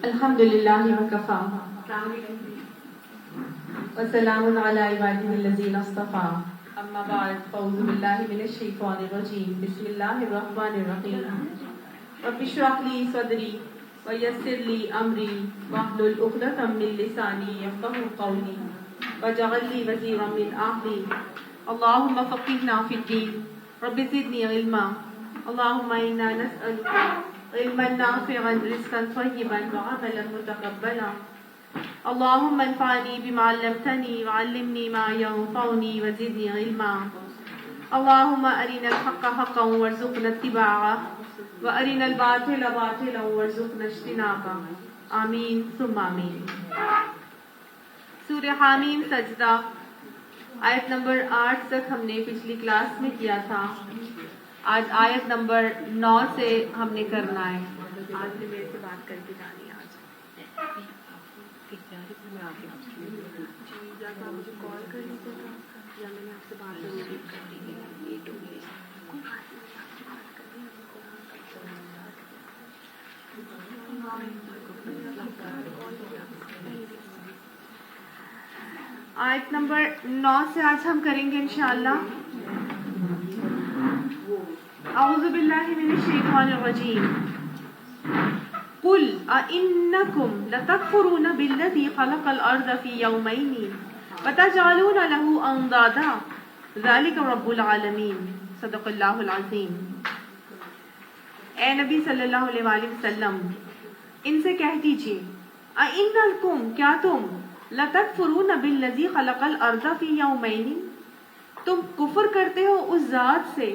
الحمد للہ وکفا وسلام علی عبادہ الذین اصطفیٰ اما بعد فاعوذ باللہ من الشیطان الرجیم بسم اللہ الرحمن الرحیم رب اشرح لی صدری ویسر لی امری واحلل عقدۃ من لسانی یفقهوا قولی واجعل لی وزیرا من اہلی اللہم فقہنا فی الدین رب زدنی علما اللہم انا نسألک علما نافعا رزقا طیبا وعملا متقبلا اللهم انفعني بما علمتني وعلمني ما ينفعني وزدني علما اللهم أرنا الحق حقا وارزقنا اتباعه وأرنا الباطل باطلا وارزقنا اجتنابه آمین ثم آمین۔ سورہ حامیم سجدہ آیت نمبر 8 تک ہم نے پچھلی کلاس میں کیا تھا۔ آج آیت نمبر 9 سے ہم نے کرنا ہے۔ آج نے میرے سے بات کر کے جانی ہے۔ آج یا تو آپ مجھے کال کر لیجیے گا یا میں نے آپ سے بات کر لی ہے۔ آیت نمبر 9 سے آج ہم کریں گے انشاءاللہ۔ اعوذ باللہ من الشیطان الرجیم قل أئنكم لتكفرون بالذي خلق الأرض في يومين وتجعلون له أندادا ذلك رب العالمين صدق اللہ العظیم۔ اے نبی صلی اللہ علیہ وآلہ وسلم ان سے کہہ دیجئے أئنكم کیا تم لتکفرون بالذی خلق الارض فی یومین تم کفر کرتے ہو اس ذات سے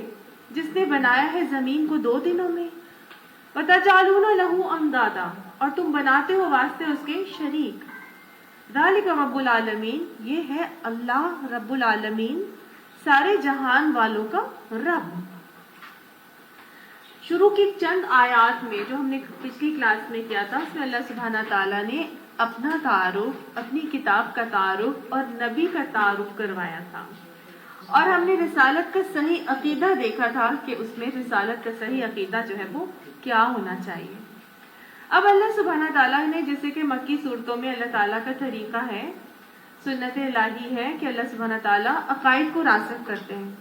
جس نے بنایا ہے زمین کو 2 دنوں میں، وتجعلون له اندادا اور تم بناتے ہو واسطے اس کے شریک، ذالک رب العالمین یہ ہے اللہ رب العالمین سارے جہان والوں کا رب۔ شروع کی چند آیات میں جو ہم نے پچھلی کلاس میں کیا تھا اس میں اللہ سبحانہ تعالیٰ نے اپنا تعارف، اپنی کتاب کا تعارف اور نبی کا تعارف کروایا تھا، اور ہم نے رسالت کا صحیح عقیدہ دیکھا تھا کہ اس میں رسالت کا صحیح عقیدہ جو ہے وہ کیا ہونا چاہیے۔ اب اللہ سبحانہ تعالیٰ نے جیسے کہ مکی صورتوں میں اللہ تعالیٰ کا طریقہ ہے، سنت الہی ہے کہ اللہ سبحانہ تعالیٰ عقائد کو راسخ کرتے ہیں،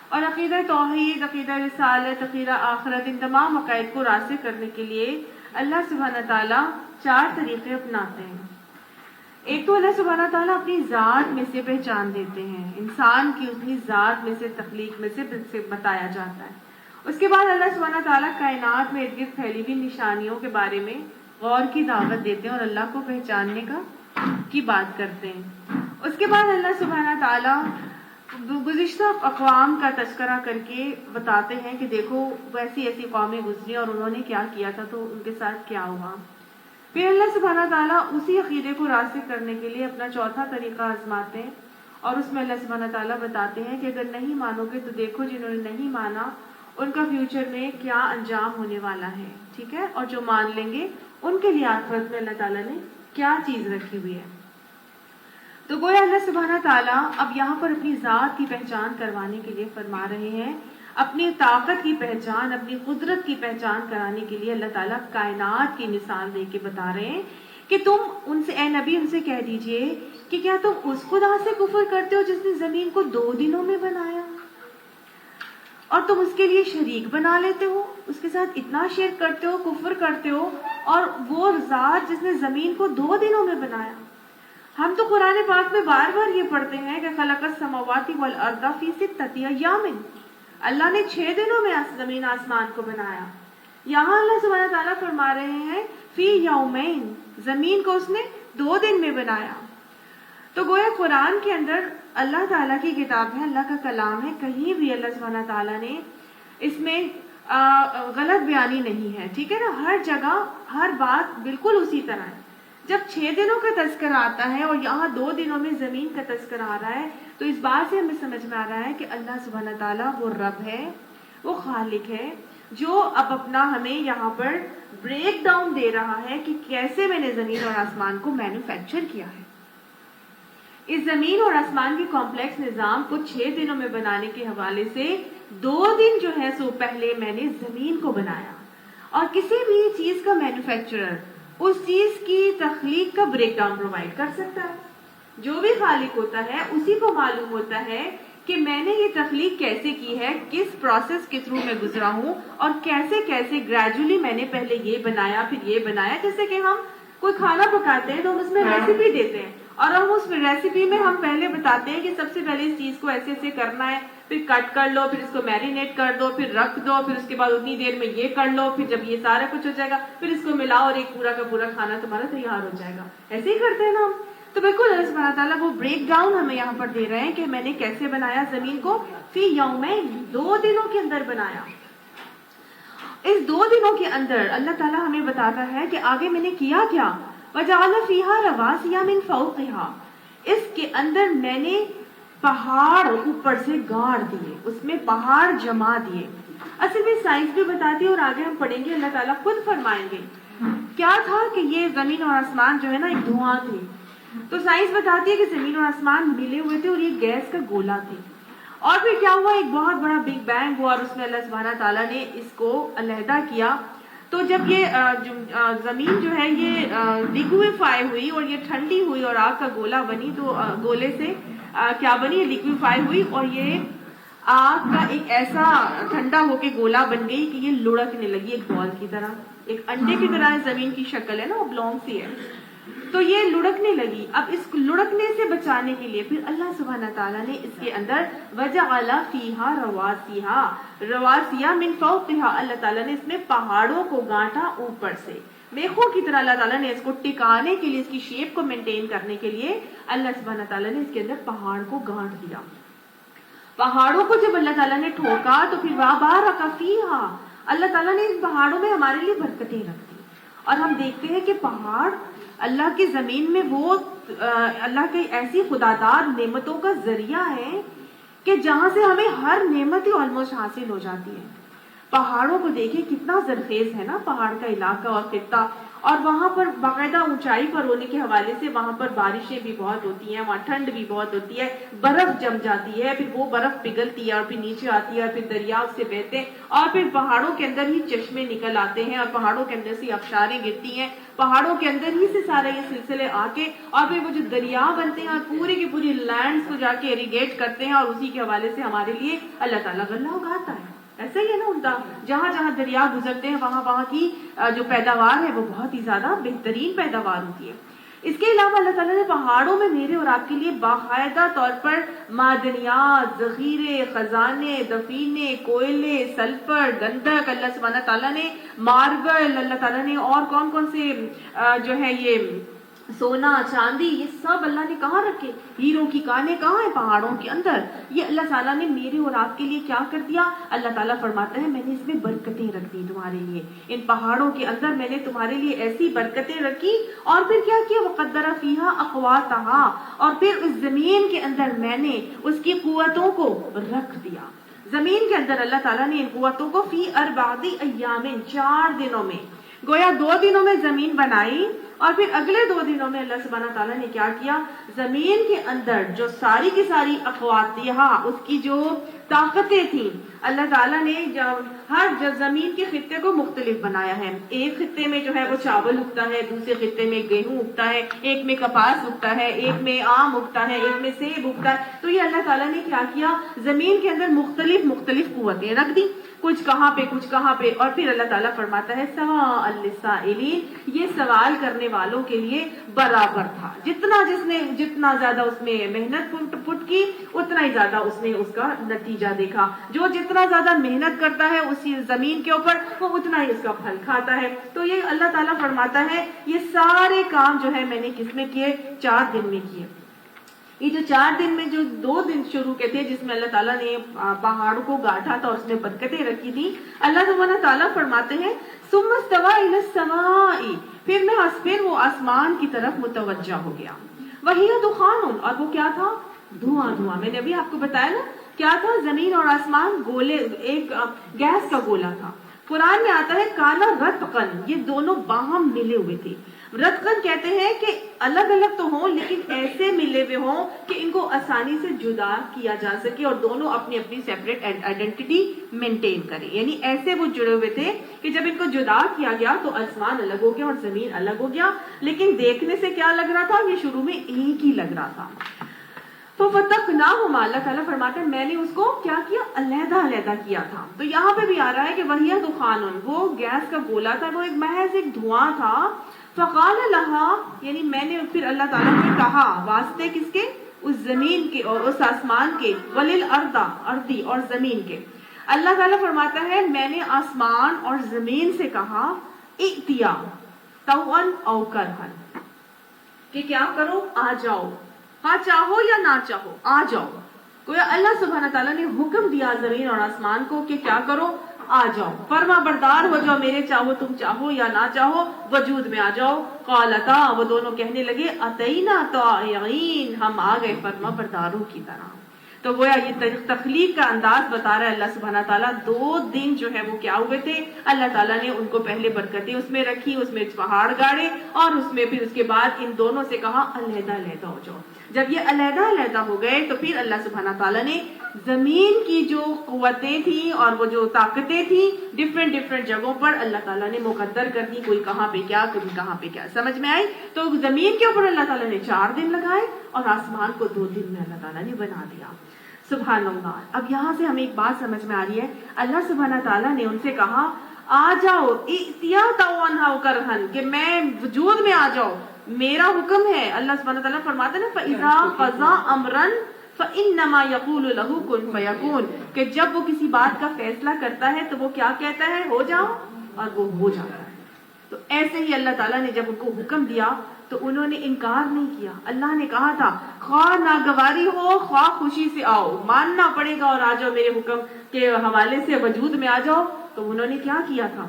اور عقیدہ توحید، عقیدہ رسالت، عقیدہ آخرت، ان تمام عقائد کو راسخ کرنے کے لیے اللہ سبحانہ تعالیٰ 4 طریقے اپناتے ہیں۔ ایک تو اللہ سبحانہ تعالیٰ اپنی ذات میں سے پہچان دیتے ہیں، انسان کی اپنی ذات میں سے، تخلیق میں سے بتایا جاتا ہے۔ اس کے بعد اللہ سبحانہ تعالیٰ کائنات میں ارد گرد پھیلی ہوئی نشانیوں کے بارے میں غور کی دعوت دیتے ہیں اور اللہ کو پہچاننے کی بات کرتے ہیں۔ اس کے بعد اللہ سبحانہ تعالیٰ گزشتہ اقوام کا تذکرہ کر کے بتاتے ہیں کہ دیکھو ویسی ایسی قومیں گزری اور انہوں نے کیا کیا تھا تو ان کے ساتھ کیا ہوا۔ پھر اللہ سبحانہ تعالیٰ اسی عقیدے کو راسخ کرنے کے لیے اپنا 4تھا طریقہ آزماتے ہیں، اور اس میں اللہ سبحانہ تعالیٰ بتاتے ہیں کہ اگر نہیں مانو گے تو دیکھو جنہوں نے نہیں مانا ان کا فیوچر میں کیا انجام ہونے والا ہے، ٹھیک ہے، اور جو مان لیں گے ان کے لیے آخرت میں اللہ تعالیٰ نے کیا چیز رکھی ہوئی ہے۔ تو گویا اللہ سبحانہ تعالیٰ اب یہاں پر اپنی ذات کی پہچان کروانے کے لیے فرما رہے ہیں، اپنی طاقت کی پہچان، اپنی قدرت کی پہچان کرانے کے لیے اللہ تعالیٰ کائنات کی مثال دے کے بتا رہے ہیں کہ تم ان سے، اے نبی ان سے کہہ دیجئے کہ کیا تم اس خدا سے کفر کرتے ہو جس نے زمین کو 2 دنوں میں بنایا، اور تم اس کے لیے شریک بنا لیتے ہو، اس کے ساتھ اتنا شرک کرتے ہو، کفر کرتے ہو، اور وہ ذات جس نے زمین کو 2 دنوں میں بنایا۔ ہم تو قرآن پاک میں بار بار یہ پڑھتے ہیں کہ خلق السماوات والارض فی 6 ایام، اللہ نے 6 دنوں میں زمین آسمان کو بنایا۔ یہاں اللہ سبحانہ تعالیٰ فرما رہے ہیں فی یومین، زمین کو اس نے 2 دن میں بنایا۔ تو گویا قرآن کے اندر اللہ تعالیٰ کی کتاب ہے، اللہ کا کلام ہے، کہیں بھی اللہ سبحانہ تعالیٰ نے اس میں غلط بیانی نہیں ہے، ٹھیک ہے نا، ہر جگہ ہر بات بالکل اسی طرح ہے۔ جب 6 دنوں کا تذکرہ آتا ہے اور یہاں 2 دنوں میں زمین کا تذکرہ آ رہا ہے تو اس بات سے ہمیں سمجھ میں آ رہا ہے کہ اللہ سبحانہ تعالیٰ وہ رب ہے، وہ خالق ہے، جو اب اپنا ہمیں یہاں پر بریک ڈاؤن دے رہا ہے کہ کیسے میں نے زمین اور آسمان کو مینوفیکچر کیا ہے۔ اس زمین اور آسمان کے کمپلیکس نظام کو 6 دنوں میں بنانے کے حوالے سے 2 دن جو ہے سو پہلے میں نے زمین کو بنایا، اور کسی بھی چیز کا مینوفیکچرر اس چیز کی تخلیق کا بریک ڈاؤن پرووائڈ کر سکتا ہے. جو بھی خالق ہوتا ہے اسی کو معلوم ہوتا ہے کہ میں نے یہ تخلیق کیسے کی ہے, کس پروسیس کے تھرو میں گزرا ہوں, اور کیسے کیسے گریجولی میں نے پہلے یہ بنایا پھر یہ بنایا. جیسے کہ ہم کوئی کھانا پکاتے ہیں تو ہم اس میں ریسیپی دیتے ہیں, اور ہم اس ریسیپی میں ہم پہلے بتاتے ہیں کہ سب سے پہلے اس چیز کو ایسے ایسے کرنا ہے, پھر کٹ کر لو, پھر اس کو میرینیٹ کر دو, پھر رکھ دو, پھر اس کے بعد اتنی دیر میں یہ کر لو, پھر جب یہ سارا کچھ ہو جائے گا پھر اس کو ملاؤ اور ایک پورا کا پورا کھانا تمہارا تیار ہو جائے گا. ایسے ہی کرتے ہیں نا ہم. تو بالکل اللہ سبحانہ تعالیٰ وہ بریک ڈاؤن ہمیں یہاں پر دے رہے ہیں کہ میں نے کیسے بنایا زمین کو, فی یومین, 2 دنوں کے اندر بنایا. اس 2 دنوں کے اندر اللہ تعالیٰ ہمیں بتاتا ہے کہ آگے میں نے کیا کیا. وَجَعَلَ فِيهَا رَوَاسِيَ مِن فَوْقِهَا, اس کے اندر میں نے پہاڑ اوپر سے گاڑ دیے, اس میں پہاڑ جما دیے. اصل میں سائنس بھی بتاتی ہے اور آگے ہم پڑھیں گے اللہ تعالیٰ خود فرمائیں گے کیا تھا کہ یہ زمین اور آسمان جو ہے نا ایک دھواں تھے. تو سائنس بتاتی ہے کہ زمین اور آسمان ملے ہوئے تھے اور یہ گیس کا گولا تھے. اور پھر کیا ہوا, ایک بہت بڑا بگ بینگ ہوا اور اس میں اللہ سبحانہ تعالیٰ نے اس کو علیحدہ کیا. تو جب یہ زمین جو ہے یہ لیکویفائی ہوئی اور یہ ٹھنڈی ہوئی اور آگ کا گولا بنی, تو گولے سے کیا بنی, لیکویفائی ہوئی اور یہ آگ کا ایک ایسا ٹھنڈا ہو کے گولا بن گئی کہ یہ لڑکنے لگی ایک بال کی طرح, ایک انڈے کی طرح زمین کی شکل ہے نا, وہ بلونگ سی ہے, تو یہ لڑکنے لگی. اب اس لڑکنے سے بچانے کے لیے پھر اللہ سبحانہ تعالیٰ نے اس کے اندر وَجَعَلَ فِيهَا رَوَاسِيَ رَوَاسِيَ مِن فَوْقِهَا, اللہ تعالیٰ نے اس میں پہاڑوں کو گانٹا اوپر سے, میخوں کی طرح اللہ تعالیٰ نے اس کو ٹکانے کے لیے, اس کی شیپ کو مینٹین کرنے کے لیے اللہ سبحانہ تعالیٰ نے اس کے اندر پہاڑ کو گانٹ دیا. پہاڑوں کو جب اللہ تعالیٰ نے ٹھوکا تو پھر وَبَارَكَ فِيهَا, اللہ تعالیٰ نے اس پہاڑوں میں ہمارے لیے برکتیں رکھ دی. اور ہم دیکھتے ہیں کہ پہاڑ اللہ کی زمین میں وہ اللہ کی ایسی خدادار نعمتوں کا ذریعہ ہے کہ جہاں سے ہمیں ہر نعمت ہی آلموسٹ حاصل ہو جاتی ہے. پہاڑوں کو دیکھیں کتنا زرخیز ہے نا پہاڑ کا علاقہ اور خطہ, اور وہاں پر باقاعدہ اونچائی پر ہونے کے حوالے سے وہاں پر بارشیں بھی بہت ہوتی ہیں, وہاں ٹھنڈ بھی بہت ہوتی ہے, برف جم جاتی ہے, پھر وہ برف پگھلتی ہے اور پھر نیچے آتی ہے, پھر دریا اس سے بہتے ہیں, اور پھر پہاڑوں کے اندر ہی چشمے نکل آتے ہیں, اور پہاڑوں کے اندر سے آبشاریں گرتی ہیں, پہاڑوں کے اندر ہی سے سارے یہ سلسلے آ کے, اور پھر وہ جو دریا بنتے ہیں اور پوری کی پوری لینڈز کو جا کے ایریگیٹ کرتے ہیں, اور اسی کے حوالے سے ہمارے لیے اللہ تعالیٰ غلہ اگاتا ہے. ایسا ہی ہے نا, ان کا جہاں جہاں دریا گزرتے ہیں وہاں کی جو پیداوار ہے وہ بہت ہی زیادہ بہترین پیداوار ہوتی ہے. اس کے علاوہ اللہ تعالیٰ نے پہاڑوں میں میرے اور آپ کے لیے باقاعدہ طور پر معدنیات, ذخیرے, خزانے, دفینے, کوئلے, سلفر, گندھک, اللہ سبحانہ تعالیٰ نے ماربل, اللہ تعالیٰ نے اور کون کون سے جو ہے یہ سونا, چاندی, یہ سب اللہ نے کہاں رکھے, ہیروں کی کانیں کہاں ہیں, پہاڑوں کے اندر. یہ اللہ تعالیٰ نے میرے اور آپ کے لیے کیا کر دیا, اللہ تعالیٰ فرماتا ہے میں نے اس میں برکتیں رکھ دی تمہارے لیے, ان پہاڑوں کے اندر میں نے تمہارے لیے ایسی برکتیں رکھی. اور پھر کیا کیا, وَقَدَّرَ فِيهَا أَقْوَاتَهَا, اور پھر اس زمین کے اندر میں نے اس کی قوتوں کو رکھ دیا. زمین کے اندر اللہ تعالیٰ نے ان قوتوں کو فی 4 ایام, 4 دنوں میں, گویا 2 دنوں میں زمین بنائی, اور پھر اگلے 2 دنوں میں اللہ سبحانہ تعالیٰ نے کیا کیا, زمین کے اندر جو ساری کی ساری اقواتیہ, اس کی جو طاقتیں تھیں, اللہ تعالیٰ نے ہر زمین کے خطے کو مختلف بنایا ہے. ایک خطے میں جو ہے وہ چاول اگتا ہے, دوسرے خطے میں گیہوں اگتا ہے, ایک میں کپاس اگتا ہے, ایک میں آم اگتا ہے, ایک میں سیب اگتا ہے. تو یہ اللہ تعالیٰ نے کیا کیا, زمین کے اندر مختلف مختلف قوتیں رکھ دی, کچھ کہاں پہ کچھ کہاں پہ. اور پھر اللہ تعالیٰ فرماتا ہے سواء للسائلین, یہ سوال کرنے والوں کے لیے برابر تھا. جتنا زیادہ اس میں محنت پٹ کی اتنا ہی زیادہ اس نے اس کا نتیجہ دیکھا. جو جتنا زیادہ محنت کرتا ہے اسی زمین کے اوپر وہ اتنا ہی اس کا پھل کھاتا ہے. تو یہ اللہ تعالیٰ فرماتا ہے یہ سارے کام جو ہے میں نے کس میں کیے, 4 دن میں کیے. یہ جو 4 دن میں جو 2 دن شروع کے تھے جس میں اللہ تعالیٰ نے پہاڑوں کو گاٹھا تھا اور اس میں برکتیں رکھی تھی, اللہ سبحانہ تعالیٰ فرماتے ہیں ثم استوى الى السماء, پھر وہ آسمان کی طرف متوجہ ہو گیا. وہی دخان, اور وہ کیا تھا, دھواں. میں نے ابھی آپ کو بتایا نا کیا تھا, زمین اور آسمان گولے, ایک گیس کا گولا تھا. قرآن میں آتا ہے کالا رتقن, یہ دونوں باہم ملے ہوئے تھے. رتقن کہتے ہیں کہ الگ الگ تو ہوں لیکن ایسے ملے ہوئے ہوں کہ ان کو آسانی سے جدا کیا جا سکے اور دونوں اپنی اپنی سیپریٹ آئیڈینٹی مینٹین کریں. یعنی ایسے وہ جڑے ہوئے تھے کہ جب ان کو جدا کیا گیا تو آسمان الگ ہو گیا اور زمین الگ ہو گیا, لیکن دیکھنے سے کیا لگ رہا تھا, یہ شروع میں ایک ہی لگ رہا تھا. تو فَتَقْنَاهُمَا, اللہ تعالیٰ فرماتے ہیں میں نے اس کو کیا کیا, علیحدہ علیحدہ کیا تھا. تو یہاں پہ بھی آ رہا ہے کہ وَهِيَ دُخَانٌ, وہ گیس کا گولا تھا, وہ ایک محض ایک دھواں تھا. فَقَالَ لَهَا, یعنی میں نے پھر اللہ تعالیٰ نے کہا, واسطے کس کے, اس زمین کے اور اس آسمان کے, وَلِلْأَرْضِ, اردی اور زمین کے. اللہ تعالیٰ فرماتا ہے میں نے آسمان اور زمین سے کہا, اِئْتِيَا طَوْعًا أَوْ كَرْهًا, کہ کیا کرو, آ جاؤ, ہاں چاہو یا نہ چاہو آ جاؤ. گویا اللہ سبحانہ تعالیٰ نے حکم دیا زمین اور آسمان کو کہ کیا کرو, آ جاؤ, فرما بردار ہو جاؤ میرے, چاہو تم چاہو یا نہ چاہو وجود میں آ جاؤ. قالتا, وہ دونوں کہنے لگے, اتینا طائعین, ہم آ گئے فرما برداروں کی طرح. تو گویا یہ تخلیق کا انداز بتا رہا ہے اللہ سبحانہ تعالیٰ. 2 دن جو ہے وہ کیا ہوئے تھے, اللہ تعالیٰ نے ان کو پہلے برکتیں اس میں رکھی, اس میں پہاڑ گاڑے اور اس میں پھر اس کے بعد ان دونوں سے کہا علیحدہ علیحدہ ہو جاؤ. جب یہ علیحدہ علیحدہ ہو گئے تو پھر اللہ سبحانہ تعالیٰ نے زمین کی جو قوتیں تھیں اور وہ جو طاقتیں تھیں ڈفرینٹ جگہوں پر اللہ تعالیٰ نے مقدر کر دی, کوئی کہاں پہ کیا, کوئی کہاں پہ کیا, سمجھ میں آئی. تو زمین کے اوپر اللہ تعالیٰ نے 4 دن لگائے اور آسمان کو 2 دن میں اللہ تعالیٰ نے بنا دیا. سبحان اللہ. اب یہاں سے ہمیں ایک بات سمجھ میں آ رہی ہے, اللہ سبحانہ تعالیٰ نے ان سے کہا آ جاؤ, اِئْتِيَا طَوْعًا أَوْ كَرْهًا, کہ میں وجود میں آ جاؤ, میرا حکم ہے. اللہ سبحانہ تعالیٰ فرماتے ہیں فَإِذَا قَضَىٰ أَمْرًا فَإِنَّمَا يَقُولُ لَهُ كُن فَيَكُونُ, کہ جب وہ کسی بات کا فیصلہ کرتا ہے تو وہ کیا کہتا ہے, ہو جاؤ, اور وہ ہو جاتا ہے. تو ایسے ہی اللہ تعالیٰ نے جب ان کو حکم دیا تو انہوں نے انکار نہیں کیا. اللہ نے کہا تھا خواہ ناگواری ہو خواہ خوشی سے آؤ, ماننا پڑے گا اور آ جاؤ میرے حکم کے حوالے سے وجود میں آ جاؤ. تو انہوں نے کیا کیا تھا,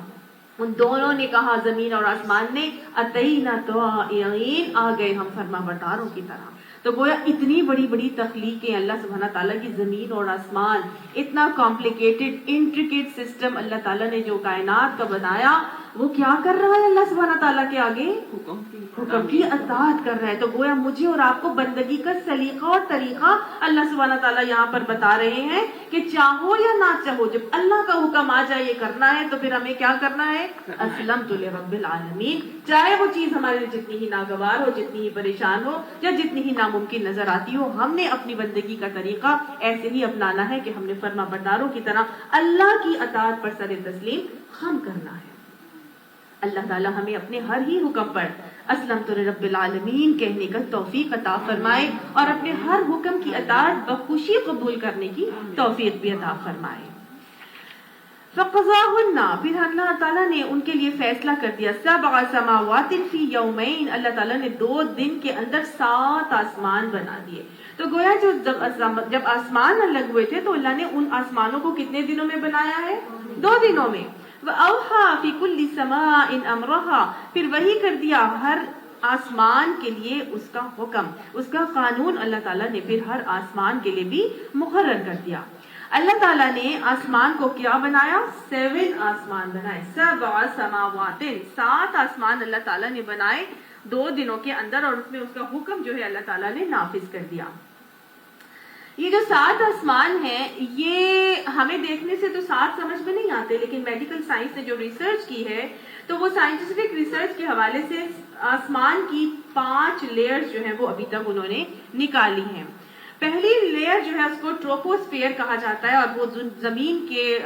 ان دونوں نے کہا, زمین اور آسمان نے, اتینا طائعین, آ گئے ہم فرما برداروں کی طرح. تو گویا اتنی بڑی تخلیقیں اللہ سبحانہ تعالیٰ کی, زمین اور آسمان, اتنا کمپلیکیٹڈ انٹریکیٹ سسٹم اللہ تعالیٰ نے جو کائنات کا بنایا, وہ کیا کر رہا ہے اللہ سبحانہ تعالیٰ کے آگے, حکم کی اطاعت کر رہا ہے. تو گویا مجھے اور آپ کو بندگی کا سلیقہ اور طریقہ اللہ سبحانہ تعالیٰ یہاں پر بتا رہے ہیں کہ چاہو یا نہ چاہو, جب اللہ کا حکم آ جائے یہ کرنا ہے تو پھر ہمیں کیا کرنا ہے, اسلمت لرب العالمین. چاہے وہ چیز ہمارے لیے جتنی ہی ناگوار ہو, جتنی ہی پریشان ہو یا جتنی ہی ناممکن نظر آتی ہو, ہم نے اپنی بندگی کا طریقہ ایسے ہی اپنانا ہے کہ ہم نے فرما برداروں کی طرح اللہ کی اطاعت پر سر تسلیم خم کرنا ہے. اللہ تعالیٰ ہمیں اپنے ہر ہی حکم پر اسلمت لرب العالمین کہنے کا توفیق عطا فرمائے اور اپنے ہر حکم کی اطاعت بخوشی قبول کرنے کی توفیق بھی عطا فرمائے. فَقَضَاهُنَّ, پھر اللہ تعالیٰ نے ان کے لیے فیصلہ کر دیا, 7 سماوات فی یومین, اللہ تعالیٰ نے 2 دن کے اندر 7 آسمان بنا دیے. تو گویا جب آسمان الگ ہوئے تھے تو اللہ نے ان آسمانوں کو کتنے دنوں میں بنایا ہے, 2 دنوں میں. وَأَوْحَى فِي كُلِّ سَمَاءٍ أَمْرَهَا, پھر وہی کر دیا ہر آسمان کے لیے اس کا حکم, اس کا قانون اللہ تعالیٰ نے پھر ہر آسمان کے لیے بھی مقرر کر دیا. اللہ تعالیٰ نے آسمان کو کیا بنایا, 7 آسمان بنائے, 7 سماوات, 7 آسمان اللہ تعالیٰ نے بنائے 2 دنوں کے اندر, اور اس میں اس کا حکم جو ہے اللہ تعالیٰ نے نافذ کر دیا. یہ جو 7 آسمان ہیں یہ ہمیں دیکھنے سے تو 7 سمجھ میں نہیں آتے, لیکن میڈیکل سائنس نے جو ریسرچ کی ہے تو وہ سائنٹیفک ریسرچ کے حوالے سے آسمان کی 5 لیئرز جو ہیں وہ ابھی تک انہوں نے نکالی ہیں. پہلی لیئر جو ہے اس کو ٹروپوسفیئر کہا جاتا ہے, اور وہ زمین کے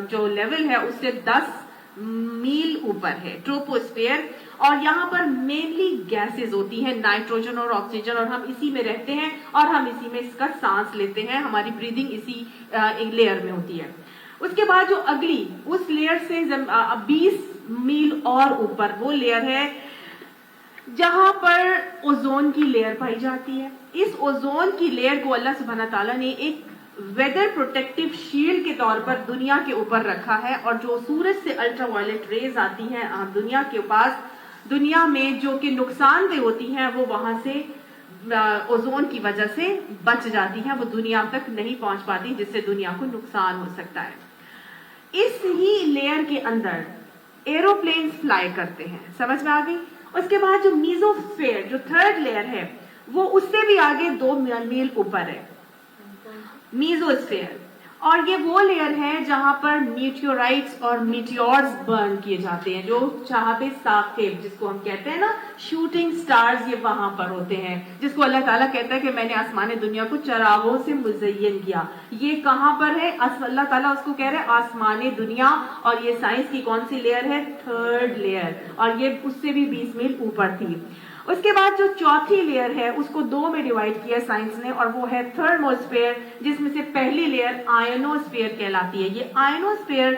جو لیول ہے اس سے 10 میل اوپر ہے ٹروپوسفیئر, اور یہاں پر مینلی گیسز ہوتی ہیں, نائٹروجن اور آکسیجن, اور ہم اسی میں رہتے ہیں اور ہم اسی میں اس کا سانس لیتے ہیں, ہماری بریدنگ اسی لیئر میں ہوتی ہے. اس کے بعد جو اگلی اس لیئر سے 20 میل اور اوپر وہ لیئر ہے جہاں پر اوزون کی لیئر پائی جاتی ہے. اس اوزون کی لیئر کو اللہ سبحانہ تعالیٰ نے ایک ویدر پروٹیکٹیو شیلڈ کے طور پر دنیا کے اوپر رکھا ہے, اور جو سورج سے الٹرا وائلٹ ریز آتی ہیں دنیا کے پاس, دنیا میں جو کہ نقصان دہ ہوتی ہیں, وہ وہاں سے اوزون کی وجہ سے بچ جاتی ہیں, وہ دنیا تک نہیں پہنچ پاتی جس سے دنیا کو نقصان ہو سکتا ہے. اس ہی لیئر کے اندر ایروپلینز فلائی کرتے ہیں, سمجھ میں آ گئی, اس کے بعد جو میزوسفیئر جو تھرڈ لیئر ہے وہ اس سے بھی آگے 2 میل اوپر ہے میزوسفیئر. اور یہ وہ لیئر ہے جہاں پر میٹیورائٹس اور میٹیورز برن کیے جاتے ہیں, جو جہاں پہ ثاقب جس کو ہم کہتے ہیں نا شوٹنگ سٹارز, یہ وہاں پر ہوتے ہیں, جس کو اللہ تعالیٰ کہتا ہے کہ میں نے آسمان دنیا کو چراغوں سے مزین کیا. یہ کہاں پر ہے؟ اللہ تعالیٰ اس کو کہہ رہے ہیں آسمان دنیا, اور یہ سائنس کی کون سی لیئر ہے؟ تھرڈ لیئر, اور یہ اس سے بھی 20 میل اوپر تھی. اس کے بعد جو چوتھی لیئر ہے اس کو 2 میں ڈیوائڈ کیا سائنس نے, اور وہ ہے تھرموسفیئر, جس میں سے پہلی لیئر آئنوسفیئر کہلاتی ہے. یہ آئنوسفیئر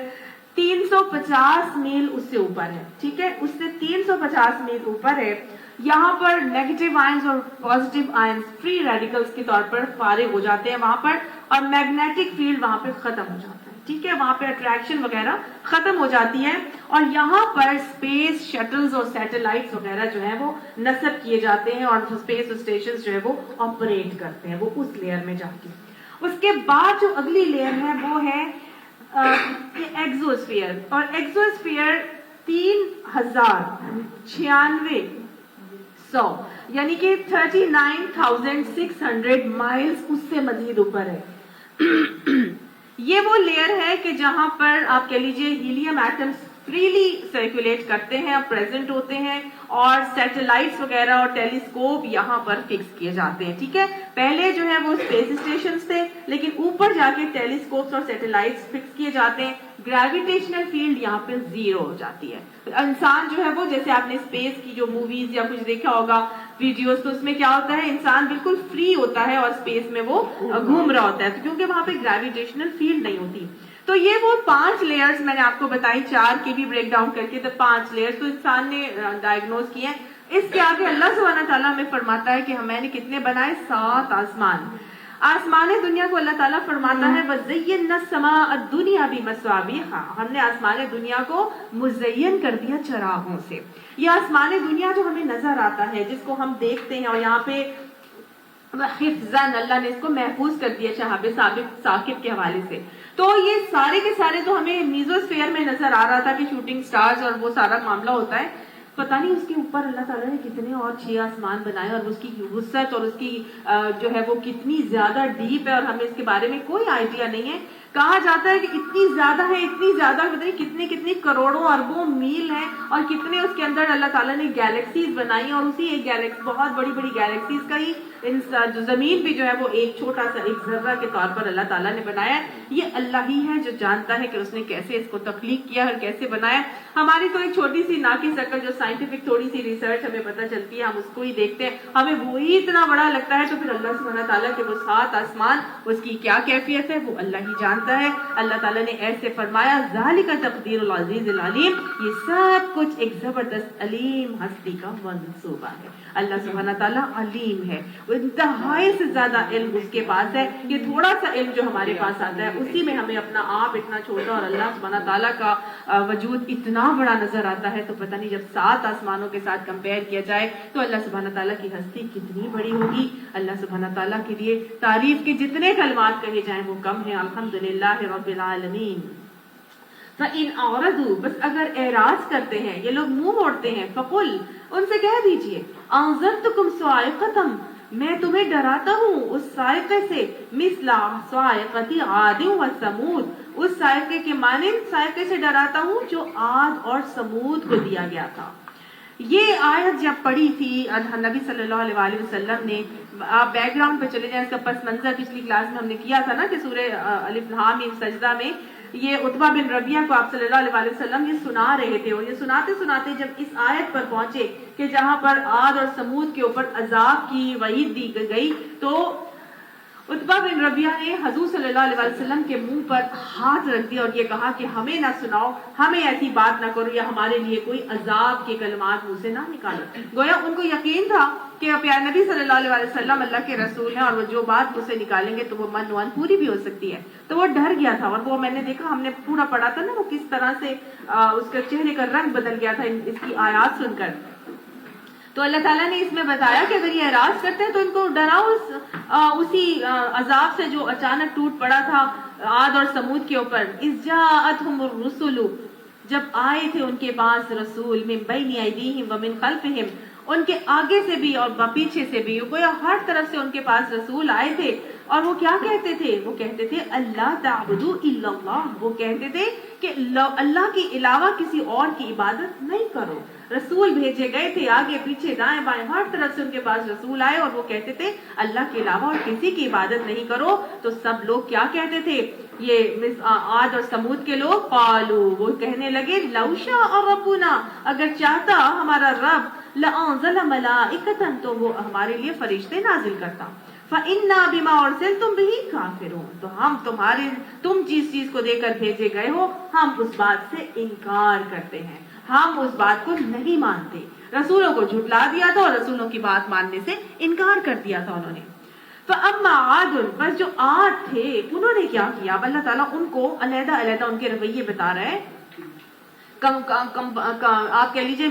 350 میل اس سے اوپر ہے, ٹھیک ہے, اس سے 350 میل اوپر ہے. یہاں پر نیگیٹو آئنز اور پازیٹیو آئنز فری ریڈیکلز کے طور پر فارغ ہو جاتے ہیں وہاں پر, اور میگنیٹک فیلڈ وہاں پہ ختم ہو جاتا ہے, ٹھیک ہے, وہاں پہ اٹریکشن وغیرہ ختم ہو جاتی ہے. اور یہاں پر اسپیس شٹلز اور سیٹلائٹس وغیرہ جو ہیں وہ نصب کیے جاتے ہیں, اور اسپیس اسٹیشنز جو ہے وہ آپریٹ کرتے ہیں, وہ اس لیئر میں جا کے. اس کے بعد جو اگلی لیئر ہے وہ ہے ایگزوسفیئر, اور ایگزوسفیئر 3096 یعنی کہ 39,600 مائلز اس سے مزید اوپر ہے. یہ وہ لیئر ہے کہ جہاں پر آپ کہہ لیجئے ہیلیم ایٹمز فریلی سرکولیٹ کرتے ہیں, پریزنٹ ہوتے ہیں, اور سیٹلائٹس وغیرہ اور ٹیلیسکوپ یہاں پر فکس کیے جاتے ہیں, ٹھیک ہے. پہلے جو ہے وہ اسپیس اسٹیشنز تھے, لیکن اوپر جا کے ٹیلیسکوپس اور سیٹلائٹس فکس کیے جاتے ہیں. گریویٹیشنل فیلڈ یہاں پہ 0 ہو جاتی ہے. انسان جو ہے وہ, جیسے آپ نے اسپیس کی جو موویز یا کچھ دیکھا ہوگا ویڈیوز, تو اس میں کیا ہوتا ہے, انسان بالکل فری ہوتا ہے اور اسپیس میں وہ گھوم رہا ہوتا ہے, کیونکہ وہاں پہ گریویٹیشنل فیلڈ نہیں ہوتی. تو یہ وہ 5 لیئرز میں نے آپ کو بتائی, 4 کی بھی بریک ڈاؤن کر کے, تو 5 لیئرز تو انسان نے ڈائگنوز کیے ہیں. اس کے آگے اللہ سبحانہ تعالیٰ ہمیں فرماتا ہے کہ میں نے کتنے بنائے؟ 7 آسمان. آسمان دنیا کو اللہ تعالیٰ فرماتا ہے وَزَيَّنَّا السَّمَاءَ الدُّنْيَا بِمَصَابِيحَ, ہم نے آسمان دنیا کو مزین کر دیا چراغوں سے. یہ آسمان دنیا جو ہمیں نظر آتا ہے, جس کو ہم دیکھتے ہیں, اور یہاں پہ حفظاً اللہ نے اس کو محفوظ کر دیا شہاب ثاقب کے حوالے سے. تو یہ سارے کے سارے تو ہمیں میزوسفیئر میں نظر آ رہا تھا کہ شوٹنگ سٹارز اور وہ سارا معاملہ ہوتا ہے. پتہ نہیں اس کے اوپر اللہ تعالیٰ نے کتنے اور 6 آسمان بنائے, اور اس کی وسعت اور اس کی جو ہے وہ کتنی زیادہ ڈیپ ہے, اور ہمیں اس کے بارے میں کوئی آئیڈیا نہیں ہے. کہا جاتا ہے کہ اتنی زیادہ ہے, اتنی زیادہ کتنی کروڑوں اربوں میل ہیں, اور کتنے اس کے اندر اللہ تعالیٰ نے گیلیکسیز بنائی, اور اسی ایک گیلیکسی, بہت بڑی بڑی گیلیکسیز کا ہی جو زمین بھی جو ہے وہ ایک چھوٹا سا ایک ذرہ کے طور پر اللہ تعالیٰ نے بنایا ہے. یہ اللہ ہی ہے جو جانتا ہے کہ اس نے کیسے اس کو تخلیق کیا اور کیسے بنایا. ہماری تو ایک چھوٹی سی ناقص عقل, جو سائنٹیفک تھوڑی سی ریسرچ ہمیں پتہ چلتی ہے, ہم اس کو ہی دیکھتے ہیں, ہمیں وہی اتنا بڑا لگتا ہے. تو پھر اللہ سبحانہ تعالیٰ کے وہ 7 آسمان, اس کی کیا کیفیت ہے وہ اللہ ہی جانتا ہے. اللہ تعالیٰ نے ایسے فرمایا ذالک تقدیر العزیز العلیم, یہ سب کچھ ایک زبردست علیم ہستی کا منصوبہ ہے. اللہ سبحانہ تعالیٰ علیم ہے, وہ انتہائی سے زیادہ علم اس کے پاس ہے. یہ تھوڑا سا علم جو ہمارے پاس آتا ہے, اسی میں ہمیں اپنا آپ اتنا چھوٹا اور اللہ سبحانہ تعالیٰ کا وجود اتنا بڑا نظر آتا ہے. تو پتہ نہیں جب 7 آسمانوں کے ساتھ کمپیئر کیا جائے تو اللہ سبحانہ تعالیٰ کی ہستی کتنی بڑی ہوگی. اللہ سبحانہ تعالیٰ کے لیے تعریف کے جتنے کلمات کہے جائیں وہ کم ہیں. الحمدللہ رب العالمین. فَإِنْ أَعْرَضُوا, بس اگر اعراض کرتے ہیں, یہ لوگ منہ موڑتے ہیں, فَقُلْ, ان سے کہہ دیجئے, أَنذَرْتُكُمْ صَاعِقَةً, میں تمہیں ڈراتا ہوں اس صاعقے سے, مثل صاعقۃ عاد وثمود, اس صاعقے کے مانند صاعقے سے ڈراتا ہوں جو عاد اور سمود کو دیا گیا تھا. یہ آیت جب پڑھی تھی نبی صلی اللہ علیہ وسلم نے, آپ بیک گراؤنڈ پہ چلے جائیں, اس کا پس منظر پچھلی کلاس میں ہم نے کیا تھا نا کہ سورہ الف لام میم سجدہ میں یہ عتبہ بن ربیعہ کو آپ صلی اللہ علیہ وسلم یہ سنا رہے تھے, اور یہ سناتے سناتے جب اس آیت پر پہنچے کہ جہاں پر عاد اور سمود کے اوپر عذاب کی وعید دی گئی, تو عتبہ بن ربیعہ نے حضور صلی اللہ علیہ وسلم کے منہ پر ہاتھ رکھ دیا اور یہ کہا کہ ہمیں نہ سناؤ, ہمیں ایسی بات نہ کرو, یا ہمارے لیے کوئی عذاب کے کلمات منہ سے نہ نکالو. گویا ان کو یقین تھا کہ پیارے نبی صلی اللہ علیہ وسلم اللہ کے رسول ہیں, اور وہ جو بات اسے نکالیں گے تو وہ من وان پوری بھی ہو سکتی ہے. تو وہ ڈر گیا تھا, اور وہ میں نے دیکھا, ہم نے پورا پڑھا تھا نا, وہ کس طرح سے اس کا چہرے کا رنگ بدل گیا تھا اس کی آیات سن کر. تو اللہ تعالیٰ نے اس میں بتایا کہ اگر یہ اعراض کرتے ہیں تو ان کو ڈراؤ اسی عذاب سے جو اچانک ٹوٹ پڑا تھا عاد اور سمود کے اوپر. اذ جاءتهم الرسل, جب آئے تھے ان کے پاس رسول من بین ایدیہم ومن خلفہم، ان کے آگے سے بھی اور پیچھے سے بھی، گویا ہر طرف سے ان کے پاس رسول آئے تھے، اور وہ کیا کہتے تھے؟ وہ کہتے تھے اللہ تعبدوا الا اللہ، وہ کہتے تھے کہ اللہ کے علاوہ کسی اور کی عبادت نہیں کرو۔ رسول بھیجے گئے تھے، آگے پیچھے دائیں بائیں ہر طرف سے ان کے پاس رسول آئے، اور وہ کہتے تھے اللہ کے علاوہ اور کسی کی عبادت نہیں کرو۔ تو سب لوگ کیا کہتے تھے؟ یہ عاد اور سمود کے لوگ، قالوا، وہ کہنے لگے لو شاء ربنا، اگر چاہتا ہمارا رب، لانزل ملائکۃ، تو وہ ہمارے لیے فرشتے نازل کرتا۔ فَإِنَّا بِمَا أُرْسِلْتُمْ بِهِ كَافِرُونَ، تو ہم تم جس چیز کو دے کر بھیجے گئے ہو، ہم اس بات سے انکار کرتے ہیں، ہم اس بات کو نہیں مانتے۔ رسولوں کو جھٹلا دیا تھا اور رسولوں کی بات ماننے سے انکار کر دیا تھا انہوں نے۔ فَأَمَّا عَادٌ، بس جو عاد تھے انہوں نے کیا کیا؟ اب اللہ تعالیٰ ان کو علیحدہ علیحدہ ان کے رویے بتا رہے ہیں۔ آپ کہہ لیجیے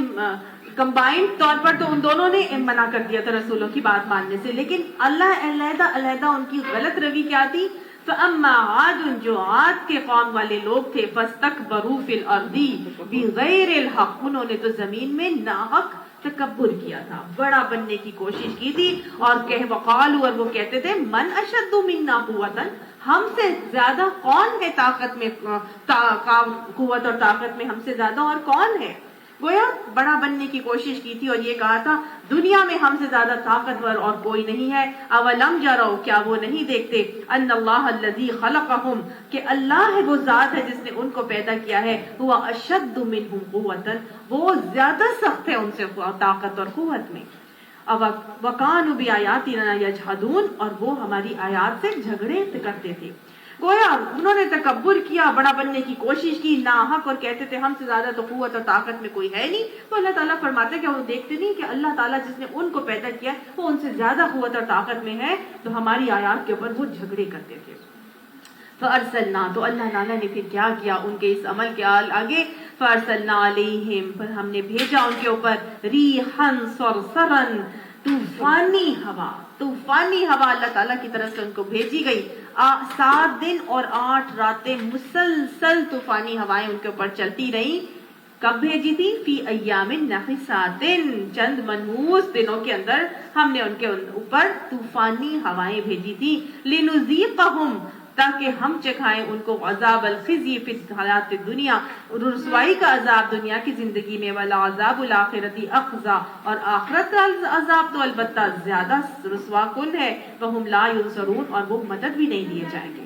کمبائنڈ طور پر تو ان دونوں نے منع کر دیا تھا رسولوں کی بات ماننے سے، لیکن اللہ علیحدہ علیحدہ ان کی غلط روی کیا تھی؟ فَأَمَّا عَادٌ، جو عاد کے قوم والے لوگ تھے، فَاسْتَكْبَرُوا فِي الْأَرْضِ بِغَيْرِ الْحَقِّ، انہوں نے تو زمین میں ناحق تکبر کیا تھا، بڑا بننے کی کوشش کی تھی، اور وقالوا، اور وہ کہتے تھے من اشد منا قوتاً، ہم سے زیادہ کون ہے طاقت میں، قوت اور طاقت میں ہم سے زیادہ اور کون ہے؟ گویا بڑا بننے کی کوشش کی تھی، اور یہ کہا تھا دنیا میں ہم سے زیادہ طاقتور اور کوئی نہیں ہے۔ اولم یروا، کیا وہ نہیں دیکھتے، ان اللہ الذی خلقہم، کہ اللہ ہے وہ ذات ہے جس نے ان کو پیدا کیا ہے، هو اشد منہم قوتاً، وہ زیادہ سخت ہے ان سے طاقت اور قوت میں۔ وَكَانُوا بِآيَاتِنَا يَجْحَدُونَ، اور وہ ہماری آیات سے جھگڑے کرتے تھے۔ گویا انہوں نے تکبر کیا، بڑا بننے کی کوشش کی ناحق، اور کہتے تھے ہم سے زیادہ تو قوت اور طاقت میں کوئی ہے نہیں۔ تو اللہ تعالیٰ فرماتے ہیں کہ وہ دیکھتے نہیں کہ اللہ تعالیٰ جس نے ان کو پیدا کیا وہ ان سے زیادہ قوت اور طاقت میں ہے، تو ہماری آیات کے اوپر وہ جھگڑے کرتے تھے۔ فَأَرْسَلْنَا، تو اللہ تعالیٰ نے پھر کیا کیا ان کے اس عمل کے آگے؟ فَأَرْسَلْنَا عَلَيْهِمْ، پھر ہم نے بھیجا ان کے اوپر رِيحًا صَرْصَرًا، طوفانی ہوا، طوفانی ہوا اللہ تعالیٰ کی طرف سے ان کو بھیجی گئی۔ 7 دن اور 8 راتیں مسلسل طوفانی ہوائیں ان کے اوپر چلتی رہیں۔ کب بھیجی تھی؟ فی ایام نحسات، چند منحوس دنوں کے اندر ہم نے ان کے اوپر طوفانی ہوائیں بھیجی تھی۔ لنذیقہم، تاکہ ہم چکھائیں ان کو عذاب الخزی فی الحیات الدنیا، رسوائی کا عذاب دنیا کی زندگی میں، والعذاب الآخرۃ اخزی، اور آخرت کا عذاب تو البتہ زیادہ رسوا کن ہے، وہم لا ینصرون، اور وہ مدد بھی نہیں دیے جائیں گے۔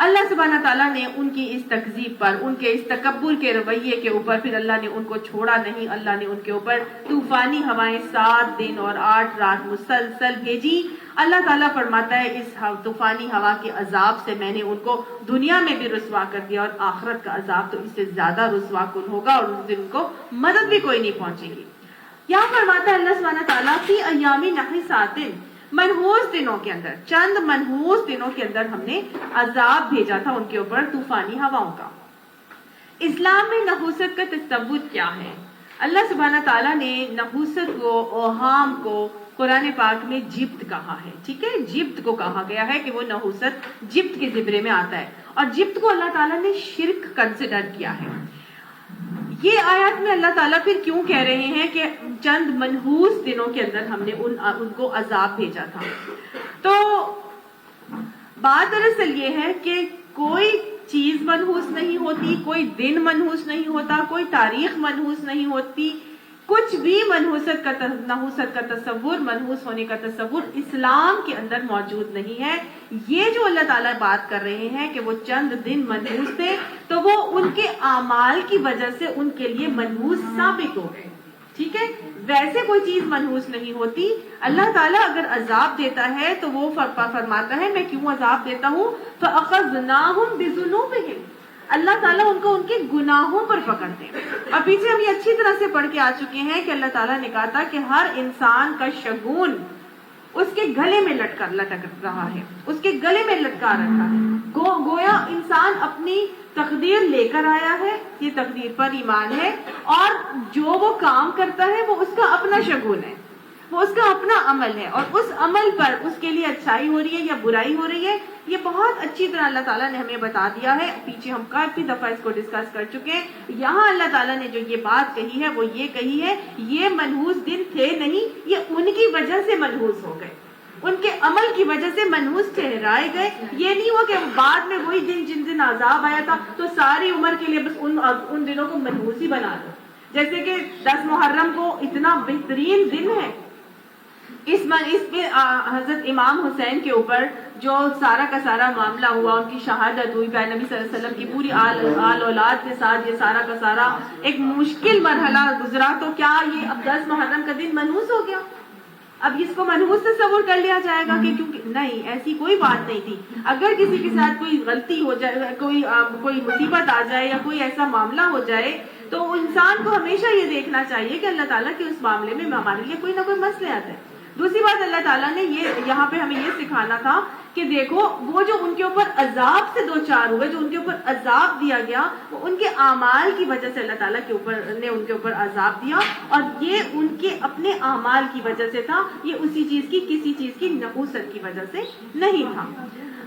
اللہ سبحانہ تعالیٰ نے ان کی اس تکذیب پر، ان کے اس تکبر کے رویے کے اوپر، پھر اللہ نے ان کو چھوڑا نہیں، اللہ نے ان کے اوپر طوفانی ہوائیں 7 دن اور 8 رات مسلسل بھیجی۔ اللہ تعالیٰ فرماتا ہے اس طوفانی ہوا کے عذاب سے میں نے ان کو دنیا میں بھی رسوا کر دیا، اور آخرت کا عذاب تو اس سے زیادہ رسوا کن ہوگا، اور اس دن ان کو مدد بھی کوئی نہیں پہنچے گی۔ یہاں فرماتا ہے اللہ سبحانہ تعالیٰ فی ایام نحسات، منحوس دنوں کے اندر، چند منحوس دنوں کے اندر ہم نے عذاب بھیجا تھا ان کے اوپر طوفانی ہواؤں کا۔ اسلام میں نحوست کا تصور کیا ہے؟ اللہ سبحانہ تعالیٰ نے نحوست کو، اوہام کو قرآن پاک میں جبت کہا ہے، ٹھیک ہے، جبت کو کہا گیا ہے کہ وہ نحوست جبت کے زمرے میں آتا ہے، اور جبت کو اللہ تعالیٰ نے شرک کنسیڈر کیا ہے۔ یہ آیات میں اللہ تعالیٰ پھر کیوں کہہ رہے ہیں کہ چند منحوس دنوں کے اندر ہم نے ان کو عذاب بھیجا تھا؟ تو بات دراصل یہ ہے کہ کوئی چیز منحوس نہیں ہوتی، کوئی دن منحوس نہیں ہوتا، کوئی تاریخ منحوس نہیں ہوتی، کچھ بھی نحوست کا تصور، منحوس ہونے کا تصور اسلام کے اندر موجود نہیں ہے۔ یہ جو اللہ تعالیٰ بات کر رہے ہیں کہ وہ چند دن منحوس تھے، تو وہ ان کے اعمال کی وجہ سے ان کے لیے منحوس ثابت ہو گئے، ٹھیک ہے، ویسے کوئی چیز منحوس نہیں ہوتی۔ اللہ تعالیٰ اگر عذاب دیتا ہے تو وہ فرماتا ہے میں کیوں عذاب دیتا ہوں، فَأَخَذْنَاهُمْ بِذُنُوبِهِمْ، اللہ تعالیٰ ان کو ان کے گناہوں پر پکڑتے ہیں۔ اور پیچھے ہم یہ اچھی طرح سے پڑھ کے آ چکے ہیں کہ اللہ تعالیٰ نے کہا تھا کہ ہر انسان کا شگون اس کے گلے میں لٹک رہا ہے، اس کے گلے میں لٹکا رکھا ہے، گویا انسان اپنی تقدیر لے کر آیا ہے، یہ تقدیر پر ایمان ہے، اور جو وہ کام کرتا ہے وہ اس کا اپنا شگون ہے۔ وہ اس کا اپنا عمل ہے، اور اس عمل پر اس کے لیے اچھائی ہو رہی ہے یا برائی ہو رہی ہے، یہ بہت اچھی طرح اللہ تعالیٰ نے ہمیں بتا دیا ہے. پیچھے ہم کافی دفعہ اس کو ڈسکس کر چکے ہیں. یہاں اللہ تعالیٰ نے جو یہ بات کہی ہے وہ یہ کہی ہے، یہ منحوس دن تھے نہیں، یہ ان کی وجہ سے منحوس ہو گئے، ان کے عمل کی وجہ سے منحوس ٹھہرائے گئے. یہ نہیں ہوا کہ بعد میں وہی دن جن دن عذاب آیا تھا تو ساری عمر کے لیے بس ان دنوں کو منحوس ہی بنا دو. جیسے کہ 10 محرم کو اتنا بہترین دن ہے، اس پہ حضرت امام حسین کے اوپر جو سارا کا سارا معاملہ ہوا، ان کی شہادت ہوئی، پیارے نبی صلی اللہ علیہ وسلم کی پوری آل اولاد کے ساتھ یہ سارا کا سارا ایک مشکل مرحلہ گزرا، تو کیا یہ اب 10 محرم کا دن منحوس ہو گیا؟ اب اس کو منحوس تصور کر لیا جائے گا کہ کیونکہ نہیں، ایسی کوئی بات نہیں تھی. اگر کسی کے ساتھ کوئی غلطی ہو جائے، کوئی مصیبت آ جائے یا کوئی ایسا معاملہ ہو جائے، تو انسان کو ہمیشہ یہ دیکھنا چاہیے کہ اللہ تعالیٰ کے اس معاملے میں ہمارے لیے کوئی نہ کوئی مسئلے آتے ہیں. دوسری بات، اللہ تعالیٰ نے یہاں پہ ہمیں یہ سکھانا تھا کہ دیکھو وہ جو ان کے اوپر عذاب سے دو چار ہوئے، جو ان کے اوپر عذاب دیا گیا، وہ ان کے اعمال کی وجہ سے اللہ تعالیٰ نے ان کے اوپر عذاب دیا، اور یہ ان کے اپنے اعمال کی وجہ سے تھا، یہ اسی چیز کی کسی چیز کی نحوست کی وجہ سے نہیں تھا.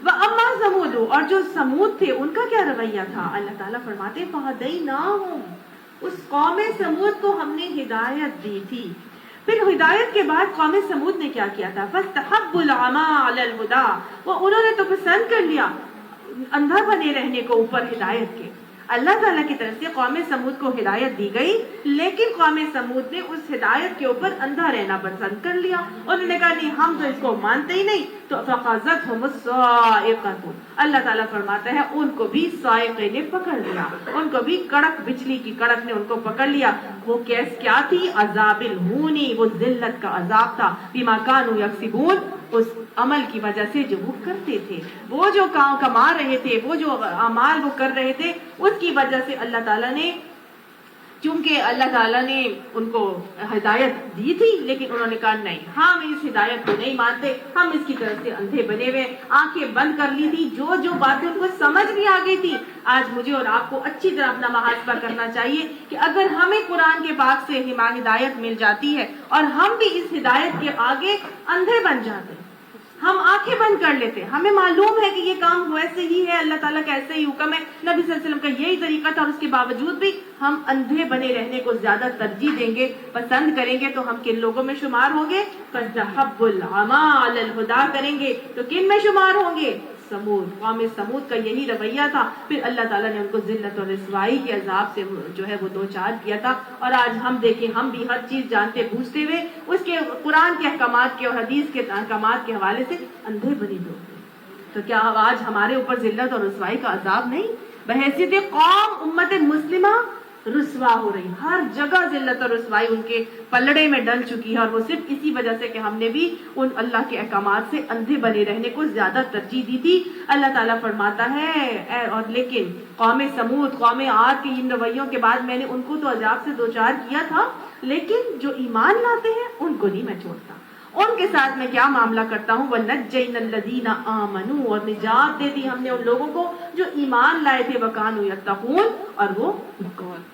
وَأَمَّا ثَمُودُ، اور جو سمود تھے ان کا کیا رویہ تھا؟ اللہ تعالیٰ فرماتے ہیں فَهَدَيْنَاهُمْ، اس قوم سمود کو ہم نے ہدایت دی تھی. پھر ہدایت کے بعد قوم سمود نے کیا کیا تھا؟ فَاسْتَحَبُّوا الْعَمَىٰ عَلَى الْهُدَىٰ، وہ انہوں نے تو پسند کر لیا اندھا بنے رہنے کو اوپر ہدایت کے. اللہ تعالیٰ کی طرف سے قوم سمود کو ہدایت دی گئی، لیکن قوم سمود نے اس ہدایت کے اوپر اندھا رہنا پسند کر لیا. انہوں نے کہا نہیں، ہم تو اس کو مانتے ہی نہیں. تو فَأَخَذَتْهُمُ الصَّاعِقَةُ، اللہ تعالیٰ فرماتا ہے ان کو بھی صاعقے نے پکڑ لیا، ان کو بھی کڑک، بجلی کی کڑک نے ان کو پکڑ لیا. وہ کیا تھی؟ عذاب الہونی، وہ ذلت کا عذاب تھا. بما كانوا يكسبون، اس عمل کی وجہ سے جو وہ کرتے تھے، وہ جو کما رہے تھے، وہ جو اعمال وہ کر رہے تھے، اس کی وجہ سے اللہ تعالیٰ نے، چونکہ اللہ تعالیٰ نے ان کو ہدایت دی تھی، لیکن انہوں نے کہا نہیں، ہم اس ہدایت کو نہیں مانتے، ہم اس کی طرف سے اندھے بنے ہوئے، آنکھیں بند کر لی تھی. جو باتیں ان کو سمجھ بھی آ گئی تھی. آج مجھے اور آپ کو اچھی طرح اپنا محاسبہ کرنا چاہیے کہ اگر ہمیں قرآن کے پاک سے ہدایت مل جاتی ہے اور ہم بھی اس ہدایت کے آگے اندھے بن جاتے ہیں، ہم آنکھیں بند کر لیتے، ہمیں معلوم ہے کہ یہ کام ویسے ہی ہے، اللہ تعالیٰ کا ایسے ہی حکم ہے، نبی صلی اللہ علیہ وسلم کا یہی طریقہ تھا، اور اس کے باوجود بھی ہم اندھے بنے رہنے کو زیادہ ترجیح دیں گے، پسند کریں گے، تو ہم کن لوگوں میں شمار ہوں گے؟ فَاسْتَحَبُّوا الْعَمَىٰ عَلَى الْهُدَىٰ کریں گے تو کن میں شمار ہوں گے؟ سمود. قوم سمود کا یہی رویہ تھا. پھر اللہ تعالیٰ نے ان کو ذلت اور رسوائی کے عذاب سے جو ہے وہ دو چار کیا تھا. اور آج ہم دیکھیں، ہم بھی ہر چیز جانتے بوجھتے ہوئے اس کے قرآن کے احکامات کے اور حدیث کے احکامات کے حوالے سے اندھے بنے ہوئے. تو کیا آج ہمارے اوپر ذلت اور رسوائی کا عذاب نہیں؟ بحیثیت قوم امت مسلمہ رسوا ہو رہی، ہر جگہ ذلت اور رسوائی ان کے پلڑے میں ڈل چکی ہے، اور وہ صرف اسی وجہ سے کہ ہم نے بھی ان اللہ کے احکامات سے اندھے بنے رہنے کو زیادہ ترجیح دی تھی. اللہ تعالیٰ فرماتا ہے اور لیکن قوم سمود، قوم عاد کے ان رویوں کے بعد میں نے ان کو تو عذاب سے دو چار کیا تھا، لیکن جو ایمان لاتے ہیں ان کو نہیں میں چھوڑتا. ان کے ساتھ میں کیا معاملہ کرتا ہوں؟ وَنَجَّيْنَا الَّذِينَ آمَنُوا، اور نجات دے دی ہم نے ان لوگوں کو جو ایمان لائے تھے، وَكَانُوا يَتَّقُونَ، اور وہ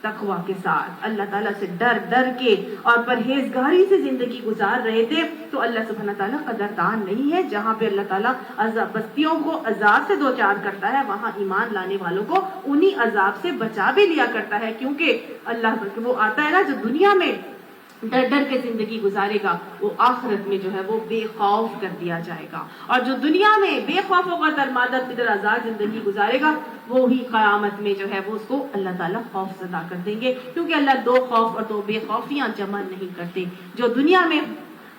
تقوی کے ساتھ اللہ تعالیٰ سے ڈر کے اور پرہیزگاری سے زندگی گزار رہے تھے. تو اللہ سبحانہ تعالیٰ قدردان نہیں ہے. جہاں پہ اللہ تعالیٰ بستیوں کو عذاب سے دو چار کرتا ہے، وہاں ایمان لانے والوں کو انہی عذاب سے بچا بھی لیا کرتا ہے، کیونکہ اللہ وہ آتا ہے نا جو دنیا میں ڈر کے زندگی گزارے گا، وہ آخرت میں جو ہے وہ بے خوف کر دیا جائے گا. اور جو دنیا میں بے خوف ہوگا، درمادر کی طرح آزاد زندگی گزارے گا، وہی قیامت میں جو ہے وہ اس کو اللہ تعالیٰ خوف زدہ کر دیں گے. کیونکہ اللہ دو خوف اور دو بے خوفیاں جمع نہیں کرتے. جو دنیا میں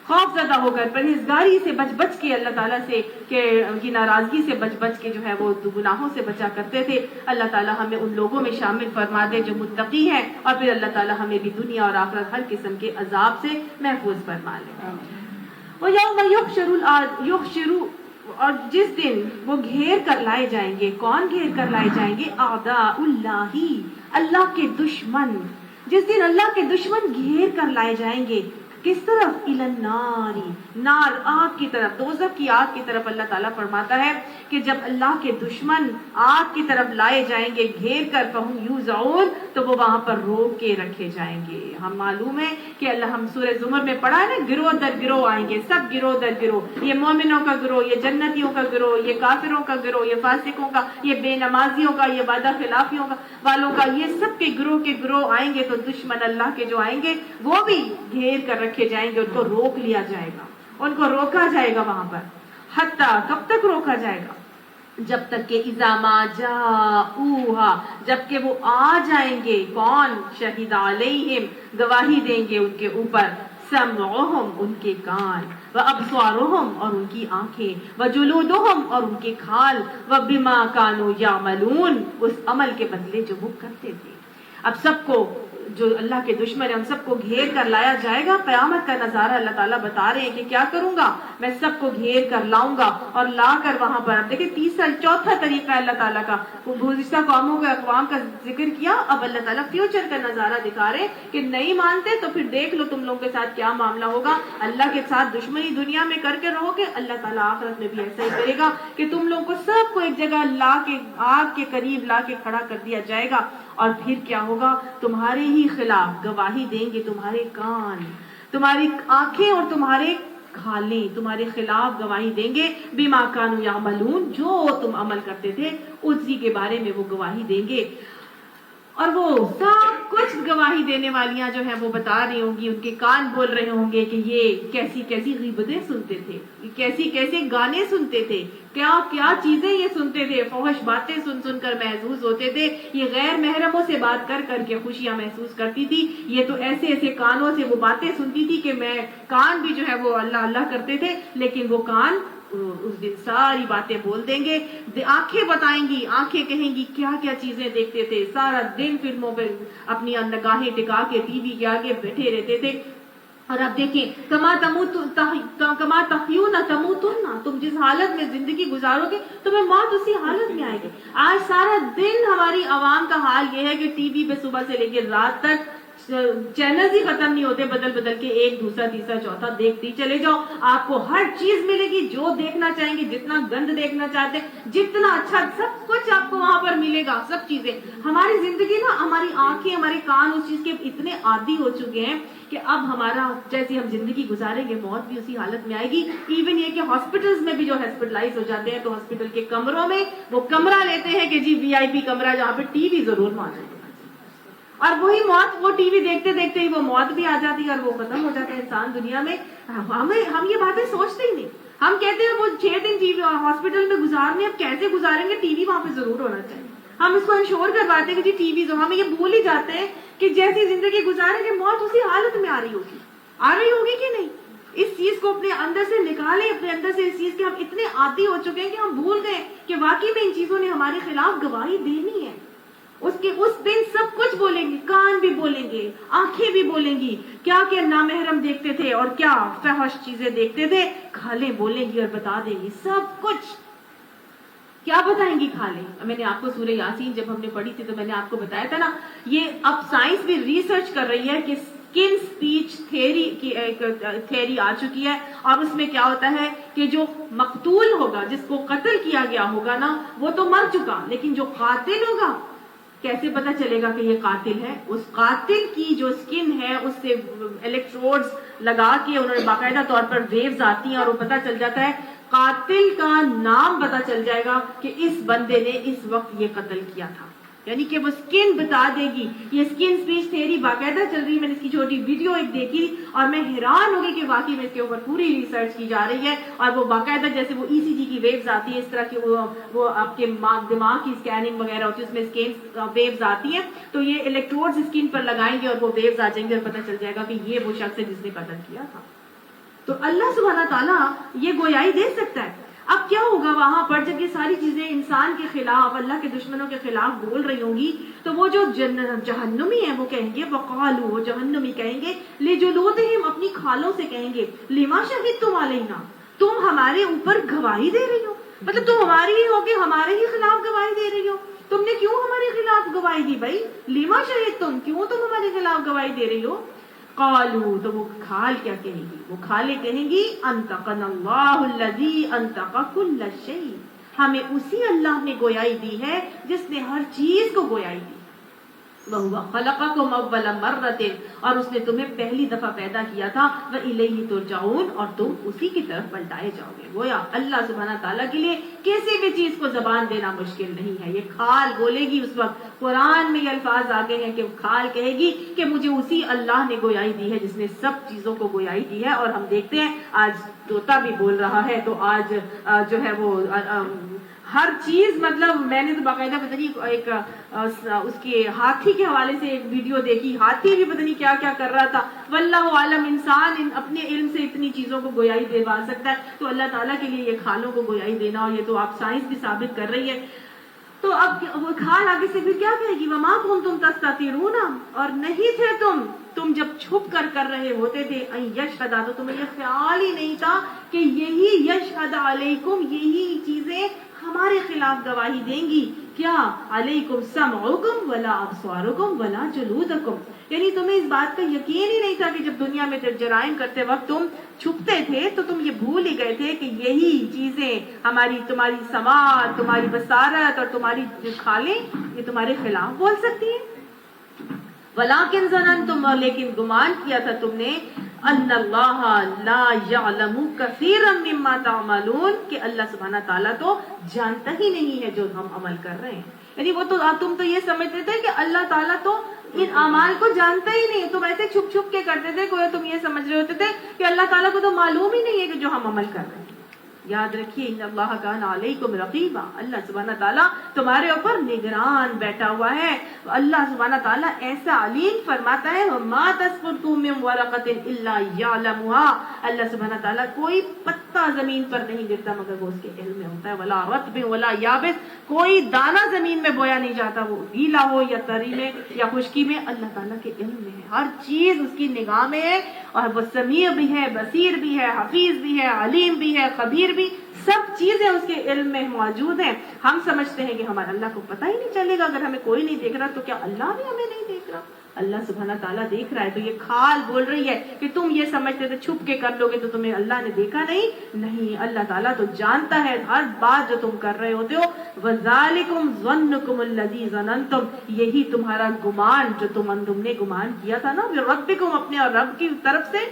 خوف زدہ ہو کر پرہیزگاری سے بچ کے اللہ تعالیٰ سے کہ ان کی ناراضگی سے بچ کے جو ہے وہ گناہوں سے بچا کرتے تھے، اللہ تعالیٰ ہمیں ان لوگوں میں شامل فرما دے جو متقی ہیں، اور پھر اللہ تعالیٰ ہمیں بھی دنیا اور آخرت ہر قسم کے عذاب سے محفوظ فرما لے. وَيَوْمَ يُحْشَرُ، اور جس دن وہ گھیر کر لائے جائیں گے. کون گھیر کر لائے جائیں گے؟ اعداء اللہ، اللہ کے دشمن. جس دن اللہ کے دشمن گھیر کر لائے جائیں گے، کس طرف؟ الناری، نار، آگ کی طرف، دوزخ کی آگ کی طرف۔ اللہ تعالیٰ فرماتا ہے کہ جب اللہ کے دشمن آگ کی طرف لائے جائیں گے گھیر کر، فہم یوزعون، تو وہ وہاں پر روک کے رکھے جائیں گے۔ ہم معلوم ہے کہ اللہ، ہم سورہ زمر میں پڑھا ہے نا، گروہ در گروہ آئیں گے، سب گروہ در گروہ، یہ مومنوں کا گروہ، یہ جنتیوں کا گروہ، یہ کافروں کا گروہ، یہ فاسقوں کا، یہ بے نمازیوں کا، یہ وعدہ خلافیوں کا والوں کا، یہ سب کے گروہ آئیں گے۔ تو دشمن اللہ کے جو آئیں گے وہ بھی گھیر کر رکھے جائیں گے، ان کو روک لیا جائے گا، ان کو روکا جائے گا وہاں پر۔ حتیٰ کب تک روکا جائے گا؟ جب تک کہ اذا ما جاؤہا، جب کہ وہ آ جائیں گے۔ کون؟ شہید علیہم، گواہی دیں گے ان کے اوپر، سمعہم، ان کے کان، وابصارہم، اور ان کی آنکھیں، وجلودہم، اور ان کے کھال، وبما کانوا یعملون، اس عمل کے بدلے جو وہ کرتے تھے۔ اب سب کو، جو اللہ کے دشمن ہیں ان سب کو گھیر کر لایا جائے گا۔ قیامت کا نظارہ اللہ تعالیٰ بتا رہے ہیں کہ کیا کروں گا، میں سب کو گھیر کر لاؤں گا اور لا کر وہاں پر۔ اب دیکھیں چوتھا طریقہ اللہ تعالیٰ کا، گزشتہ قوموں کے اقوام کا ذکر کیا، اب اللہ تعالیٰ فیوچر کا نظارہ دکھا رہے ہیں کہ نہیں مانتے تو پھر دیکھ لو تم لوگوں کے ساتھ کیا معاملہ ہوگا۔ اللہ کے ساتھ دشمنی دنیا میں کر کے رہو گے، اللہ تعالیٰ آخرت میں بھی ایسا ہی کرے گا کہ تم لوگوں کو سب کو ایک جگہ لا کے، آگ کے قریب لا کے کھڑا کر دیا جائے گا۔ اور پھر کیا ہوگا؟ تمہارے ہی خلاف گواہی دیں گے تمہارے کان، تمہاری آنکھیں اور تمہارے کھالیں تمہارے خلاف گواہی دیں گے، بما کانوا یعملون، جو تم عمل کرتے تھے اسی کے بارے میں وہ گواہی دیں گے۔ اور وہ سب کچھ گواہی دینے والیاں جو ہیں وہ بتا رہی ہوں گی، ان کے کان بول رہے ہوں گے کہ یہ کیسی کیسی غیبتیں سنتے تھے، کیسی کیسے گانے سنتے تھے، کیا کیا چیزیں یہ سنتے تھے، فحش باتیں سن سن کر محسوس ہوتے تھے، یہ غیر محرموں سے بات کر کر کے خوشیاں محسوس کرتی تھی، یہ تو ایسے ایسے کانوں سے وہ باتیں سنتی تھی کہ میں کان بھی جو ہے وہ اللہ اللہ کرتے تھے، لیکن وہ کان اس دن ساری باتیں بول دیں گے۔ آنکھیں بتائیں گی، آنکھیں کہیں گی کیا کیا چیزیں دیکھتے تھے، سارا دن فلموں پہ اپنی نگاہیں ٹکا کے ٹی وی کے آگے بیٹھے رہتے تھے۔ اور اب دیکھیں، کما تحیون تموتن، تم جس حالت میں زندگی گزارو گے تمہیں موت اسی حالت میں آئے گی۔ آج سارا دن ہماری عوام کا حال یہ ہے کہ ٹی وی پہ صبح سے لے کے رات تک چینلز ہی ختم نہیں ہوتے، بدل بدل کے ایک دوسرا تیسرا چوتھا دیکھتے چلے جاؤ، آپ کو ہر چیز ملے گی جو دیکھنا چاہیں گے، جتنا گند دیکھنا چاہتے ہیں، جتنا اچھا، سب کچھ آپ کو وہاں پر ملے گا، سب چیزیں۔ ہماری زندگی نا، ہماری آنکھیں، ہمارے کان اس چیز کے اتنے عادی ہو چکے ہیں کہ اب ہمارا جیسی ہم زندگی گزاریں گے موت بھی اسی حالت میں آئے گی۔ ایون یہ کہ ہاسپٹلز میں بھی جو ہاسپٹلائز ہو جاتے ہیں تو ہاسپٹل کے کمروں میں وہ کمرہ لیتے ہیں کہ جی VIP کمرہ، جہاں پہ ٹی وی ضرور موجود ہے، اور وہی موت، وہ ٹی وی دیکھتے دیکھتے ہی وہ موت بھی آ جاتی ہے اور وہ ختم ہو جاتا ہے انسان دنیا میں۔ ہم یہ باتیں سوچتے ہی نہیں، ہم کہتے ہیں وہ 6 دن ٹی وی ہاسپٹل میں گزارنے، اب کیسے گزاریں گے، ٹی وی وہاں پہ ضرور ہونا چاہیے۔ ہم اس کو انشور کرواتے ہیں کہ جی ٹی وی، ہم یہ بھول ہی جاتے ہیں کہ جیسی زندگی گزاریں گے موت اسی حالت میں آ رہی ہوگی کہ نہیں۔ اس چیز کو اپنے اندر سے نکالیں، اپنے اندر سے اس چیز کے ہم اتنے عادی ہو چکے ہیں کہ ہم بھول گئے کہ واقعی میں ان چیزوں نے ہمارے خلاف گواہی دینی ہے۔ اس دن سب کچھ بولیں گے، کان بھی بولیں گے، آنکھیں بھی بولیں گی، کیا کیا نامحرم دیکھتے تھے اور کیا فحش چیزیں دیکھتے تھے، کھالیں بولیں گی اور بتا دیں گی سب کچھ۔ کیا بتائیں گی کھالیں؟ میں نے آپ کو سورہ یاسین جب ہم نے پڑھی تھی تو میں نے آپ کو بتایا تھا نا، یہ اب سائنس بھی ریسرچ کر رہی ہے کہ اسکن اسپیچ تھیوری کی ایک تھیوری آ چکی ہے، اور اس میں کیا ہوتا ہے کہ جو مقتول ہوگا، جس کو قتل کیا گیا ہوگا نا، وہ تو مر چکا، لیکن جو قاتل ہوگا کیسے پتا چلے گا کہ یہ قاتل ہے؟ اس قاتل کی جو سکن ہے اس سے الیکٹروڈز لگا کے انہوں نے باقاعدہ طور پر ویوز آتی ہیں اور وہ پتا چل جاتا ہے، قاتل کا نام پتا چل جائے گا کہ اس بندے نے اس وقت یہ قتل کیا تھا، یعنی کہ وہ سکن بتا دے گی۔ یہ سکن اسپیچ تھیوری باقاعدہ چل رہی ہے، میں نے اس کی چھوٹی ویڈیو ایک دیکھی اور میں حیران ہو گئی کہ واقعی میں اس کے اوپر پوری ریسرچ کی جا رہی ہے، اور وہ باقاعدہ جیسے وہ ECG کی ویوز آتی ہیں اس طرح کی وہ آپ کے دماغ کی اسکیننگ وغیرہ ہوتی ہے، اس میں اسکین ویوز آتی ہیں، تو یہ الیکٹروڈز اسکن پر لگائیں گے اور وہ ویوز آ جائیں گے اور پتہ چل جائے گا کہ یہ وہ شخص ہے جس نے قتل کیا تھا۔ تو اللہ سبحانہ تعالیٰ یہ گویائی دے سکتا ہے۔ اب کیا ہوگا وہاں پر جب یہ ساری چیزیں انسان کے خلاف، اللہ کے دشمنوں کے خلاف بول رہی ہوں گی، تو وہ جو جہنمی ہیں وہ کہیں گے، وقالو، وہ جہنمی کہیں گے، لجلودہم، اپنی کھالوں سے کہیں گے، لما شہدتم علینا، تم ہمارے اوپر گواہی دے رہی ہو، مطلب تم ہماری ہی ہو کہ ہمارے ہی خلاف گواہی دے رہی ہو، تم نے کیوں ہمارے خلاف گواہی دی بھائی، لما شہدتم، کیوں تم ہمارے خلاف گواہی دے رہی ہو؟ قالوا تو وہ کھال کیا کہیں گی؟ وہ کھالیں کہیں گی انطقنا اللہ الذی انطق کل شیء، ہمیں اسی اللہ نے گویائی دی ہے جس نے ہر چیز کو گویائی دی. وَهُوَ خَلَقَكُمْ أَوَّلَ مَرَّةٍ، اور اس نے تمہیں پہلی دفعہ پیدا کیا تھا. وَإِلَيْهِ تُرْجَعُونَ، اور تم اسی کی طرف پلٹائے جاؤ گے. گویا اللہ سبحانہ تعالیٰ کے لیے کسی بھی چیز کو زبان دینا مشکل نہیں ہے. یہ کھال بولے گی اس وقت، قرآن میں یہ الفاظ آگے ہیں کہ کھال کہے گی کہ مجھے اسی اللہ نے گویائی دی ہے جس نے سب چیزوں کو گویائی دی ہے. اور ہم دیکھتے ہیں آج طوطا بھی بول رہا ہے، تو آج جو ہے وہ ہر چیز، مطلب میں نے تو باقاعدہ پتہ نہیں ایک اس کے ہاتھی کے حوالے سے ایک ویڈیو دیکھی، ہاتھی بھی پتہ نہیں کیا کیا کر رہا تھا. واللہ عالم، انسان اپنے علم سے اتنی چیزوں کو گویائی دلوا سکتا ہے، تو اللہ تعالیٰ کے لیے یہ کھالوں کو گویائی دینا، اور یہ تو آپ سائنس بھی ثابت کر رہی ہے. تو اب وہ کھال آگے سے پھر کیا کہے گی؟ وما کنتم تستترون، اور نہیں تھے تم جب چھپ کر رہے ہوتے تھے. یشہد، تو تمہیں یہ خیال ہی نہیں تھا کہ یہی یشہد علیکم، یہی چیزیں ہمارے خلاف گواہی دیں گی. کیا؟ علیکم سمعکم ولا ابصارکم ولا جلودکم، یعنی تمہیں اس بات کا یقین ہی نہیں تھا کہ جب دنیا میں جرائم کرتے وقت تم چھپتے تھے تو تم یہ بھول ہی گئے تھے کہ یہی چیزیں تمہاری سماعت، تمہاری بصارت اور تمہاری کھالیں یہ تمہارے خلاف بول سکتی ہیں. ولیکن ظننتم، لیکن گمان کیا تھا تم نے، ان اللہ لا یعلم کثیرا مما تعملون، کہ اللہ سبحانہ تعالیٰ تو جانتا ہی نہیں ہے جو ہم عمل کر رہے ہیں. یعنی وہ تو تم تو یہ سمجھتے تھے کہ اللہ تعالیٰ تو ان اعمال کو جانتا ہی نہیں، تم ایسے چھپ چھپ کے کرتے تھے. کوئی تم یہ سمجھ رہے ہوتے تھے کہ اللہ تعالیٰ کو تو معلوم ہی نہیں ہے کہ جو ہم عمل کر رہے ہیں. یاد رکھیے ان اللہ کان علیکم رقیبا، اللہ سبحانہ تعالیٰ تمہارے اوپر نگران بیٹھا ہوا ہے. اللہ سبحانہ تعالیٰ ایسا علیم فرماتا ہے وما تسقط من ورقۃ الا یعلمها، اللہ سبحانہ تعالیٰ کوئی پتا زمین پر نہیں گرتا مگر وہ اس کے علم میں ہوتا ہے. ولا رطب ولا یابس، کوئی دانہ زمین میں بویا نہیں جاتا، وہ گیلا ہو یا تری میں یا خشکی میں، اللہ تعالیٰ کے علم میں ہے. ہر چیز اس کی نگاہ میں ہے، اور وہ سمیع بھی ہے، بصیر بھی ہے، حفیظ بھی ہے، علیم بھی ہے، خبیر بھی، سب چیزیں اس کے علم میں موجود ہیں. ہم سمجھتے ہیں کہ ہمارا اللہ کو پتہ ہی نہیں چلے گا، اگر ہمیں کوئی نہیں دیکھ رہا تو کیا اللہ بھی ہمیں نہیں دیکھ رہا؟ اللہ سبحانہ تعالیٰ دیکھ رہا ہے. تو یہ کھال بول رہی ہے کہ تم یہ سمجھتے تھے چھپ کے کر لو گے تو تمہیں اللہ نے دیکھا نہیں، اللہ تعالیٰ تو جانتا ہے ہر بات جو تم کر رہے ہوتے ہو. وَذَلِكُمْ ظَنُّكُمُ الَّذِي ظَنَنْتُمْ، یہی تمہارا گمان جو تم نے گمان کیا تھا نا، ربکم، اپنے رب کی طرف سے،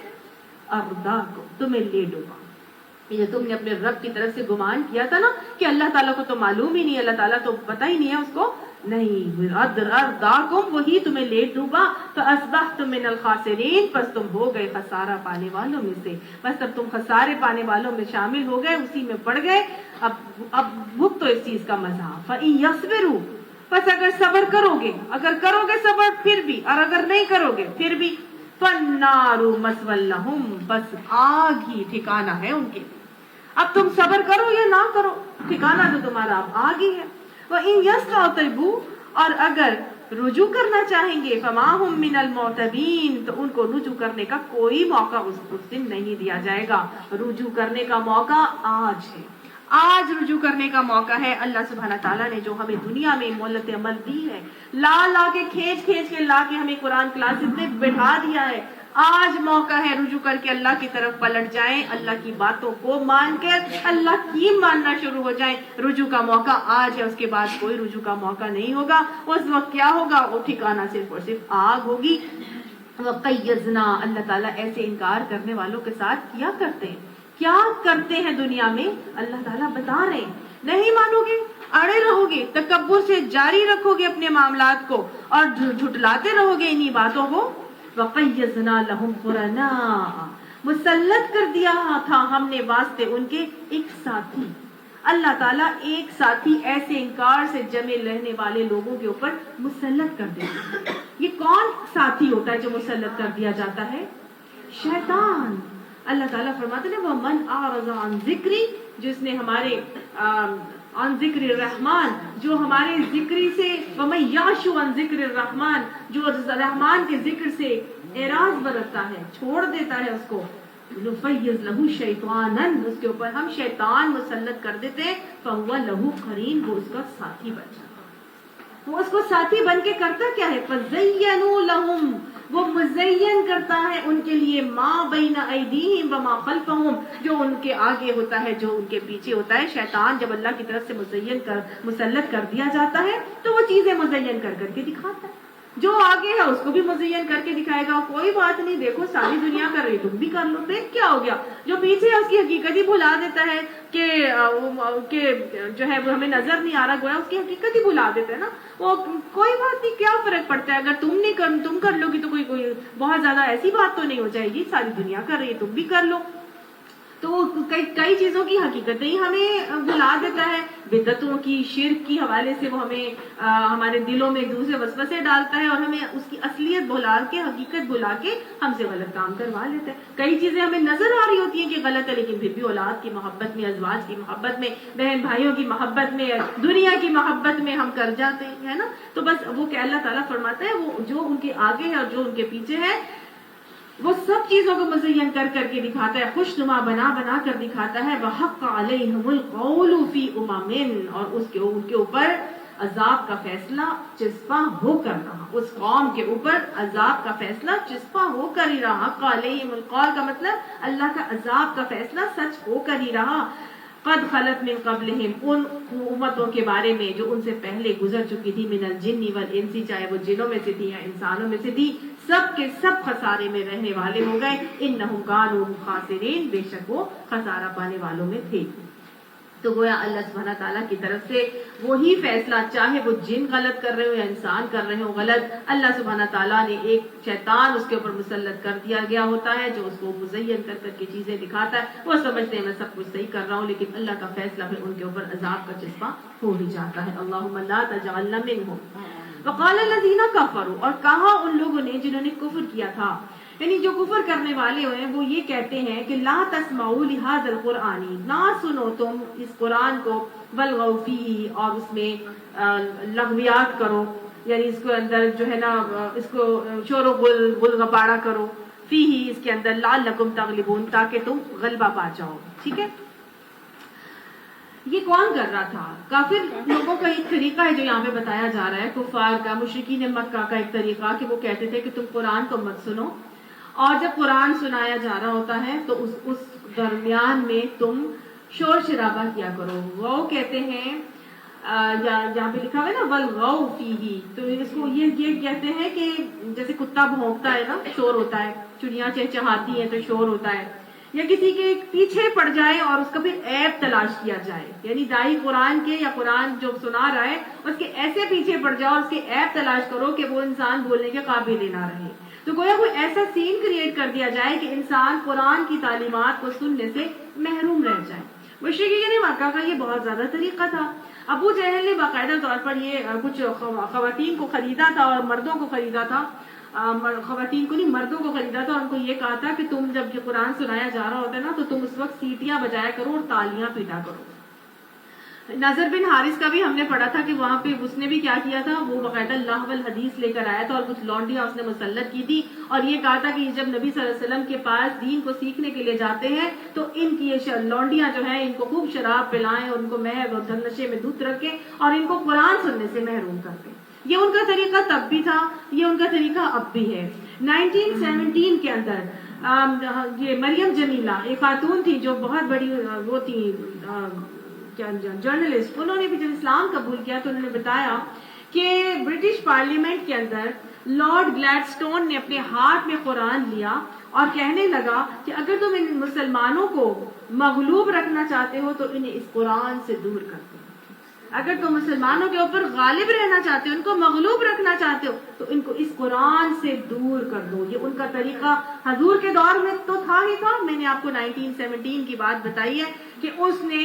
ارداکم، تمہیں لے ڈوبا. یہ تم نے اپنے رب کی طرف سے گمان کیا تھا نا کہ اللہ تعالیٰ کو تو معلوم ہی نہیں، اللہ تعالیٰ تو پتہ ہی نہیں ہے اس کو، نہیں، ارداکم، وہی تمہیں لے ڈوبا. فاصبحتم من الخاسرین، پس تم ہو گئے خسارہ پانے والوں میں سے. بس اب تم خسارے پانے والوں میں شامل ہو گئے، اسی میں پڑ گئے. اب بھگتو اس چیز کا مزہ. فإن یصبروا، پس اگر صبر کرو گے، اگر کرو گے صبر پھر بھی، اور اگر نہیں کرو گے پھر بھی، فالنار مثوی لہم، بس آگ ہی ٹھکانہ ہے ان کے لیے. اب تم صبر کرو یا نہ کرو، ٹھکانہ تو تمہارا اب آگ ہی ہے. وَإِن يَسْتَعْتِبُوا، اور اگر رجوع کرنا چاہیں گے، فَمَا هُمْ مِنَ الْمُعْتَبِينَ، تو ان کو رجوع کرنے کا کوئی موقع اس دن نہیں دیا جائے گا. رجوع کرنے کا موقع آج ہے، آج رجوع کرنے کا موقع ہے. اللہ سبحانہ تعالیٰ نے جو ہمیں دنیا میں مہلت عمل دی ہے، لا کے کھینچ کے لا کے ہمیں قرآن کلاسز میں بٹھا دیا ہے، آج موقع ہے رجوع کر کے اللہ کی طرف پلٹ جائیں، اللہ کی باتوں کو مان کر اللہ کی ماننا شروع ہو جائیں. رجوع کا موقع آج ہے، اس کے بعد کوئی رجوع کا موقع نہیں ہوگا. اس وقت کیا ہوگا؟ وہ ٹھکانہ صرف اور صرف آگ ہوگی. وَقَيَّزْنَا، اللہ تعالیٰ ایسے انکار کرنے والوں کے ساتھ کیا کرتے ہیں، کیا کرتے ہیں دنیا میں، اللہ تعالیٰ بتا رہے ہیں. نہیں مانو گے، اڑے رہو گے، تکبر سے جاری رکھو گے اپنے معاملات کو اور جھٹلاتے رہو گے انہی باتوں کو. وَقَيَّزْنَا لَهُمْ قُرَنَاءَ، مسلط کر دیا تھا ہم نے واسطے ان کے ایک ساتھی. اللہ تعالیٰ ایک ساتھی ایسے انکار سے جمے رہنے والے لوگوں کے اوپر مسلط کر دیتا ہے. یہ کون ساتھی ہوتا ہے جو مسلط کر دیا جاتا ہے؟ شیطان. اللہ تعالیٰ فرماتے ہیں وَمَنْ أَعْرَضَ عَنْ ذِكْرِي، جس نے ہمارے عن ذکر الرحمن، جو ہمارے ذکری سے، وَمَنْ يَعْشُ عَنْ ذِكْرِ الرحمن، جو رحمان کے ذکر سے اعراض برتتا ہے، چھوڑ دیتا ہے اس کو، نُفَيِّضْ لَهُ شَيْطَانًا، اس کے اوپر ہم شیطان مسلط کر دیتے، فَهُوَ لَهُ قَرِينٌ، وہ اس کا ساتھی بن جاتا. وہ اس کو ساتھی بن کے کرتا کیا ہے؟ فَزَيَّنُوا لَهُمْ، وہ مزین کرتا ہے ان کے لیے ما بین ایدیہم وما خلفہم، جو ان کے آگے ہوتا ہے جو ان کے پیچھے ہوتا ہے. شیطان جب اللہ کی طرف سے مسلط کر دیا جاتا ہے تو وہ چیزیں مزین کر کر کے دکھاتا ہے. جو آگے ہے اس کو بھی مزین کر کے دکھائے گا. کوئی بات نہیں، دیکھو ساری دنیا کر رہی، تم بھی کر لو، دیکھ کیا ہو گیا. جو پیچھے ہے اس کی حقیقت ہی بھلا دیتا ہے کہ جو ہے وہ ہمیں نظر نہیں آ رہا، گویا اس کی حقیقت ہی بھلا دیتا ہے نا. وہ کوئی بات نہیں، کیا فرق پڑتا ہے اگر تم کر لو گی تو کوئی بہت زیادہ ایسی بات تو نہیں ہو جائے گی. ساری دنیا کر رہی ہے، تم بھی کر لو. تو وہ کئی چیزوں کی حقیقت ہی ہمیں بھلا دیتا ہے. بدعتوں کی، شرک کی حوالے سے وہ ہمیں ہمارے دلوں میں ایک دوسرے وسوسے ڈالتا ہے اور ہمیں اس کی اصلیت بھلا کے، حقیقت بھلا کے ہم سے غلط کام کروا لیتا ہے. کئی چیزیں ہمیں نظر آ رہی ہوتی ہیں کہ غلط ہے، لیکن پھر بھی اولاد کی محبت میں، ازواج کی محبت میں، بہن بھائیوں کی محبت میں، دنیا کی محبت میں ہم کر جاتے ہیں نا. تو بس وہ کہ اللہ تعالیٰ فرماتا ہے وہ جو ان کے آگے ہے اور جو ان کے پیچھے ہے وہ سب چیزوں کو مزین کر کر کے دکھاتا ہے، خوشنما بنا بنا کر دکھاتا ہے. وَحَقَّ عَلَيْهِمُ الْقَوْلُ فِي أُمَمٍ، اور ان کے اوپر عذاب کا فیصلہ چسپاں ہو کر رہا. اس قوم کے اوپر عذاب کا فیصلہ چسپاں ہو کر ہی رہا. حَقَّ عَلَيْهِمُ الْقَوْلُ کا مطلب اللہ کا عذاب کا فیصلہ سچ ہو کر ہی رہا. قد خلت من قبلہم، ان امتوں کے بارے میں جو ان سے پہلے گزر چکی تھی، من الجن والانس، چاہے وہ جنوں میں سے تھی یا انسانوں میں سے تھی، سب کے سب خسارے میں رہنے والے ہو گئے. انہم کانوا خاسرین، بے شک وہ خسارہ پانے والوں میں تھے. تو گویا اللہ سبحانہ تعالیٰ کی طرف سے وہی فیصلہ، چاہے وہ جن غلط کر رہے ہو یا انسان کر رہے ہو غلط، اللہ سبحانہ تعالیٰ نے ایک شیطان اس کے اوپر مسلط کر دیا گیا ہوتا ہے جو اس کو مزین کر کر کے چیزیں دکھاتا ہے. وہ سمجھتے ہیں میں سب کچھ صحیح کر رہا ہوں، لیکن اللہ کا فیصلہ پھر ان کے اوپر عذاب کا چسپاں ہو ہی جاتا ہے. اللہم لا تجعلنا منہم. وقال الذین کفروا، اور کہا ان لوگوں نے جنہوں نے کفر کیا تھا، یعنی جو کفر کرنے والے ہوئے وہ یہ کہتے ہیں کہ لا تسمعوا لهذا القرآن، نہ سنو تم اس قرآن کو، والغوا فیہ، اور اس میں لغویات کرو، یعنی اس کے اندر جو ہے نا اس کو شور و غل غپاڑا کرو، فیہ، اس کے اندر، لعلکم تغلبون، تاکہ تم غلبہ پا جاؤ. ٹھیک ہے، یہ کون کر رہا تھا؟ کافر لوگوں کا ایک طریقہ ہے جو یہاں پہ بتایا جا رہا ہے، کفار کا، مشرکین مکہ کا ایک طریقہ کہ وہ کہتے تھے کہ تم قرآن کو مت سنو، اور جب قرآن سنایا جا رہا ہوتا ہے تو اس درمیان میں تم شور شرابہ کیا کرو. وہ کہتے ہیں جہاں پہ لکھا ہوا ہے نا والغوا فیہ، تو اس کو یہ کہتے ہیں کہ جیسے کتا بھونکتا ہے نا، شور ہوتا ہے، چڑیاں چہچہاتی ہیں تو شور ہوتا ہے، یا کسی کے پیچھے پڑ جائے اور اس کا پھر عیب تلاش کیا جائے، یعنی دائی قرآن کے یا قرآن جو سنا رہا ہے اس کے ایسے پیچھے پڑ جاؤ اور اس کے عیب تلاش کرو کہ وہ انسان بولنے کے قابل ہی نہ رہے. تو گویا کوئی ایسا سین کریٹ کر دیا جائے کہ انسان قرآن کی تعلیمات کو سننے سے محروم رہ جائے. مشرکین مکہ کا یہ بہت زیادہ طریقہ تھا. ابو جہل نے باقاعدہ طور پر یہ کچھ خواتین کو خریدا تھا اور مردوں کو خریدا تھا، خواتین کو نہیں مردوں کو خریدا تھا، اور ان کو یہ کہا تھا کہ تم جب یہ قرآن سنایا جا رہا ہوتا ہے نا تو تم اس وقت سیٹیاں بجایا کرو اور تالیاں پیٹا کرو. نظر بن حارث کا بھی ہم نے پڑھا تھا کہ وہاں پہ اس نے بھی کیا کیا تھا، وہ باقاعدہ اللہ والحدیث لے کر آیا تھا اور کچھ لونڈیاں اس نے مسلط کی تھی اور یہ کہا تھا کہ جب نبی صلی اللہ علیہ وسلم کے پاس دین کو سیکھنے کے لیے جاتے ہیں تو ان کی یہ لونڈیاں جو ہیں ان کو خوب شراب پلائیں اور ان کو محب اور نشے میں دھت رکھیں اور ان کو قرآن سننے سے محروم کرتے. یہ ان کا طریقہ تب بھی تھا، یہ ان کا طریقہ اب بھی ہے. 1917 کے اندر یہ مریم جمیلہ ایک خاتون تھی جو بہت بڑی وہ تھی جرنلسٹ، انہوں نے بھی جب اسلام قبول کیا تو انہوں نے بتایا کہ برٹش پارلیمنٹ کے اندر لارڈ گلیڈسٹون نے اپنے ہاتھ میں قرآن لیا اور کہنے لگا کہ اگر تم ان مسلمانوں کو مغلوب رکھنا چاہتے ہو تو انہیں اس قرآن سے دور کر دو. اگر تم مسلمانوں کے اوپر غالب رہنا چاہتے ہو، ان کو مغلوب رکھنا چاہتے ہو تو ان کو اس قرآن سے دور کر دو. یہ ان کا طریقہ حضور کے دور میں تو تھا ہی تھا. میں نے آپ کو 1917 کی بات بتائی ہے کہ اس نے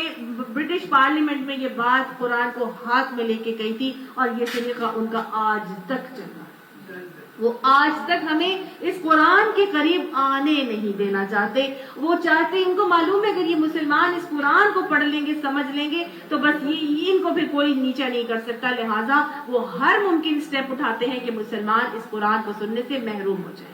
برٹش پارلیمنٹ میں یہ بات قرآن کو ہاتھ میں لے کے کہی تھی اور یہ طریقہ ان کا آج تک چل رہا ہے. وہ آج تک ہمیں اس قرآن کے قریب آنے نہیں دینا چاہتے. وہ چاہتے، ان کو معلوم ہے اگر یہ مسلمان اس قرآن کو پڑھ لیں گے، سمجھ لیں گے تو بس یہ ان کو پھر کوئی نیچا نہیں کر سکتا. لہٰذا وہ ہر ممکن سٹیپ اٹھاتے ہیں کہ مسلمان اس قرآن کو سننے سے محروم ہو جائے.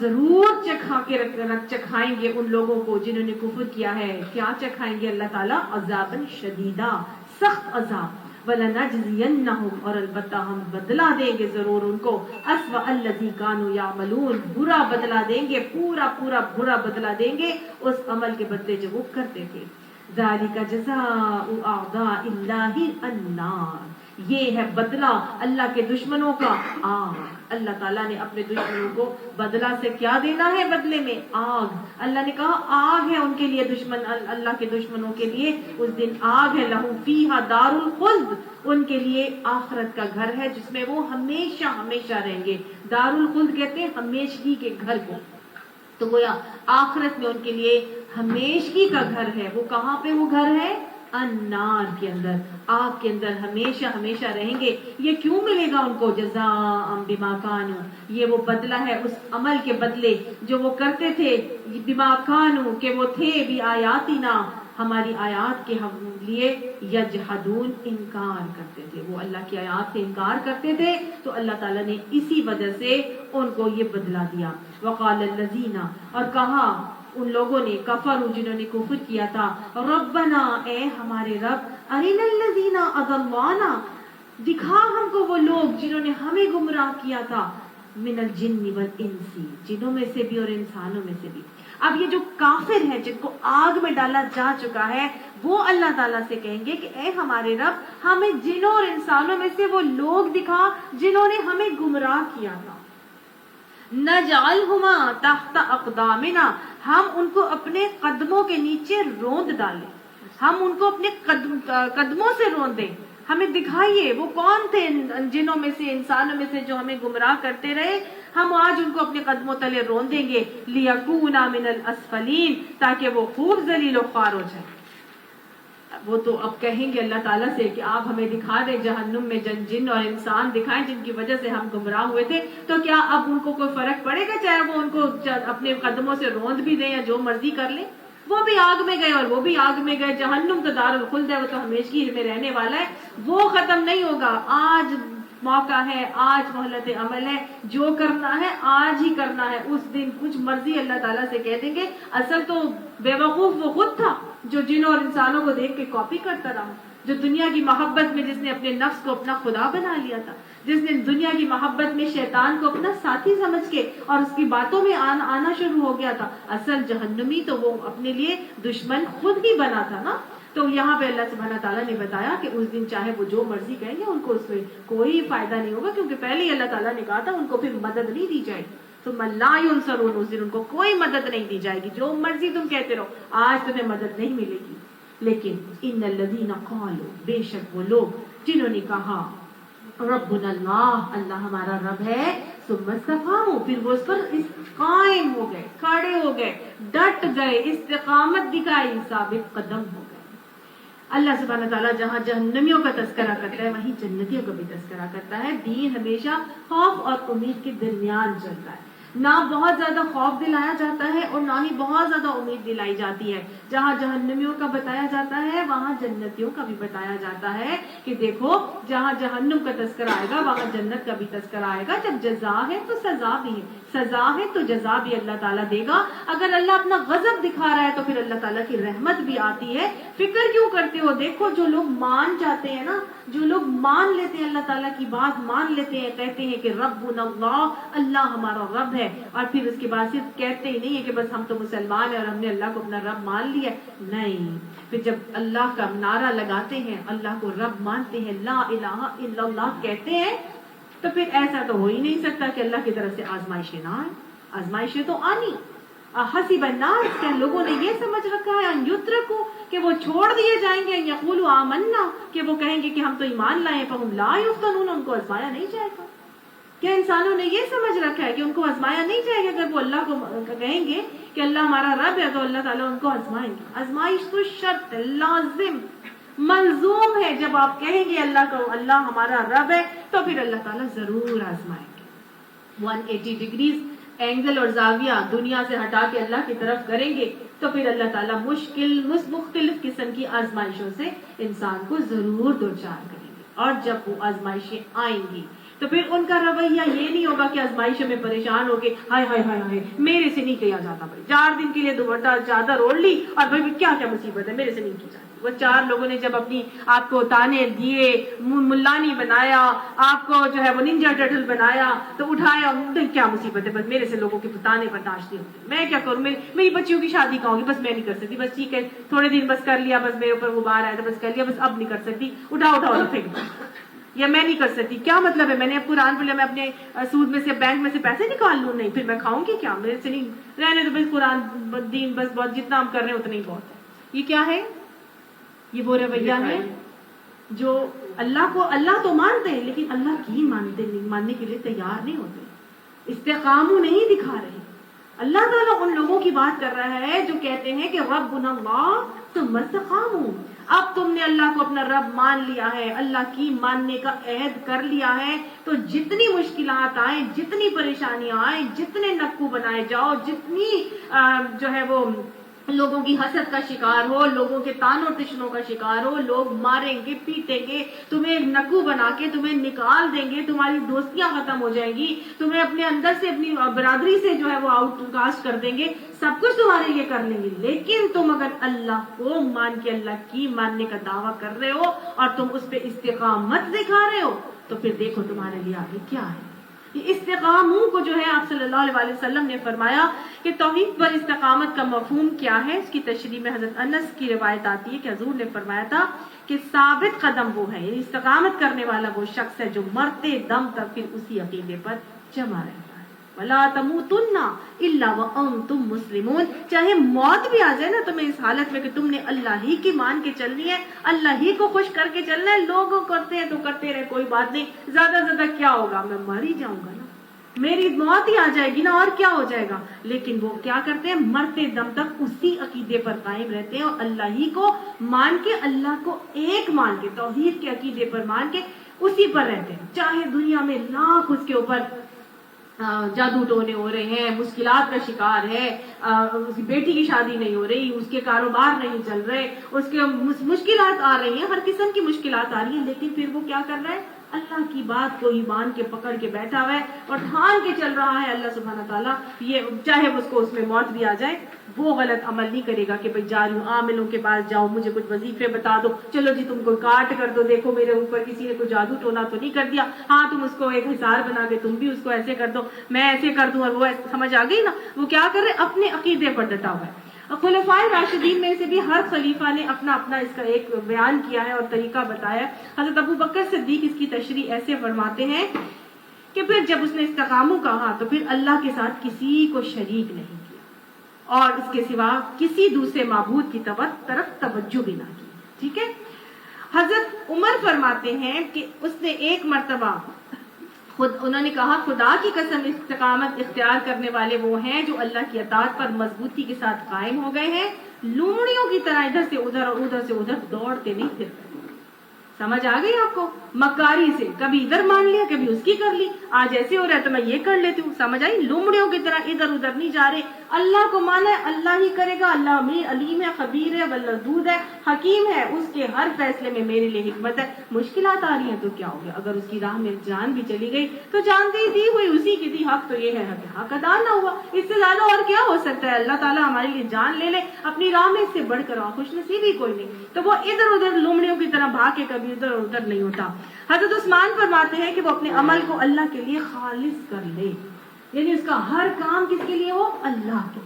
ضرور چکھائیں گے ان لوگوں کو جنہوں نے کفر کیا ہے. کیا چکھائیں گے اللہ تعالیٰ؟ عذابًا شدیدا، سخت عذاب. وَلَنَجْزِيَنَّهُمْ، اور البتہ ہم بدلا دیں گے ضرور ان کو، أَسْوَأَ الَّذِي كَانُوا يَعْمَلُونَ، برا بدلا دیں گے، پورا برا بدلا دیں گے اس عمل کے بدلے جو وہ کرتے تھے. ذَلِكَ جَزَاءُ أَعْدَاءِ اللَّهِ النَّارِ، یہ ہے بدلہ اللہ کے دشمنوں کا، آگ. اللہ تعالیٰ نے اپنے دشمنوں کو بدلہ سے کیا دینا ہے؟ بدلے میں آگ. اللہ نے کہا آگ ہے ان کے لیے، دشمن اللہ کے دشمنوں کے لیے اس دن آگ ہے. لہم فیہا دار الخلد، ان کے لیے آخرت کا گھر ہے جس میں وہ ہمیشہ ہمیشہ رہیں گے. دار الخلد کہتے ہیں ہمیشگی کے گھر کو. تو گویا آخرت میں ان کے لیے ہمیشگی کا گھر ہے. وہ کہاں پہ وہ گھر ہے؟ النار کے اندر، آگ کے اندر ہمیشہ ہمیشہ رہیں گے. یہ کیوں ملے گا ان کو؟ جزاء بما کانوا، یہ وہ بدلہ ہے اس عمل کے بدلے جو وہ کرتے تھے. بما کانوا، کہ وہ تھے بھی آیاتنا، ہماری آیات کے لیے، یجحدون، انکار کرتے تھے. وہ اللہ کی آیات سے انکار کرتے تھے تو اللہ تعالیٰ نے اسی وجہ سے ان کو یہ بدلہ دیا. وقال الذین، اور کہا ان لوگوں نے، کفروا، جنہوں نے کفر کیا تھا، ربنا، اے ہمارے رب، ارنا الذین اضلانا، دکھا ہم کو وہ لوگ جنہوں نے ہمیں گمراہ کیا تھا، من الجن والانس، جنوں میں سے بھی اور انسانوں میں سے بھی. اب یہ جو کافر ہیں جن کو آگ میں ڈالا جا چکا ہے، وہ اللہ تعالیٰ سے کہیں گے کہ اے ہمارے رب، ہمیں جنوں اور انسانوں میں سے وہ لوگ دکھا جنہوں نے ہمیں گمراہ کیا تھا. نجعلہما تحت اقدامنا، ہم ان کو اپنے قدموں کے نیچے روند ڈالیں، ہم ان کو اپنے قدموں سے روند دیں. ہمیں دکھائیے وہ کون تھے جنوں میں سے، انسانوں میں سے جو ہمیں گمراہ کرتے رہے، ہم آج ان کو اپنے قدموں تلے رون دیں گے. لیکونا من الاسفلین، تاکہ وہ خوب ذلیل و خوار ہو جائیں. وہ تو اب کہیں گے اللہ تعالیٰ سے کہ آپ ہمیں دکھا دیں جہنم میں جن اور انسان دکھائیں جن کی وجہ سے ہم گمراہ ہوئے تھے. تو کیا اب ان کو کوئی فرق پڑے گا چاہے وہ ان کو اپنے قدموں سے روند بھی دیں یا جو مرضی کر لیں؟ وہ بھی آگ میں گئے اور وہ بھی آگ میں گئے. جہنم تو دار الخلد ہے، وہ تو ہمیشگی میں رہنے والا ہے، وہ ختم نہیں ہوگا. آج موقع ہے، آج مہلت عمل ہے، جو کرنا ہے آج ہی کرنا ہے. اس دن کچھ مرضی اللہ تعالیٰ سے کہہ دیں گے. اصل تو بے وقوف وہ خود تھا جو جنوں اور انسانوں کو دیکھ کے کاپی کرتا رہا، جو دنیا کی محبت میں جس نے اپنے نفس کو اپنا خدا بنا لیا تھا، جس نے دنیا کی محبت میں شیطان کو اپنا ساتھی سمجھ کے اور اس کی باتوں میں آنا شروع ہو گیا تھا. اصل جہنمی تو وہ اپنے لیے دشمن خود ہی بنا تھا نا. تو یہاں پہ اللہ سبحانہ تعالیٰ نے بتایا کہ اس دن چاہے وہ جو مرضی کہیں گے ان کو اس میں کوئی فائدہ نہیں ہوگا، کیونکہ پہلے ہی اللہ تعالیٰ نے کہا تھا ان کو پھر مدد نہیں دی جائے گی. ثم لا ينصرون، اس دن ان کو کوئی مدد نہیں دی جائے گی. جو مرضی تم کہتے رہو، آج تمہیں مدد نہیں ملے گی. لیکن ان الذین قالوا، بے شک وہ لوگ جنہوں نے کہا ربنا اللہ، اللہ ہمارا رب ہے، ثم استقاموا، پھر وہ اس پر قائم ہو گئے، کھڑے ہو گئے، ڈٹ گئے، استقامت دکھائی، ثابت قدم ہو گئے. اللہ سبحانہ تعالیٰ جہاں جہنمیوں کا تذکرہ کرتا ہے وہیں جنتیوں کا بھی تذکرہ کرتا ہے. دین ہمیشہ خوف اور امید کے درمیان چلتا ہے، نہ بہت زیادہ خوف دلایا جاتا ہے اور نہ ہی بہت زیادہ امید دلائی جاتی ہے. جہاں جہنمیوں کا بتایا جاتا ہے وہاں جنتیوں کا بھی بتایا جاتا ہے کہ دیکھو جہاں جہنم کا تذکرہ آئے گا وہاں جنت کا بھی تذکرہ آئے گا. جب جزا ہے تو سزا بھی ہے، سزا ہے تو جزا بھی اللہ تعالیٰ دے گا. اگر اللہ اپنا غضب دکھا رہا ہے تو پھر اللہ تعالیٰ کی رحمت بھی آتی ہے. فکر کیوں کرتے ہو؟ دیکھو جو لوگ مان جاتے ہیں نا، جو لوگ مان لیتے ہیں اللہ تعالیٰ کی بات مان لیتے ہیں، کہتے ہیں کہ ربنا اللہ، اللہ ہمارا رب ہے، اور پھر اس کے بعد صرف کہتے ہی نہیں ہے کہ بس ہم تو مسلمان ہیں اور ہم نے اللہ کو اپنا رب مان لیا. نہیں، پھر جب اللہ کا نعرہ لگاتے ہیں، اللہ کو رب مانتے ہیں، لا الہ الا اللہ کہتے ہیں، تو پھر ایسا تو ہو ہی نہیں سکتا کہ اللہ کی طرف سے آزمائشیں نہ آئیں. آزمائشیں تو آنی. حسب الناس، کیا لوگوں نے یہ سمجھ رکھا ہے ان یترکوا، کہ وہ چھوڑ دیے جائیں گے، یقولوا آمنا، کہ وہ کہیں گے کہ ہم تو ایمان لائے، فہم لا یفتنون، ان کو آزمایا نہیں جائے گا. کیا انسانوں نے یہ سمجھ رکھا ہے کہ ان کو آزمایا نہیں جائے گا؟ اگر وہ اللہ کو کہیں گے کہ اللہ ہمارا رب ہے تو اللہ تعالیٰ ان کو آزمائیں گے. آزمائش تو شرط، لازم، ملزوم ہے. جب آپ کہیں گے اللہ کو اللہ ہمارا رب ہے تو پھر اللہ تعالیٰ ضرور آزمائیں گے. 180 ڈگریز اینگل اور زاویہ دنیا سے ہٹا کے اللہ کی طرف کریں گے تو پھر اللہ تعالیٰ مختلف قسم کی آزمائشوں سے انسان کو ضرور دوچار کریں گے. اور جب وہ آزمائشیں آئیں گی تو پھر ان کا رویہ یہ نہیں ہوگا کہ آزمائشوں میں پریشان ہو کے ہائے ہائے ہائے ہائے میرے سے نہیں کیا جاتا بھائی، 4 دن کے لیے دوپٹہ چادر اوڑھ لی اور بھائی کیا کیا مصیبت ہے، میرے سے نہیں کی جاتی۔ وہ 4 لوگوں نے جب اپنی آپ کو تانے دیے، ملانی بنایا، آپ کو جو ہے وہ ننجا ٹرٹل بنایا، تو اٹھایا کیا مصیبت ہے، بس میرے سے لوگوں کے تانے برداشت نہیں ہوتے، میں کیا کروں، میری بچیوں کی شادی کہوں گی، بس میں نہیں کر سکتی، بس ٹھیک ہے تھوڑے دن بس کر لیا، بس میرے اوپر غبار آیا تھا بس کر لیا، بس اب نہیں کر سکتی، اٹھاؤ پھینک دو، یا میں نہیں کر سکتی۔ کیا مطلب ہے، میں نے اب قرآن پڑھ لیا، میں اپنے سود میں سے بینک میں سے پیسے نکال لوں؟ نہیں، پھر میں کھاؤں گی کیا، میرے سے نہیں، رہنے دو بس، قرآن دین بس بہت جتنا ہم کر رہے ہیں اتنا ہی بہت ہے۔ یہ کیا ہے، یہ وہ رویہ ہے جو اللہ تو مانتے ہیں لیکن اللہ کی ماننے کے لیے تیار نہیں ہوتے، استقامو نہیں دکھا رہے۔ اللہ تعالیٰ ان لوگوں کی بات کر رہا ہے جو کہتے ہیں کہ ربنا اللہ ثم استقاموا، اب تم نے اللہ کو اپنا رب مان لیا ہے، اللہ کی ماننے کا عہد کر لیا ہے، تو جتنی مشکلات آئیں، جتنی پریشانیاں آئیں، جتنے نکو بنائے جاؤ، جتنی جو ہے وہ لوگوں کی حسد کا شکار ہو، لوگوں کے تانوں تشنوں کا شکار ہو، لوگ ماریں گے پیٹیں گے، تمہیں نکو بنا کے تمہیں نکال دیں گے، تمہاری دوستیاں ختم ہو جائیں گی، تمہیں اپنے اندر سے اپنی برادری سے جو ہے وہ آؤٹ کاسٹ کر دیں گے، سب کچھ تمہارے لیے کر لیں گے، لیکن تم اگر اللہ کو مان کے اللہ کی ماننے کا دعویٰ کر رہے ہو اور تم اس پہ استقامت دکھا رہے ہو، تو پھر دیکھو تمہارے لیے آگے کیا ہے۔ یہ استقاموں کو جو ہے آپ صلی اللہ علیہ وسلم نے فرمایا کہ توحید پر استقامت کا مفہوم کیا ہے، اس کی تشریح میں حضرت انس کی روایت آتی ہے کہ حضور نے فرمایا تھا کہ ثابت قدم وہ ہے، یعنی استقامت کرنے والا وہ شخص ہے جو مرتے دم تک پھر اسی عقیدے پر جمع رہتا ہے۔ وَلَا تَمُوتُنَّ إِلَّا وَأَنْتُمْ مُسْلِمُونَ، چاہے موت بھی آ جائے نا تمہیں اس حالت میں کہ تم نے اللہ ہی کی مان کے چلنی ہے، اللہ ہی کو خوش کر کے چلنا ہے، لوگ کرتے ہیں تو کرتے رہے، کوئی بات نہیں، زیادہ کیا ہوگا، میں مر ہی جاؤں گا نا، میری موت ہی آ جائے گی نا، اور کیا ہو جائے گا۔ لیکن وہ کیا کرتے ہیں، مرتے دم تک اسی عقیدے پر قائم رہتے ہیں اور اللہ ہی کو مان کے، اللہ کو ایک مان کے، توحید کے عقیدے پر مان کے اسی پر رہتے ہیں، چاہے دنیا میں لاکھ اس کے اوپر جادو ٹونے ہو رہے ہیں، مشکلات کا شکار ہے، اس کی بیٹی کی شادی نہیں ہو رہی، اس کے کاروبار نہیں چل رہے، اس کے مشکلات آ رہی ہیں، ہر قسم کی مشکلات آ رہی ہیں، لیکن پھر وہ کیا کر رہا ہے، اللہ کی بات کو ایمان کے پکڑ کے بیٹھا ہوا ہے اور ٹھان کے چل رہا ہے۔ اللہ سبحانہ تعالیٰ یہ چاہے اس کو اس میں موت بھی آ جائے، وہ غلط عمل نہیں کرے گا کہ بھئی جا رہی ہوں عاملوں کے پاس جاؤ، مجھے کچھ وظیفے بتا دو، چلو جی تم کو کاٹ کر دو، دیکھو میرے اوپر کسی نے کوئی جادو ٹونا تو نہیں کر دیا، ہاں تم اس کو ایک حصار بنا کے تم بھی اس کو ایسے کر دو، میں ایسے کر دوں، اور وہ سمجھ آ گئی نا، وہ کیا کر رہے، اپنے عقیدے پر ڈٹا ہوا ہے۔ خلفائے راشدین میں سے بھی ہر خلیفہ نے اپنا اس کا ایک بیان کیا ہے اور طریقہ بتایا ہے۔ حضرت ابو بکر صدیق اس کی تشریح ایسے فرماتے ہیں کہ پھر جب اس نے استقامو کہا تو پھر اللہ کے ساتھ کسی کو شریک نہیں کیا اور اس کے سوا کسی دوسرے معبود کی طرف توجہ بھی نہ کی، ٹھیک ہے۔ حضرت عمر فرماتے ہیں کہ اس نے ایک مرتبہ انہوں نے کہا، خدا کی قسم استقامت اختیار کرنے والے وہ ہیں جو اللہ کی اطاعت پر مضبوطی کے ساتھ قائم ہو گئے ہیں، لومڑیوں کی طرح ادھر سے ادھر اور ادھر سے ادھر دوڑتے نہیں پھرتے۔ سمجھ آ گئی آپ کو، مکاری سے کبھی ادھر مان لیا کبھی اس کی کر لی، آج ایسے ہو رہا ہے تو میں یہ کر لیتی ہوں، سمجھ آئی، لومڑیوں کی طرح ادھر ادھر نہیں جا رہے، اللہ کو مانا ہے، اللہ ہی کرے گا، اللہ علیم ہے، خبیر ہے، ودود ہے، حکیم ہے، اس کے ہر فیصلے میں میرے لیے حکمت ہے۔ مشکلات آ رہی ہیں تو کیا ہو گیا، اگر اس کی راہ میں جان بھی چلی گئی تو جان دی ہوئی اسی کی تھی، حق تو یہ ہے حق ادا نہ ہوا، اس سے زیادہ اور کیا ہو سکتا ہے، اللہ تعالیٰ ہمارے لیے جان لے لے اپنی راہ میں، اس سے بڑھ کر اور خوش نصیبی کوئی نہیں، تو وہ ادھر ادھر لومڑیوں کی طرح بھاگ کے کبھی ادھر ادھر نہیں ہوتا۔ حضرت عثمان فرماتے ہیں کہ وہ اپنے عمل کو اللہ کے لیے خالص کر لے، یعنی اس کا ہر کام کس کے لیے ہو، اللہ کے،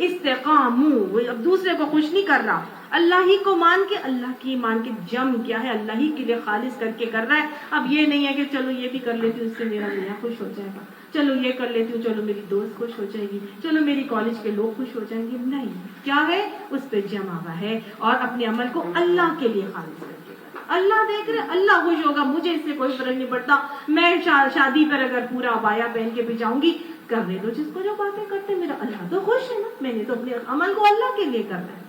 استقامو، اب دوسرے کو خوش نہیں کر رہا، اللہ ہی کو مان کے، اللہ کی مان کے جم کیا ہے، اللہ ہی کے لیے خالص کر کے کر رہا ہے۔ اب یہ نہیں ہے کہ چلو یہ بھی کر لیتی ہوں اس سے میرا میاں خوش ہو جائے گا، چلو یہ کر لیتی ہوں چلو میری دوست خوش ہو جائے گی، چلو میری کالج کے لوگ خوش ہو جائیں گے، نہیں، کیا ہے، اس پہ جمع ہوا ہے اور اپنے عمل کو اللہ کے لیے خالص کر کے کر، اللہ دیکھ رہے، اللہ خوش ہوگا، مجھے اس سے کوئی فرق نہیں پڑتا، میں شادی پر اگر پورا عبایا پہن کے بھی جاؤں گی، کرنے دو جس کو جو باتیں کرتے، میرا اللہ تو خوش ہے نا، میں نے تو اپنے عمل کو اللہ کے لیے کرنا ہے۔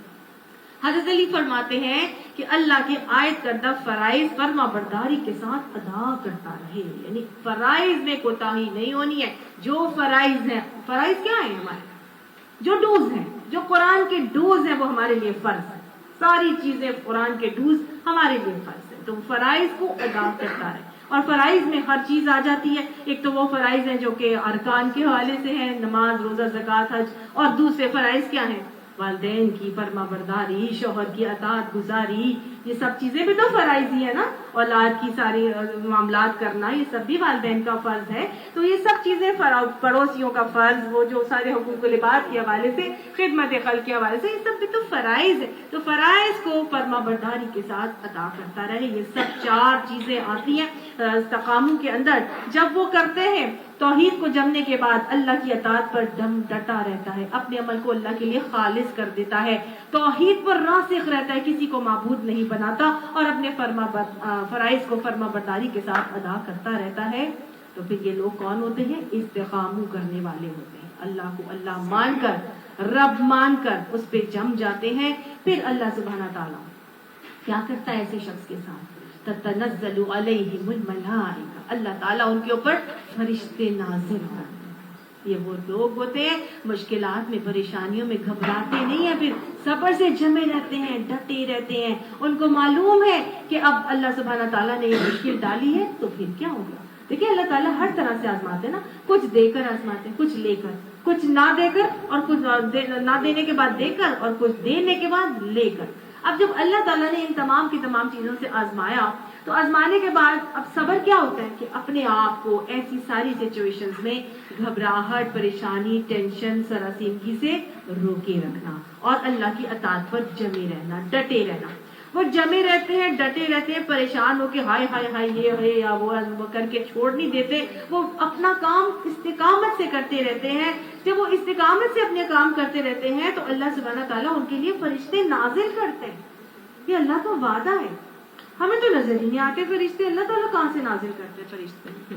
حضرت علی فرماتے ہیں کہ اللہ کے عائد کردہ فرائض فرما برداری کے ساتھ ادا کرتا رہے، یعنی فرائض میں کوتاہی نہیں ہونی ہے، جو فرائض ہیں، فرائض کیا ہیں ہمارے، جو ڈوز ہیں، جو قرآن کے ڈوز ہیں وہ ہمارے لیے فرض ہے، ساری چیزیں قرآن کے ڈوز ہمارے لیے فرض ہے، تو فرائض کو ادا کرتا رہے اور فرائض میں ہر چیز آ جاتی ہے. ایک تو وہ فرائض ہیں جو کہ ارکان کے حوالے سے ہیں، نماز، روزہ، زکوٰۃ، حج، اور دوسرے فرائض کیا ہیں؟ والدین کی فرما برداری، شوہر کی اطاعت گزاری، یہ سب چیزیں بھی تو فرائض ہی ہے نا. اولاد کی ساری معاملات کرنا، یہ سب بھی والدین کا فرض ہے. تو یہ سب چیزیں پڑوسیوں کا فرض، وہ جو سارے حقوق العباد کے حوالے سے، خدمت خلق کے حوالے سے، یہ سب بھی تو فرائض ہے. تو فرائض کو فرما برداری کے ساتھ ادا کرتا رہے. یہ سب 4 چیزیں آتی ہیں استقاموں کے اندر. جب وہ کرتے ہیں توحید کو جمنے کے بعد اللہ کی اطاعت پر ڈٹا رہتا ہے، اپنے عمل کو اللہ کے لیے خالص کر دیتا ہے، توحید پر راسخ رہتا ہے، کسی کو معبود نہیں بناتا، اور اپنے فرائض کو فرما برداری کے ساتھ ادا کرتا رہتا ہے. تو پھر یہ لوگ کون ہوتے ہیں؟ استقامو کرنے والے ہوتے ہیں. اللہ کو اللہ مان کر، رب مان کر اس پہ جم جاتے ہیں. پھر اللہ سبحانہ تعالیٰ کیا کرتا ہے ایسے شخص کے ساتھ؟ تتنزل علیہم الملائکہ، اللہ تعالیٰ ان کے اوپر فرشتے نازل کرتے ہیں. یہ وہ لوگ ہوتے ہیں مشکلات میں، پریشانیوں میں گھبراتے نہیں ہیں، پھر صبر سے جمے رہتے ہیں، ڈٹے رہتے ہیں. ان کو معلوم ہے کہ اب اللہ سبحانہ تعالیٰ نے یہ مشکل ڈالی ہے تو پھر کیا ہوگا. دیکھیں اللہ تعالیٰ ہر طرح سے آزماتے ہیں نا، کچھ دے کر آزماتے ہیں، کچھ لے کر، کچھ نہ دے کر، اور کچھ نہ دینے کے بعد دے کر، اور کچھ دینے کے بعد لے کر. اب جب اللہ تعالیٰ نے ان تمام کی تمام چیزوں سے آزمایا تو آزمانے کے بعد اب صبر کیا ہوتا ہے کہ اپنے آپ کو ایسی ساری سچویشنز میں گھبراہٹ، پریشانی، ٹینشن، سراسیمگی سے روکے رکھنا اور اللہ کی اطاعت پر جمے رہنا، ڈٹے رہنا. وہ جمے رہتے ہیں، ڈٹے رہتے ہیں، پریشان ہو کے ہائے ہائے ہائے یہ ہے یا وہ کر کے چھوڑ نہیں دیتے. وہ اپنا کام استقامت سے کرتے رہتے ہیں. جب وہ استقامت سے اپنے کام کرتے رہتے ہیں تو اللہ سبحانہ تعالیٰ ان کے لیے فرشتے نازل کرتے ہیں. یہ اللہ کا وعدہ ہے. ہمیں تو نظر ہی نہیں آتے فرشتے. اللہ تعالیٰ کہاں سے نازل کرتے فرشتے؟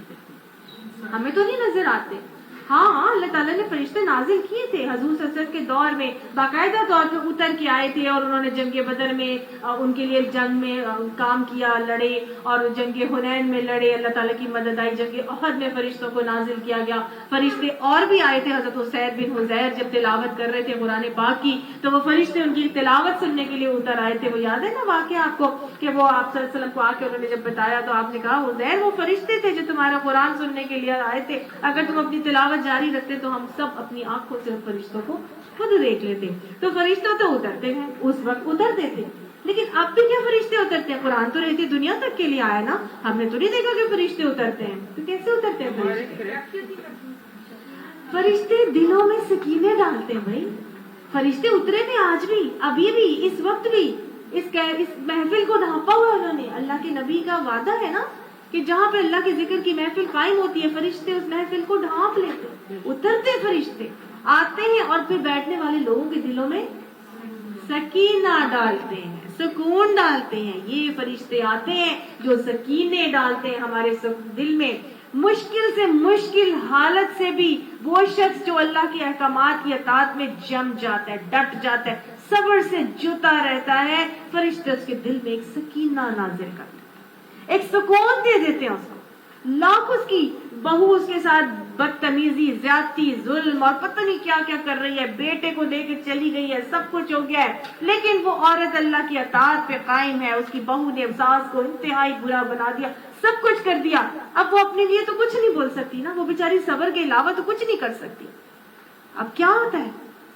ہمیں تو نہیں نظر آتے. ہاں اللہ تعالیٰ نے فرشتے نازل کیے تھے. حضور صلی اللہ علیہ وسلم کے دور میں باقاعدہ طور پہ اتر کے آئے تھے اور انہوں نے جنگ بدر میں ان کے لیے جنگ میں کام کیا، لڑے، اور جنگ حنین میں لڑے، اللہ تعالیٰ کی مدد آئی. جنگ احد میں فرشتوں کو نازل کیا گیا. فرشتے اور بھی آئے تھے. حضرت اسید بن حضیر جب تلاوت کر رہے تھے قرآن پاک کی تو وہ فرشتے ان کی تلاوت سننے کے لیے اتر آئے تھے. وہ یاد ہے نا واقعہ آپ کو کہ وہ آپ صلی اللہ علیہ وسلم کو آ کے انہوں نے جب بتایا تو آپ نے کہا حضیر وہ فرشتے تھے جو تمہارا قرآن سننے کے لیے آئے تھے. اگر تم اپنی تلاوت جاری رکھتے تو ہم سب اپنی آنکھوں سے فرشتوں کو خود دیکھ لیتے. تو فرشتوں تو اترتے ہیں، اس وقت اترتے تھے. لیکن اب بھی کیا فرشتے اترتے ہیں؟ قرآن تو رہتی دنیا تک کے لیے آیا نا. ہم نے تو نہیں دیکھا کہ فرشتے اترتے ہیں. تو کیسے اترتے ہیں فرشتے؟ فرشتے دلوں میں سکینے ڈالتے ہیں بھائی. فرشتے اترے تھے آج بھی، ابھی بھی، اس وقت بھی. اس محفل کو ڈھانپا ہوا انہوں نے. اللہ کے نبی کا وعدہ ہے نا کہ جہاں پہ اللہ کے ذکر کی محفل قائم ہوتی ہے فرشتے اس محفل کو ڈھانپ لیتے. اترتے فرشتے آتے ہیں اور پھر بیٹھنے والے لوگوں کے دلوں میں سکینہ ڈالتے ہیں، سکون ڈالتے ہیں. یہ فرشتے آتے ہیں جو سکینے ڈالتے ہیں ہمارے دل میں. مشکل سے مشکل حالت سے بھی وہ شخص جو اللہ کے احکامات کی اطاعت میں جم جاتا ہے، ڈٹ جاتا ہے، صبر سے جتا رہتا ہے، فرشتے اس کے دل میں ایک سکینہ نازل کرتے ہیں، ایک سکون دے دیتے ہیں اس کو. لاکھ اس کی بہو اس کے ساتھ بدتمیزی، زیادتی، ظلم اور پتہ نہیں کیا کیا کر رہی ہے، بیٹے کو لے کے چلی گئی ہے، سب کچھ ہو گیا ہے، لیکن وہ عورت اللہ کی اطاعت پہ قائم ہے. اس کی بہو نے ساس کو انتہائی برا بنا دیا، سب کچھ کر دیا. اب وہ اپنے لیے تو کچھ نہیں بول سکتی نا، وہ بیچاری صبر کے علاوہ تو کچھ نہیں کر سکتی. اب کیا ہوتا ہے؟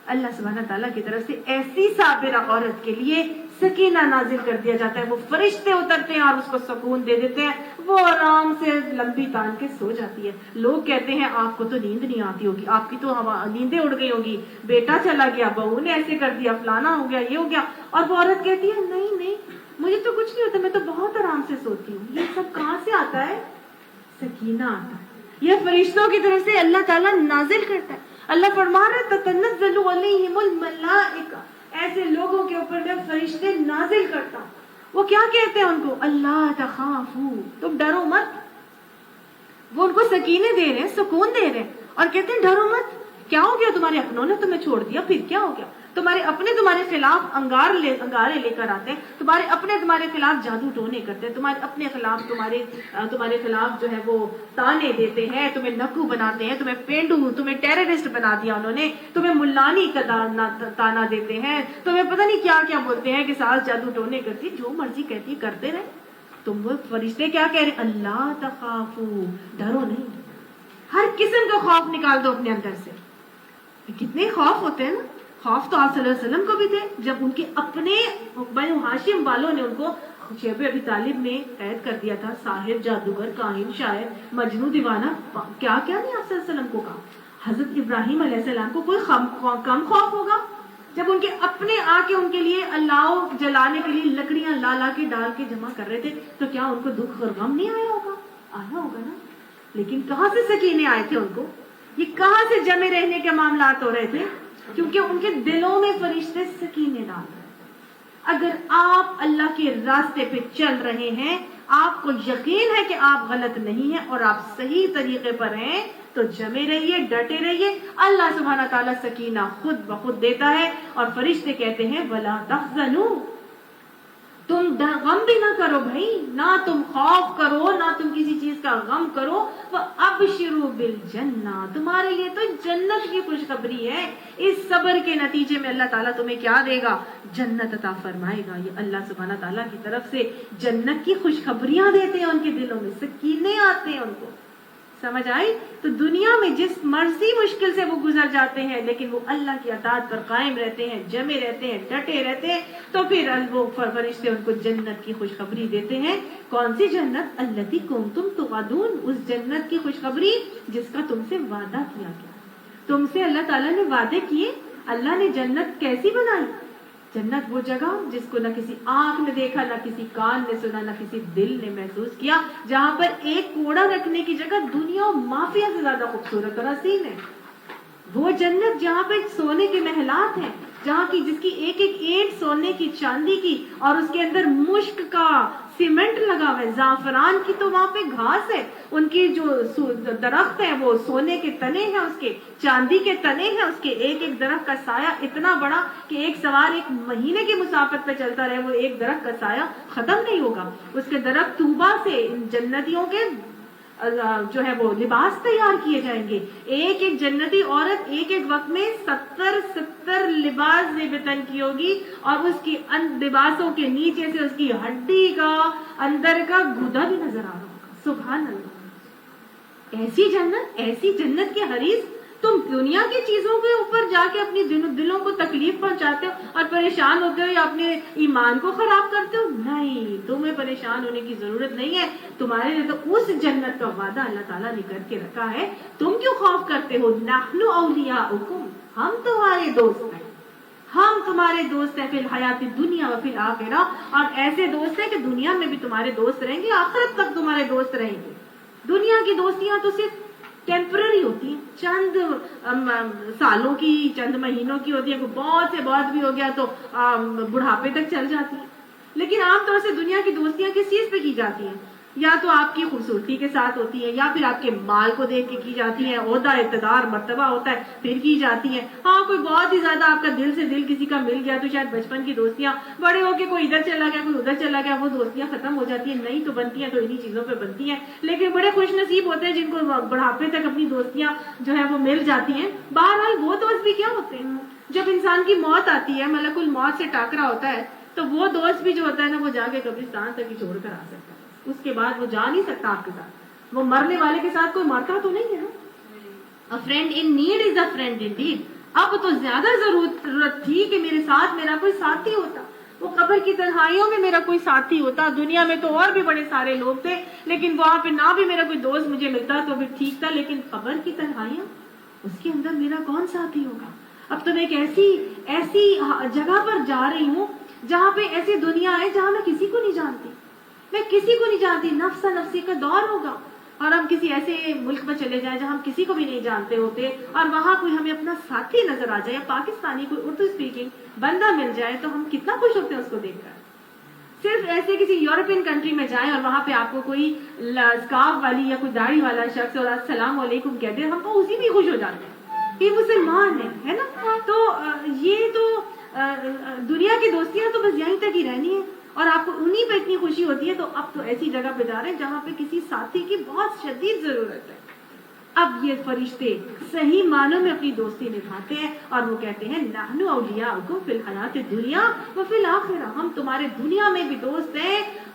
اللہ سبحانہ تعالیٰ کی طرف سے ایسی صابرہ عورت کے لیے سکینہ نازل کر دیا جاتا ہے. وہ فرشتے اترتے ہیں اور اس کو سکون دے دیتے ہیں. وہ آرام سے لمبی تان کے سو جاتی ہے. لوگ کہتے ہیں آپ کو تو نیند نہیں آتی ہوگی، آپ کی تو نیندیں اڑ گئی ہوگی، بیٹا چلا گیا، بہو نے ایسے کر دیا، فلانا ہو گیا، یہ ہو گیا. اور وہ عورت کہتی ہے نہیں نہیں مجھے تو کچھ نہیں ہوتا، میں تو بہت آرام سے سوتی ہوں. یہ سب کہاں سے آتا ہے؟ سکینہ آتا ہے. یہ فرشتوں کی طرف سے اللہ تعالیٰ نازل کرتا ہے. اللہ فرما رہا ہے تتنزل علیہم الملائکہ، ایسے لوگوں کے اوپر میں فرشتے نازل کرتا ہوں. وہ کیا کہتے ہیں ان کو؟ اللہ تخافوا، تم ڈرو مت. وہ ان کو سکینے دے رہے ہیں، سکون دے رہے ہیں اور کہتے ہیں ڈرو مت. کیا ہو گیا؟ تمہارے اپنوں نے تمہیں چھوڑ دیا، پھر کیا ہو گیا؟ تمہارے اپنے تمہارے خلاف انگارے لے کر آتے ہیں، تمہارے اپنے تمہارے خلاف جادو ٹونے کرتے ہیں، تمہارے اپنے خلاف تمہارے خلاف جو ہے وہ تانے دیتے ہیں، تمہیں نکو بناتے ہیں، تمہیں پینڈو، تمہیں ٹیررسٹ بنا دیا انہوں نے، تمہیں ملانی کا تانا دیتے ہیں، تمہیں پتہ نہیں کیا کیا بولتے ہیں کہ ساس جادو ٹونے کرتی، جو مرضی کہتی کرتے رہے. تم وہ فرشتے کیا کہہ رہے ہیں؟ اللہ تخافو، ڈرو نہیں، ہر قسم کا خوف نکال دو اپنے اندر سے. کتنے خوف ہوتے ہیں نا. خوف تو آپ صلی اللہ علیہ وسلم کو بھی تھے جب ان کے اپنے بنو ہاشم والوں نے ان کو شیب ابی طالب میں قید کر دیا تھا. ساحر، جادوگر، کاہن، شاعر، مجنو، دیوانہ، کیا کیا نہیں آپ صلی اللہ علیہ وسلم کو کہا. حضرت ابراہیم علیہ السلام کو کوئی کم خوف ہوگا جب ان کے اپنے آ کے ان کے لیے اللہ جلانے کے لیے لکڑیاں لا لا کے ڈال کے جمع کر رہے تھے، تو کیا ان کو دکھ اور غم نہیں آیا ہوگا؟ آیا ہوگا نا. لیکن کہاں سے سکینے آئے تھے ان کو؟ یہ کہاں سے جمے رہنے کے معاملات ہو رہے تھے؟ کیونکہ ان کے دلوں میں فرشتے سکینے ڈال رہے تھے. اگر آپ اللہ کے راستے پہ چل رہے ہیں، آپ کو یقین ہے کہ آپ غلط نہیں ہیں اور آپ صحیح طریقے پر ہیں، تو جمے رہیے، ڈٹے رہیے. اللہ سبحانہ تعالیٰ سکینہ خود بخود دیتا ہے. اور فرشتے کہتے ہیں وَلَا تَحْزَنُوا، تم غم بھی نہ کرو بھائی، نہ تم خوف کرو، نہ تم کسی چیز کا غم کرو. وَأَبْشِرُوا بِالْجَنَّةِ، تمہارے لیے تو جنت کی خوشخبری ہے. اس صبر کے نتیجے میں اللہ تعالیٰ تمہیں کیا دے گا؟ جنت عطا فرمائے گا. یہ اللہ سبحانہ تعالیٰ کی طرف سے جنت کی خوشخبریاں دیتے ہیں، ان کے دلوں میں سکینے آتے ہیں ان کو. سمجھ آئی؟ تو دنیا میں جس مرضی مشکل سے وہ گزر جاتے ہیں، لیکن وہ اللہ کی اطاعت پر قائم رہتے ہیں، جمے رہتے ہیں، ڈٹے رہتے ہیں، تو پھر وہ فرشتے ان کو جنت کی خوشخبری دیتے ہیں. کون سی جنت؟ التی کنتم توعدون، اس جنت کی خوشخبری جس کا تم سے وعدہ کیا گیا. تم سے اللہ تعالیٰ نے وعدے کیے. اللہ نے جنت کیسی بنائی؟ جنت وہ جگہ جس کو نہ کسی آنکھ نے دیکھا، نہ کسی کان نے سنا، نہ کسی دل نے محسوس کیا، جہاں پر ایک کوڑا رکھنے کی جگہ دنیا و مافیا سے زیادہ خوبصورت اور حسین ہے. وہ جنت جہاں پہ سونے کے محلات ہیں، جہاں کی جس کی ایک ایک اینٹ سونے کی، چاندی کی، اور اس کے اندر مشک کا سیمنٹ لگا ہوا ہے، زعفران کی تو وہاں پہ گھاس ہے، ان کی جو درخت ہیں وہ سونے کے تنے ہیں، اس کے چاندی کے تنے ہیں، اس کے ایک ایک درخت کا سایہ اتنا بڑا کہ ایک سوار ایک مہینے کی مسافت پہ چلتا رہے، وہ ایک درخت کا سایہ ختم نہیں ہوگا. اس کے درخت طوبہ سے ان جنتیوں کے جو ہے وہ لباس تیار کیے جائیں گے. ایک ایک جنتی عورت ایک ایک وقت میں 70 لباس زیبتن کی ہوگی، اور اس کی لباسوں کے نیچے سے اس کی ہڈی کا اندر کا گودا بھی نظر آ رہا ہوگا. سبحان اللہ. ایسی جنت کے حریص تم دنیا کی چیزوں کے اوپر جا کے اپنی دلوں کو تکلیف پہنچاتے ہو اور پریشان ہوتے ہو یا اپنے ایمان کو خراب کرتے ہو. نہیں، تمہیں پریشان ہونے کی ضرورت نہیں ہے. تمہارے لیے تو اس جنت کا وعدہ اللہ تعالیٰ نے کر کے رکھا ہے. تم کیوں خوف کرتے ہو؟ نحن اولیاؤکم، ہم تمہارے دوست ہیں. ہم تمہارے دوست ہیں فی الحیات الدنیا و فی الآخرہ، اور ایسے دوست ہیں کہ دنیا میں بھی تمہارے دوست رہیں گے، آخرت تک تمہارے دوست رہیں گے. دنیا کی دوستیاں تو صرف ٹیمپرری ہوتی ہیں، چند سالوں کی، چند مہینوں کی ہوتی ہے. بہت سے بعد بھی ہو گیا تو بڑھاپے تک چل جاتی ہے. لیکن عام طور سے دنیا کی دوستیاں کس چیز پہ کی جاتی ہیں؟ یا تو آپ کی خوبصورتی کے ساتھ ہوتی ہیں، یا پھر آپ کے مال کو دیکھ کے کی جاتی ہیں، عہدہ، اقتدار، مرتبہ ہوتا ہے پھر کی جاتی ہیں. ہاں، کوئی بہت ہی زیادہ آپ کا دل سے دل کسی کا مل گیا تو شاید بچپن کی دوستیاں، بڑے ہو کے کوئی ادھر چلا گیا کوئی ادھر چلا گیا، وہ دوستیاں ختم ہو جاتی ہیں. نہیں تو بنتی ہیں تو انہی چیزوں پہ بنتی ہیں. لیکن بڑے خوش نصیب ہوتے ہیں جن کو بڑھاپے تک اپنی دوستیاں جو ہے وہ مل جاتی ہیں. بہرحال وہ دوست بھی کیا ہوتے ہیں؟ جب انسان کی موت آتی ہے، ملک الموت سے ٹاکرا ہوتا ہے، تو وہ دوست بھی جو ہوتا ہے نا، وہ جا کے قبرستان تک ہی چھوڑ کر آ سکتا ہے. اس کے بعد وہ جا نہیں سکتا آپ کے ساتھ. وہ مرنے والے کے ساتھ کوئی مرتا تو نہیں ہے نا. A friend in need is a friend indeed. اب تو زیادہ ضرورت تھی کہ میرے ساتھ میرا کوئی ساتھی ہوتا. وہ قبر کی تنہائیوں میں میرا کوئی ساتھی ہوتا. دنیا میں تو اور بھی بڑے سارے لوگ تھے، لیکن وہاں پہ نہ بھی میرا کوئی دوست مجھے ملتا تو بھی ٹھیک تھا. لیکن قبر کی تنہائیاں، اس کے اندر میرا کون ساتھی ہوگا؟ اب تو میں ایک ایسی جگہ پر جا رہی ہوں جہاں پہ ایسی دنیا ہے جہاں میں کسی کو نہیں جانتی. میں کسی کو نہیں جانتی. نفسا نفسی کا دور ہوگا. اور ہم کسی ایسے ملک میں چلے جائیں جہاں ہم کسی کو بھی نہیں جانتے ہوتے، اور وہاں کوئی ہمیں اپنا ساتھی نظر آ جائے، پاکستانی کوئی اردو اسپیکنگ بندہ مل جائے، تو ہم کتنا خوش ہوتے ہیں اس کو دیکھ کر. صرف ایسے کسی یورپین کنٹری میں جائیں اور وہاں پہ آپ کو کوئی اسکارف والی یا کوئی داڑھی والا شخص اور السلام علیکم کہتے ہیں، ہم تو اسی بھی خوش ہو جاتے ہیں کہ مسلمان ہے نا. تو یہ تو دنیا کی دوستیاں تو بس یہیں تک ہی رہنی ہے، اور آپ کو انہی پہ اتنی خوشی ہوتی ہے. تو اب تو ایسی جگہ پہ جا رہے ہیں جہاں پہ کسی ساتھی کی بہت شدید ضرورت ہے. اب یہ فرشتے صحیح معنوں میں اپنی دوستی نبھاتے ہیں اور وہ کہتے ہیں نحن اولیاؤکم فی الحیات الدنیا و فی الآخرہ، ہم تمہارے دنیا میں بھی دوست ہیں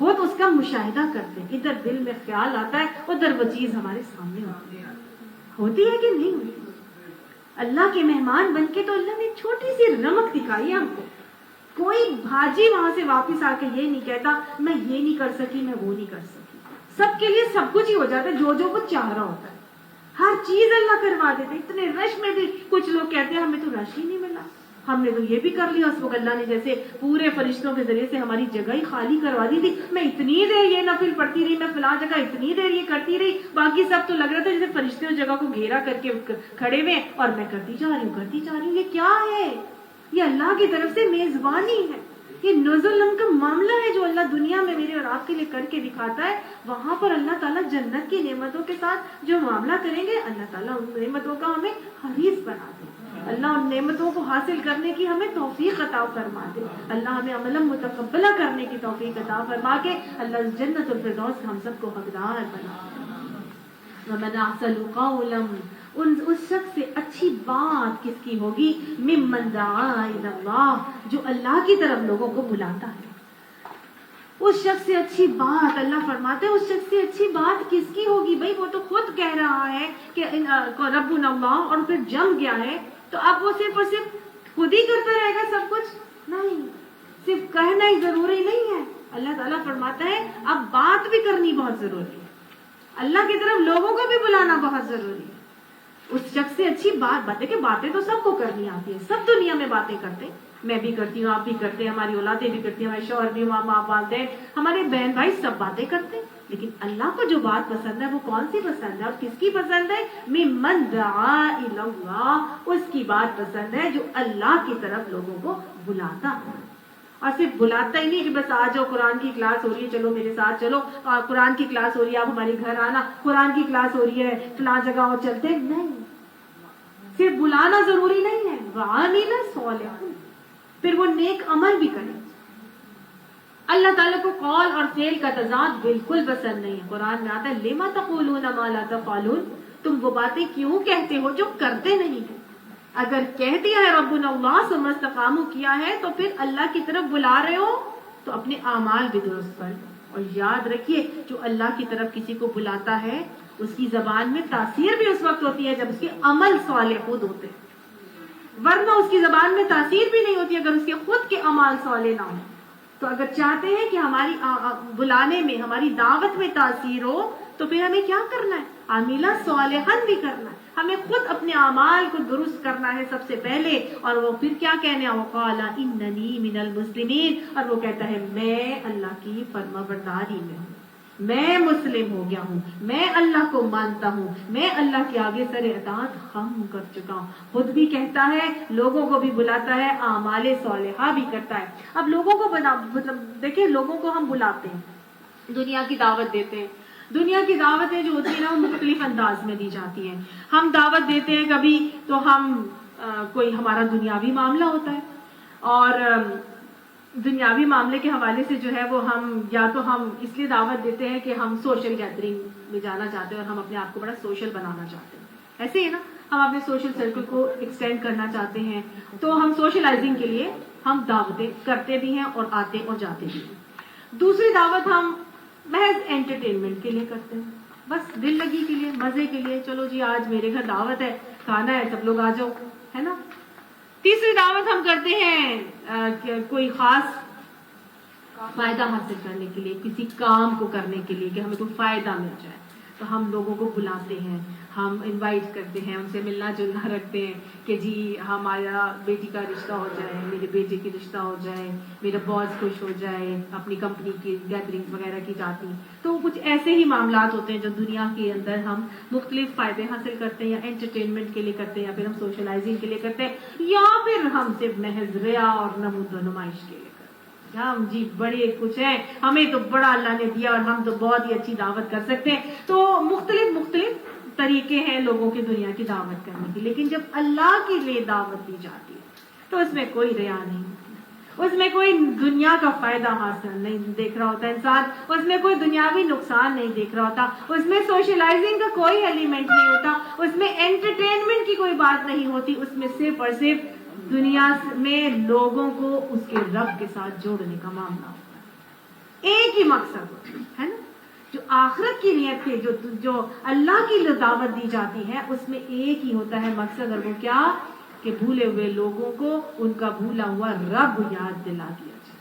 خود اس کا مشاہدہ کرتے ہیں، ادھر دل میں خیال آتا ہے، ادھر وہ چیز ہمارے سامنے ہوتی ہے کہ نہیں ہوتی؟ اللہ کے مہمان بن کے تو اللہ نے چھوٹی سی رمق دکھائی ہم کو. کوئی حاجی وہاں سے واپس آ کے یہ نہیں کہتا میں یہ نہیں کر سکی، میں وہ نہیں کر سکی. سب کے لیے سب کچھ ہی ہو جاتا ہے جو وہ چاہ رہا ہوتا ہے. ہر چیز اللہ کروا دیتے. اتنے رش میں بھی کچھ لوگ کہتے ہیں ہمیں تو رش ہی نہیں ملا، ہم نے تو یہ بھی کر لیا. اس وقت اللہ نے جیسے پورے فرشتوں کے ذریعے سے ہماری جگہ ہی خالی کروا دی تھی. میں اتنی دیر یہ نفل پڑھتی رہی، میں فلاں جگہ اتنی دیر یہ کرتی رہی، باقی سب تو لگ رہا تھا جیسے فرشتے اس جگہ کو گھیرا کر کے کھڑے ہوئے اور میں کرتی جا رہی ہوں. یہ کیا ہے؟ یہ اللہ کی طرف سے میزبانی ہے، یہ نزول کا معاملہ ہے جو اللہ دنیا میں میرے اور آپ کے لیے کر کے دکھاتا ہے. وہاں پر اللہ تعالیٰ جنت کی نعمتوں کے ساتھ جو معاملہ کریں گے، اللہ تعالیٰ ان نعمتوں کا ہمیں حریص بنا دے. اللہ ان نعمتوں کو حاصل کرنے کی ہمیں توفیق عطا فرما دے. اللہ ہمیں عملا متقبلہ کرنے کی توفیق عطا فرما کے اللہ جنت الفردوس ہم سب کو حقدار بنا دے. ومن احسن قولا، اس شخص سے اچھی بات کس کی ہوگی، ممن دعا الی اللہ، جو اللہ کی طرف لوگوں کو بلاتا ہے. اس شخص سے اچھی بات، اللہ فرماتے ہیں اس شخص سے اچھی بات کس کی ہوگی؟ بھائی وہ تو خود کہہ رہا ہے کہ ربنا اللہ اور پھر جم گیا ہے، تو اب وہ صرف اور صرف خود ہی کرتا رہے گا سب کچھ؟ نہیں، صرف کہنا ہی ضروری نہیں ہے. اللہ تعالیٰ فرماتا ہے اب بات بھی کرنی بہت ضروری ہے، اللہ کی طرف لوگوں کو بھی بلانا بہت ضروری ہے. اس شخص سے اچھی بات کہ باتیں تو سب کو کرنی آتی ہے، سب دنیا میں باتیں کرتے ہیں. میں بھی کرتی ہوں، آپ بھی کرتے ہیں، ہماری اولادیں بھی کرتی ہیں، ہمارے شوہر بھی، ماں باپ، والدین، ہمارے بہن بھائی سب باتیں کرتے ہیں. لیکن اللہ کو جو بات پسند ہے وہ کون سی پسند ہے اور کس کی پسند ہے؟ ممن دعا الی اللہ، اس کی بات پسند ہے جو اللہ کی طرف لوگوں کو بلاتا ہے. اور صرف بلاتا ہی نہیں کہ بس آ جاؤ قرآن کی کلاس ہو رہی ہے چلو میرے ساتھ چلو، قرآن کی کلاس ہو رہی ہے آپ ہمارے گھر آنا، قرآن کی کلاس ہو رہی ہے فلاں جگہ اور چلتے. نہیں، صرف بلانا ضروری نہیں ہے. وعامل صالح، پھر وہ نیک عمل بھی کرے. اللہ تعالیٰ کو قول اور فعل کا تضاد بالکل پسند نہیں ہے. قرآن میں آتا ہے لما تقولون ما لا تفعلون، تم وہ باتیں کیوں کہتے ہو جو کرتے نہیں ہو. اگر کہہ دیا ہے ربنا اللہ ثم استقاموا کیا ہے تو پھر اللہ کی طرف بلا رہے ہو تو اپنے اعمال بھی درست کر. اور یاد رکھیے جو اللہ کی طرف کسی کو بلاتا ہے اس کی زبان میں تاثیر بھی اس وقت ہوتی ہے جب اس کے عمل صالح خود ہوتے ہیں، ورنہ اس کی زبان میں تاثیر بھی نہیں ہوتی اگر اس کے خود کے اعمال صالح نہ ہو. تو اگر چاہتے ہیں کہ ہماری بلانے میں، ہماری دعوت میں تاثیر ہو تو پھر ہمیں کیا کرنا ہے؟ عاملہ صالحاً بھی کرنا ہے. ہمیں خود اپنے اعمال کو درست کرنا ہے سب سے پہلے، اور وہ پھر کیا کہنے ہیں؟ وقال اننی من المسلمین، اور وہ کہتا ہے میں اللہ کی فرمانبرداری میں ہوں، میں مسلم ہو گیا ہوں، میں اللہ کو مانتا ہوں، میں اللہ کے آگے سر اطاعت خم کر چکا ہوں. خود بھی کہتا ہے، لوگوں کو بھی بلاتا ہے، اعمال صالحہ بھی کرتا ہے. اب لوگوں کو دیکھیں، لوگوں کو ہم بلاتے ہیں، دنیا کی دعوت دیتے ہیں. دنیا کی دعوتیں جو ہوتی ہیں نا وہ مختلف انداز میں دی جاتی ہیں. ہم دعوت دیتے ہیں کبھی تو ہم کوئی ہمارا دنیاوی معاملہ ہوتا ہے، اور دنیاوی معاملے کے حوالے سے جو ہے وہ یا تو ہم اس لیے دعوت دیتے ہیں کہ ہم سوشل گیدرنگ میں جانا چاہتے ہیں اور ہم اپنے آپ کو بڑا سوشل بنانا چاہتے ہیں. ایسے ہی نا، ہم اپنے سوشل سرکل کو ایکسٹینڈ کرنا چاہتے ہیں تو ہم سوشلائزنگ کے لیے ہم دعوتیں کرتے بھی ہیں اور آتے اور جاتے بھی ہیں. دوسری دعوت ہم محض انٹرٹینمنٹ کے لیے کرتے ہیں، بس دل لگی کے لیے، مزے کے لیے، چلو جی آج میرے گھر دعوت ہے، کھانا ہے، سب لوگ آ جاؤ، ہے نا. تیسری دعوت ہم کرتے ہیں کوئی خاص فائدہ حاصل کرنے کے لیے، کسی کام کو کرنے کے لیے کہ ہمیں کوئی فائدہ مل جائے، تو ہم لوگوں کو بلاتے ہیں، ہم انوائٹ کرتے ہیں، ان سے ملنا جلنا رکھتے ہیں کہ جی ہمارا بیٹی کا رشتہ ہو جائے، میرے بیٹے کی رشتہ ہو جائے، میرا باس خوش ہو جائے، اپنی کمپنی کی گیدرنگ وغیرہ کی جاتی. تو کچھ ایسے ہی معاملات ہوتے ہیں جو دنیا کے اندر ہم مختلف فائدے حاصل کرتے ہیں، یا انٹرٹینمنٹ کے لیے کرتے ہیں، یا پھر ہم سوشلائزنگ کے لیے کرتے ہیں، یا پھر ہم صرف محض ریا اور نمود و نمائش کے لیے کرتے ہیں. ہم جی بڑے کچھ ہیں، ہمیں تو بڑا اللہ نے دیا اور ہم تو بہت ہی اچھی دعوت کر سکتے ہیں. تو مختلف طریقے ہیں لوگوں کی دنیا کی دعوت کرنے کی. لیکن جب اللہ کے لیے دعوت دی جاتی ہے تو اس میں کوئی ریا نہیں ہوتی، اس میں کوئی دنیا کا فائدہ حاصل نہیں دیکھ رہا ہوتا انسان، اس میں کوئی دنیاوی نقصان نہیں دیکھ رہا ہوتا، اس میں سوشلائزنگ کا کوئی ایلیمنٹ نہیں ہوتا، اس میں انٹرٹینمنٹ کی کوئی بات نہیں ہوتی. اس میں صرف اور صرف دنیا میں لوگوں کو اس کے رب کے ساتھ جوڑنے کا معاملہ ہوتا ہے. ایک ہی مقصد ہے نا. جو آخرت کی نیت ہے، جو اللہ کی دعوت دی جاتی ہے، اس میں ایک ہی ہوتا ہے مقصد، اور وہ کیا کہ بھولے ہوئے لوگوں کو ان کا بھولا ہوا رب یاد دلا دیا جائے.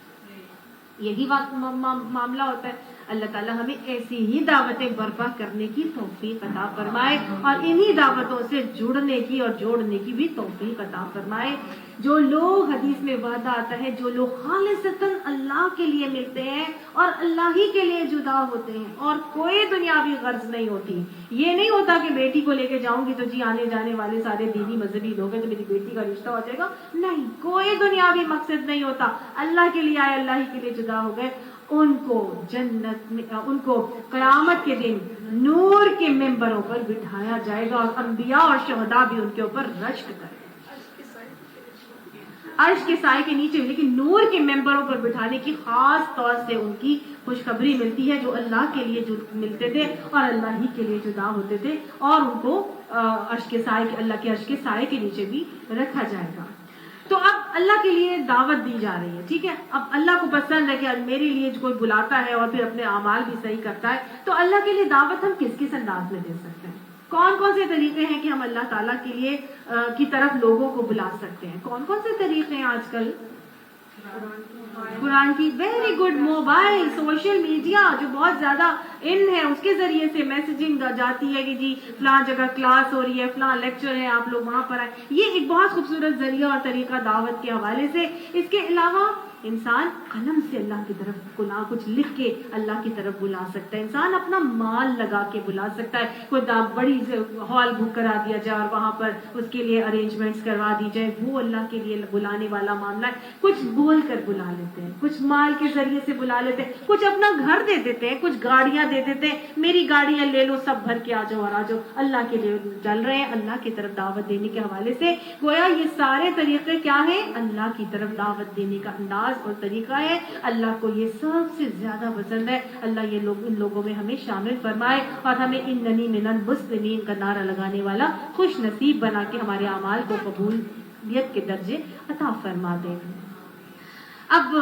یہی معاملہ ہوتا ہے. اللہ تعالیٰ ہمیں ایسی ہی دعوتیں برپا کرنے کی توفیق عطا فرمائے، اور انہی دعوتوں سے جڑنے کی اور جوڑنے کی بھی توفیق عطا فرمائے. جو لوگ، حدیث میں وعدہ آتا ہے، جو لوگ خالصتاً اللہ کے لیے ملتے ہیں اور اللہ ہی کے لیے جدا ہوتے ہیں اور کوئی دنیاوی غرض نہیں ہوتی. یہ نہیں ہوتا کہ بیٹی کو لے کے جاؤں گی تو جی آنے جانے والے سارے دینی مذہبی لوگ ہیں تو میری بیٹی کا رشتہ ہو جائے گا. نہیں، کوئی دنیاوی مقصد نہیں ہوتا. اللہ کے لیے آئے، اللہ ہی کے لیے جدا ہو گئے. ان کو جنت میں، ان کو قیامت کے دن نور کے ممبروں پر بٹھایا جائے گا، اور انبیاء اور شہداء بھی ان کے اوپر رشک کریں گے عرش کے سائے کے نیچے. لیکن نور کے ممبروں پر بٹھانے کی خاص طور سے ان کی خوشخبری ملتی ہے، جو اللہ کے لیے جو ملتے تھے اور اللہ ہی کے لیے جدا ہوتے تھے، اور ان کو عرش کے سائے، اللہ کے عرش کے سائے کے نیچے بھی رکھا جائے گا. تو اب اللہ کے لیے دعوت دی جا رہی ہے، ٹھیک ہے. اب اللہ کو پسند ہے کہ میرے لیے کوئی بلاتا ہے اور پھر اپنے اعمال بھی صحیح کرتا ہے، تو اللہ کے لیے دعوت ہم کس کس انداز میں دے سکتے ہیں؟ کون کون سے طریقے ہیں کہ ہم اللہ تعالیٰ کے لیے کی طرف لوگوں کو بلا سکتے ہیں؟ کون کون سے طریقے ہیں آج کل؟ قرآن کی، very good. Mobile, social media جو بہت زیادہ ان ہے، اس کے ذریعے سے میسجنگ جاتی ہے کہ جی فلاں جگہ کلاس ہو رہی ہے، فلاں لیکچر ہے، آپ لوگ وہاں پر آئیں. یہ ایک بہت خوبصورت ذریعہ اور طریقہ دعوت کے حوالے سے. اس کے علاوہ انسان قلم سے اللہ کی طرف کچھ لکھ کے اللہ کی طرف بلا سکتا ہے. انسان اپنا مال لگا کے بلا سکتا ہے. کوئی بڑی ہال بک کرا دیا جائے اور وہاں پر اس کے لیے ارینجمنٹس کروا دی جائے، وہ اللہ کے لیے بلانے والا معاملہ ہے. کچھ بول کر بلا لیتے ہیں، کچھ مال کے ذریعے سے بلا لیتے ہیں، کچھ اپنا گھر دے دیتے ہیں، کچھ گاڑیاں دے دیتے ہیں، میری گاڑیاں لے لو، سب بھر کے آ جاؤ اور آ جاؤ. اللہ کے لیے چل رہے ہیں، اللہ کی طرف دعوت دینے کے حوالے سے. گویا یہ سارے طریقے کیا ہیں؟ اللہ کی طرف دعوت دینے کا انداز اور طریقہ ہے. اللہ کو یہ سب سے زیادہ پسند ہے. اللہ یہ لوگ ان لوگوں میں ہمیں شامل فرمائے اور ہمیں اننی من المسلمین کا نعرہ لگانے والا خوش نصیب بنا کے ہمارے اعمال کو قبولیت کے درجے عطا فرما دے. اب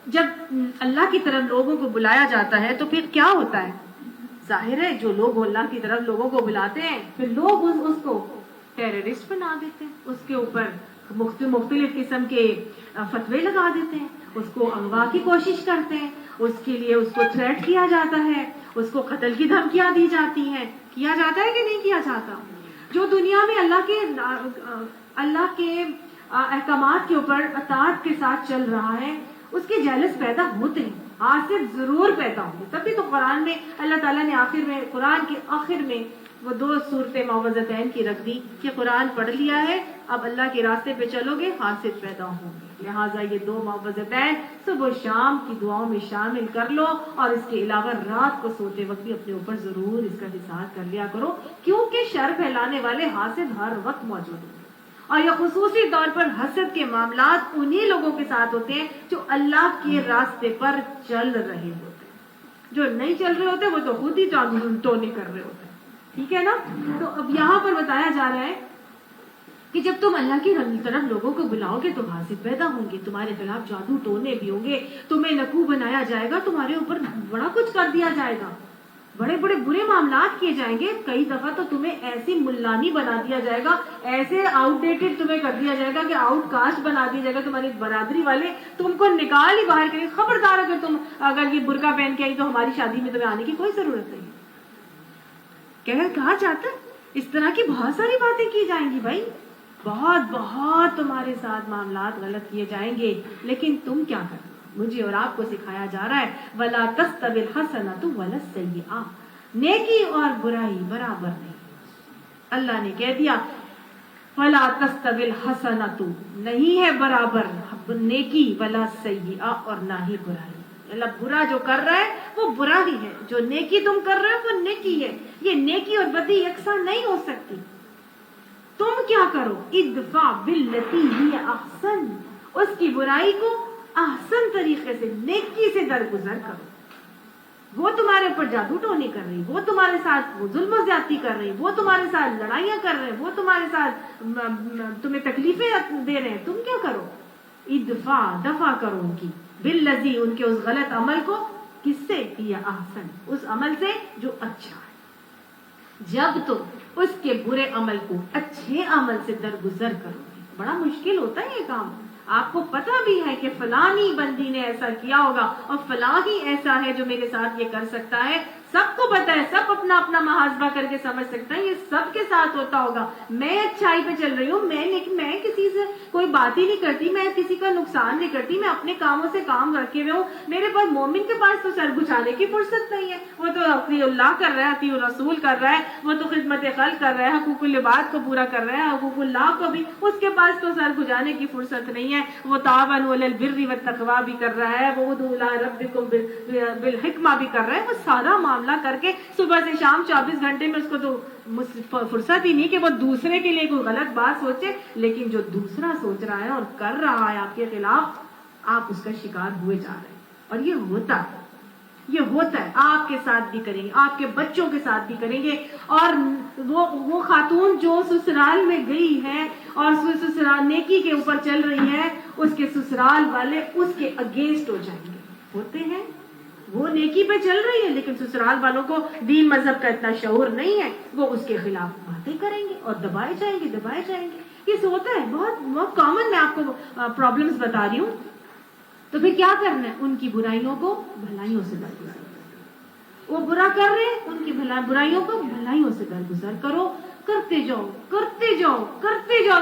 جب اللہ کی طرف لوگوں کو بلایا جاتا ہے تو پھر کیا ہوتا ہے؟ ظاہر ہے جو لوگ اللہ کی طرف لوگوں کو بلاتے ہیں پھر لوگ اس کو ٹیررسٹ بنا دیتے ہیں، اس کے اوپر مختلف قسم کے فتوے لگا دیتے ہیں، اس کو اغوا کی کوشش کرتے ہیں، اس کے لیے اس کو تھریٹ کیا جاتا ہے، اس کو قتل کی دھمکیاں دی جاتی ہیں. کیا جاتا ہے کہ نہیں کیا جاتا؟ جو دنیا میں اللہ کے احکامات کے اوپر اطاعت کے ساتھ چل رہا ہے، اس کے جیلس پیدا ہوتے ہیں، حاسد ضرور پیدا ہوں گے. تبھی تو قرآن میں اللہ تعالیٰ نے قرآن کے آخر میں وہ 2 صورتیں معوذتین کی رکھ دی کہ قرآن پڑھ لیا ہے، اب اللہ کے راستے پہ چلو گے، حاسد پیدا ہوں گے. لہٰذا یہ 2 معوذتین صبح و شام کی دعاؤں میں شامل کر لو، اور اس کے علاوہ رات کو سوتے وقت بھی اپنے اوپر ضرور اس کا حساب کر لیا کرو، کیونکہ شر پھیلانے والے حاسد ہر وقت موجود ہیں. اور یہ خصوصی طور پر حسد کے معاملات انہی لوگوں کے ساتھ ہوتے ہیں جو اللہ کے راستے پر چل رہے ہوتے ہیں. جو نہیں چل رہے ہوتے وہ تو خود ہی ٹونے کر رہے ہوتے ہیں. ٹھیک ہے نا؟ تو اب یہاں پر بتایا جا رہا ہے کہ جب تم اللہ کی طرف لوگوں کو بلاؤ گے تو حاسد پیدا ہوں گے، تمہارے خلاف جادو ٹونے بھی ہوں گے، تمہیں نکو بنایا جائے گا، تمہارے اوپر بڑا کچھ کر دیا جائے گا، بڑے بڑے برے معاملات کیے جائیں گے. کئی دفعہ تو تمہیں ایسی ملانی بنا دیا جائے گا، ایسے آؤٹ ڈیٹڈ تمہیں کر دیا جائے گا کہ آؤٹ کاسٹ بنا دیا جائے گا. تمہاری برادری والے تم کو نکال ہی باہر کریں. خبردار اگر یہ برقع پہن کے آئی تو ہماری شادی میں تمہیں آنے کی کوئی ضرورت نہیں. کہا جاتا ہے اس طرح کی بہت ساری باتیں کی جائیں گی بھائی، بہت تمہارے ساتھ معاملات غلط کیے جائیں گے. لیکن تم کیا کرو؟ مجھے اور آپ کو سکھایا جا رہا ہے وَلَا تَسْتَوِي الْحَسَنَةُ وَلَا السَّيِّئَةُ، نیکی اور برائی برابر نہیں. اللہ نے کہہ دیا وَلَا تَسْتَوِي الْحَسَنَةُ، نہیں ہے برابر نیکی، وَلَا السَّيِّئَةُ، اور نہ ہی برائی. اللہ برا جو کر رہا ہے وہ برا ہی ہے، جو نیکی تم کر رہے ہو وہ نیکی ہے. یہ نیکی اور بدی یکساں نہیں ہو سکتی. تم کیا کرو؟ ادفع باللتی ہی احسن، اس کی برائی کو احسن طریقے سے، نیکی سے درگزر کرو. وہ تمہارے اوپر جادو ٹونے کر رہی، وہ تمہارے ساتھ وہ ظلم و زیادتی کر رہی، وہ تمہارے ساتھ لڑائیاں کر رہے ہیں، وہ تمہارے ساتھ تمہیں تکلیفیں دے رہے ہیں. تم کیا کرو؟ ادفع، دفع کرو ان کی، باللذی، ان کے اس غلط عمل کو، کس سے؟ یا احسن، اس عمل سے جو اچھا ہے۔ جب تم اس کے برے عمل کو اچھے عمل سے درگزر کرو گے، بڑا مشکل ہوتا ہے یہ کام، آپ کو پتا بھی ہے کہ فلانی بندی نے ایسا کیا ہوگا اور فلاں ہی ایسا ہے جو میرے ساتھ یہ کر سکتا ہے، سب کو پتا ہے، سب اپنا اپنا محاسبہ کر کے سمجھ سکتا ہے یہ سب کے ساتھ ہوتا ہوگا، میں اچھائی پہ چل رہی ہوں، لیکن میں کسی سے کوئی بات ہی نہیں کرتی، میں کسی کا نقصان نہیں کرتی، میں اپنے کاموں سے کام رکھے ہوئے ہوں، میرے پاس مومن کے پاس تو سر گھچانے کی فرصت نہیں ہے، وہ تو اطیع اللہ کر رہا ہے، اطیع الرسول کر رہا ہے، وہ تو خدمت خلق کر رہا ہے، حقوق العباد کو پورا کر رہا ہے، حقوق اللہ کو بھی، اس کے پاس تو سر گھچانے کی فرصت نہیں ہے، وہ تعاونوا علی البر والتقوی بھی کر رہا ہے، وہ ادعوا الی ربکم بالحکمہ بھی کر رہا ہے، وہ سارا معاملہ کر کے صبح سے شام 24 گھنٹے میں اس کو تو فرصت ہی نہیں کہ وہ دوسرے کے لیے کوئی غلط بات سوچے، لیکن جو دوسرا سوچ رہا ہے اور کر رہا ہے آپ کے خلاف، آپ اس کا شکار ہوئے جا رہے ہیں، اور یہ ہوتا ہے، یہ ہوتا ہے، آپ کے ساتھ بھی کریں گے، آپ کے بچوں کے ساتھ بھی کریں گے، اور وہ خاتون جو سسرال میں گئی ہے اور سسرال نیکی کے اوپر چل رہی ہے، اس کے سسرال والے اس کے اگینسٹ ہو جائیں گے، ہوتے ہیں، وہ نیکی پہ چل رہی ہے لیکن سسرال والوں کو دین مذہب کا اتنا شعور نہیں ہے، وہ اس کے خلاف باتیں کریں گے اور دبائے جائیں گے، یہ ہوتا ہے، بہت کامن، میں آپ کو پرابلمز بتا رہی ہوں۔ تو پھر کیا کرنا ہے؟ ان کی برائیوں کو بھلائیوں سے درگزر کرو، وہ برا کر رہے ہیں، ان کی برائیوں کو بھلائیوں سے درگزر کرو، کرتے جاؤ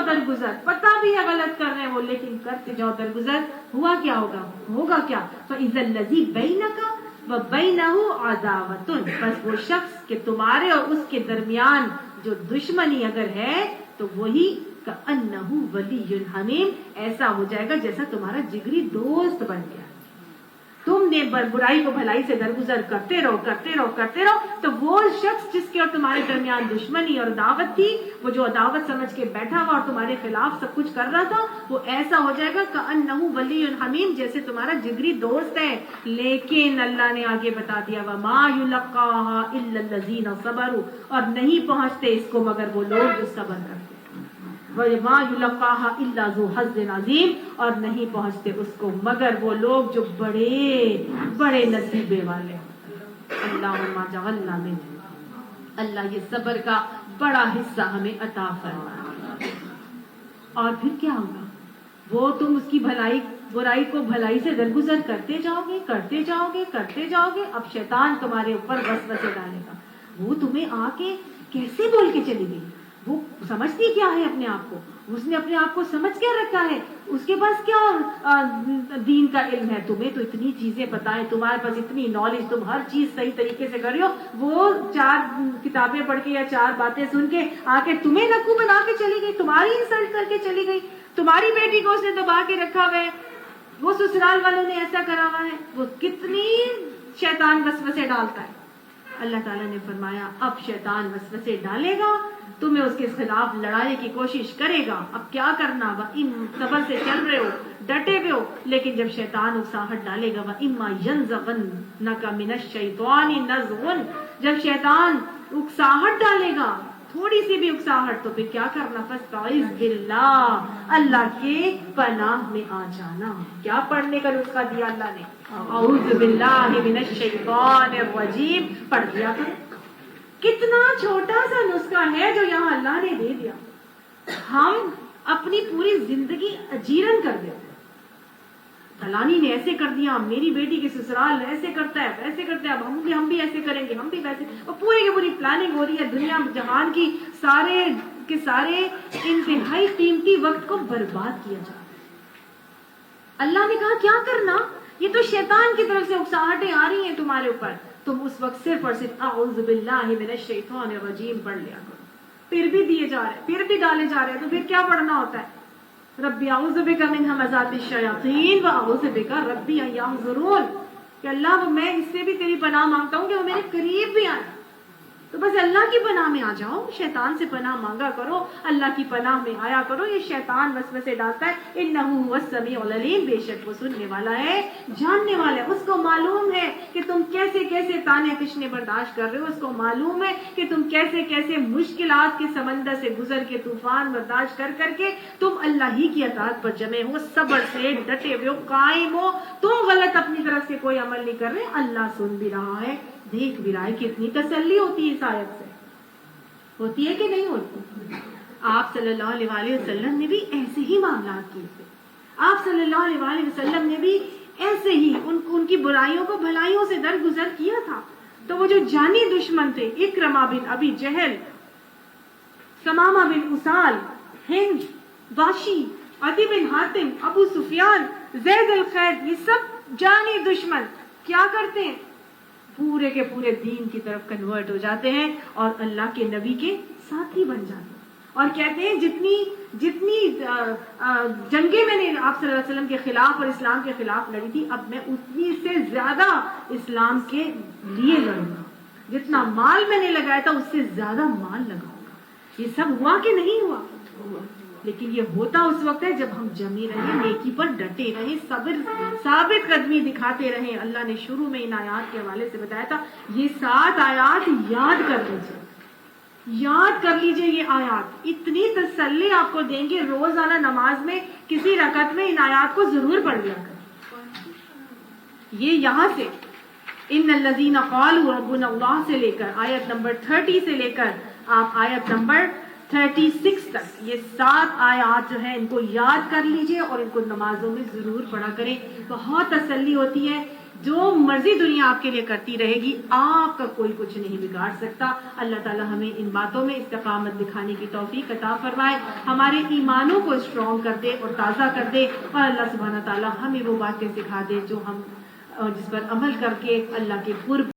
درگزر، پتا بھی ہے غلط کر رہے ہیں وہ، لیکن کرتے جاؤ درگزر، ہوا کیا ہوگا کیا؟ فَإِذَا الَّذِي بَيْنَكَ وَبَيْنَهُ عَدَاوَةٌ، بس وہ شخص کہ تمہارے اور اس کے درمیان جو دشمنی اگر ہے تو وہی كَأَنَّهُ وَلِيٌّ حَمِيمٌ، ایسا ہو جائے گا جیسا تمہارا جگری دوست بن گیا، تم نے برائی کو بھلائی سے درگزر کرتے رہو، تو وہ شخص جس کے اور تمہارے درمیان دشمنی اور عداوت تھی، وہ جو عداوت سمجھ کے بیٹھا ہوا اور تمہارے خلاف سب کچھ کر رہا تھا، وہ ایسا ہو جائے گا كَأَنَّهُ وَلِيٌّ حَمِيمٌ، جیسے تمہارا جگری دوست ہے، لیکن اللہ نے آگے بتا دیا وَمَا يُلَقَّاهَا إِلَّا الَّذِينَ صَبَرُوا، اور نہیں پہنچتے اس کو مگر وہ لوگ جو صبر کرتے ہیں، وَمَا يُلَقَّاهَا إِلَّا ذُو حَظٍّ عَظِيمٍ، اور نہیں پہنچتے اس کو مگر وہ لوگ جو بڑے نصیبے والے ہیں، اللہم اجعلنا منہم، اللہ یہ صبر کا بڑا حصہ ہمیں عطا فرمائے۔ اور پھر کیا ہوگا؟ وہ تم اس کی برائی کو بھلائی سے درگزر کرتے جاؤ گے، اب شیطان تمہارے اوپر وسوسے ڈالے گا، وہ تمہیں آ کے کیسے بول کے چلی گئی، وہ سمجھتی کیا ہے اپنے آپ کو، اس نے اپنے آپ کو سمجھ کیا رکھا ہے، اس کے پاس کیا دین کا علم ہے، تمہیں تو اتنی چیزیں پتا ہے، تمہارے پاس اتنی نالج، تم ہر چیز صحیح طریقے سے کر رہی ہو، وہ 4 کتابیں پڑھ کے یا 4 باتیں سن کے آ کے تمہیں نکو بنا کے چلی گئی، تمہاری انسلٹ کر کے چلی گئی، تمہاری بیٹی کو اس نے دبا کے رکھا ہوا ہے، وہ سسرال والوں نے ایسا کرا ہوا ہے، وہ کتنی شیطان وسوسے ڈالتا ہے۔ اللہ تعالیٰ نے فرمایا اب شیطان وسوسے ڈالے گا، تمہیں اس کے خلاف لڑانے کی کوشش کرے گا، اب کیا کرنا، صبر سے چل رہے ہو، ڈٹے ہوئے ہو، لیکن جب شیطان اکساہٹ ڈالے گا وَإِمَّا يَنزَغَنَّكَ مِنَ الشَّيْطَانِ نَزْغٌ، جب شیطان اکساہٹ ڈالے گا، تھوڑی سی بھی اکساہٹ، تو پھر کیا کرنا، فَاسْتَعِذْ بِاللَّهِ، اللہ کے پناہ میں آ جانا۔ کیا پڑھنے کا نسخہ دیا اللہ نے، اعوذ باللہ من الشیطان الرجیم، پڑھ دیا کرو۔ کتنا چھوٹا سا نسخہ ہے جو یہاں اللہ نے دے دیا، ہم اپنی پوری زندگی اجیرن کر دیتے ہیں، فلانی نے ایسے کر دیا، میری بیٹی کے سسرال ایسے کرتا ہے ویسے کرتا ہے، اب ہم بھی ایسے کریں گے، ہم بھی ویسے، اور پوری کی پوری پلاننگ ہو رہی ہے، دنیا جہان کی سارے کے سارے انتہائی قیمتی وقت کو برباد کیا جا رہا ہے۔ اللہ نے کہا کیا کرنا، یہ تو شیطان کی طرف سے اکساہٹیں آ رہی ہیں تمہارے اوپر، تم اس وقت صرف اور صرف اعوذ باللہ من الشیطان الرجیم پڑھ لیا کرو، پھر بھی دیے جا رہے ہیں، پھر بھی ڈالے جا رہے ہیں، تو پھر کیا پڑھنا ہوتا ہے، ربی اعوذ بک من ہمزات الشیاطین واعوذ بک ربی ان یحضرون، کہ اللہ میں اس سے بھی تیری پناہ مانگتا ہوں کہ وہ میرے قریب بھی آئے، تو بس اللہ کی پناہ میں آ جاؤ، شیطان سے پناہ مانگا کرو، اللہ کی پناہ میں آیا کرو. یہ شیطان وسوسے ڈالتا ہے، انہ هو السمیع العلیم، بے شک وہ سننے والا ہے، جاننے والا ہے. اس کو معلوم ہے کہ تم کیسے کیسے تانے کشنے برداشت کر رہے ہو، اس کو معلوم ہے کہ تم کیسے کیسے مشکلات کے سمندر سے گزر کے طوفان برداشت کر کر کے تم اللہ ہی کی اطاعت پر جمے ہو، صبر سے ڈٹے ہوئے ہو، قائم ہو. تم غلط اپنی طرف سے کوئی عمل نہیں کر رہے، اللہ سن بھی رہا ہے، دیکھ بھی رہا ہے. کتنی تسلی ہوتی ہے اس آیت سے، ہوتی ہے کہ نہیں ہوتی؟ آپ صلی اللہ علیہ وآلہ وسلم نے بھی ایسے ہی معاملات کیے تھے. آپ صلی اللہ علیہ وآلہ وسلم نے بھی ایسے ہی ان کی برائیوں کو بھلائیوں سے درگزر کیا تھا. تو وہ جو جانی دشمن تھے، اکرمہ بن ابی جہل، سمامہ بن اسال، ہند، واشی، عدی بن حاتم، ابو سفیان، زید الخیر، یہ سب جانی دشمن کیا کرتے ہیں؟ پورے کے پورے دین کی طرف کنورٹ ہو جاتے ہیں اور اللہ کے نبی کے ساتھی بن جاتے ہیں، اور کہتے ہیں جتنی جنگیں میں نے آپ صلی اللہ علیہ وسلم کے خلاف اور اسلام کے خلاف لڑی تھی، اب میں اتنی سے زیادہ اسلام کے لیے لڑوں گا. جتنا مال میں نے لگایا تھا اس سے زیادہ مال لگاؤں گا. یہ سب ہوا کہ نہیں ہوا؟ لیکن یہ ہوتا اس وقت ہے جب ہم جمی رہیں، نیکی پر ڈٹے رہیں، صبر ثابت قدمی دکھاتے رہیں. اللہ نے شروع میں ان آیات کے حوالے سے بتایا تھا، یہ 7 آیات یاد کر لیجیے، یاد کر لیجیے. یہ آیات اتنی تسلی آپ کو دیں گے. روزانہ نماز میں کسی رکعت میں ان آیات کو ضرور پڑھ لیا کریں. یہ یہاں سے ان الذین قالوا ربنا اللہ سے لے کر آیت نمبر 30 سے لے کر آپ آیت نمبر 36 تک، یہ 7 آیات جو ہیں ان کو یاد کر لیجئے اور ان کو نمازوں میں ضرور پڑھا کریں. بہت تسلی ہوتی ہے. جو مرضی دنیا آپ کے لیے کرتی رہے گی، آپ کا کوئی کچھ نہیں بگاڑ سکتا. اللہ تعالی ہمیں ان باتوں میں استقامت دکھانے کی توفیق عطا فرمائے، ہمارے ایمانوں کو اسٹرانگ کر دے اور تازہ کر دے، اور اللہ سبحانہ تعالی ہمیں وہ باتیں سکھا دے جو ہم جس پر عمل کر کے اللہ کے قرب